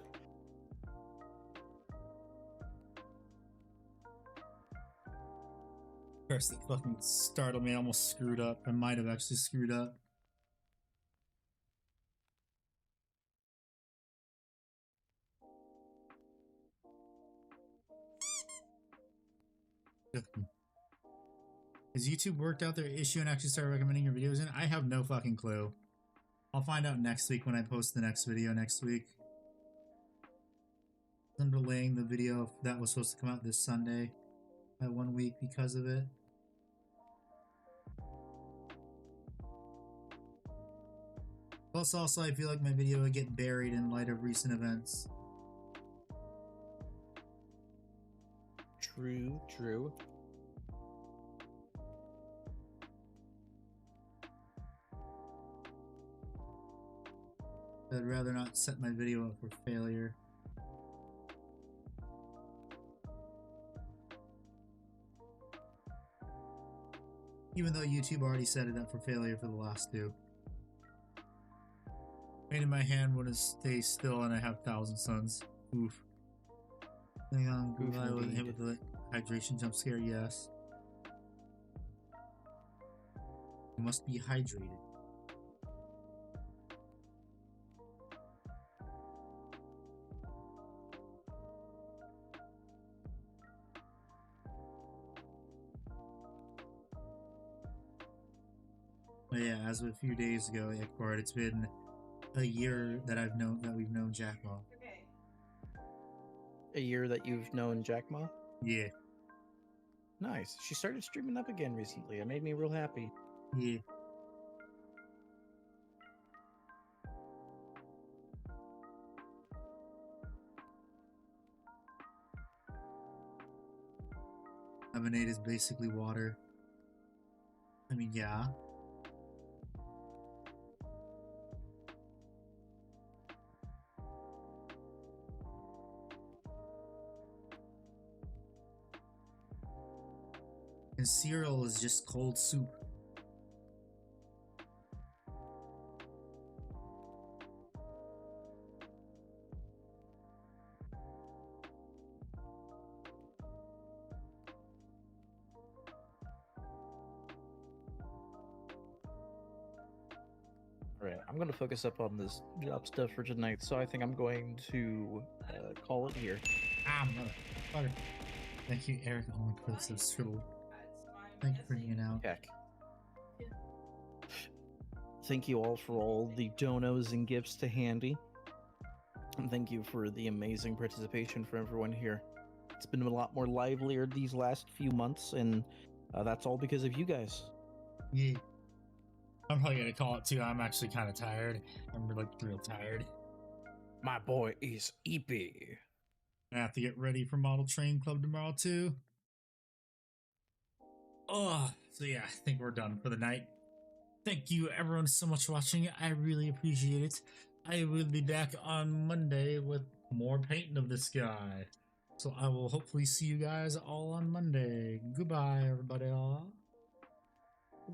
Speaker 1: First, it fucking startled me. I almost screwed up. I might have actually screwed up. Has YouTube worked out their issue and actually started recommending your videos in? I have no fucking clue. I'll find out next week when I post the next video next week. I'm delaying the video that was supposed to come out this Sunday by 1 week because of it. Plus, also, I feel like my video would get buried in light of recent events.
Speaker 2: True, true.
Speaker 1: I'd rather not set my video up for failure. Even though YouTube already set it up for failure for the last two. Pain in my hand when it stays still and I have 1,000 suns. Oof. Hang on,
Speaker 2: Oof,
Speaker 1: I wasn't hit
Speaker 2: indeed.
Speaker 1: with the hydration jump scare, yes. You must be hydrated. But yeah, as of a few days ago, Ekbard, it's been a year that we've known Jackmaw.
Speaker 2: A year that you've known Jack Ma?
Speaker 1: Yeah,
Speaker 2: Nice. She started streaming up again recently. It made me real happy.
Speaker 1: yeah. Lemonade is basically water. I mean, yeah. And cereal is just cold soup.
Speaker 2: Alright, I'm going to focus up on this job stuff for tonight, so I think I'm going to call it here.
Speaker 1: Ah, motherfucker. Thank you, Eric Owen, for the subscribe. Thank you for hanging out.
Speaker 2: Heck. Thank you all for all the donos and gifts to Handy. And thank you for the amazing participation from everyone here. It's been a lot more livelier these last few months, and that's all because of you guys.
Speaker 1: Yeah. I'm probably gonna call it too. I'm actually kind of tired. I'm like real tired.
Speaker 2: My boy is EP.
Speaker 1: I have to get ready for Model Train Club tomorrow too. Oh, so yeah, I think we're done for the night. Thank you everyone so much for watching. I really appreciate it. I will be back on Monday with more painting of this guy. So I will hopefully see you guys all on Monday. Goodbye, everybody.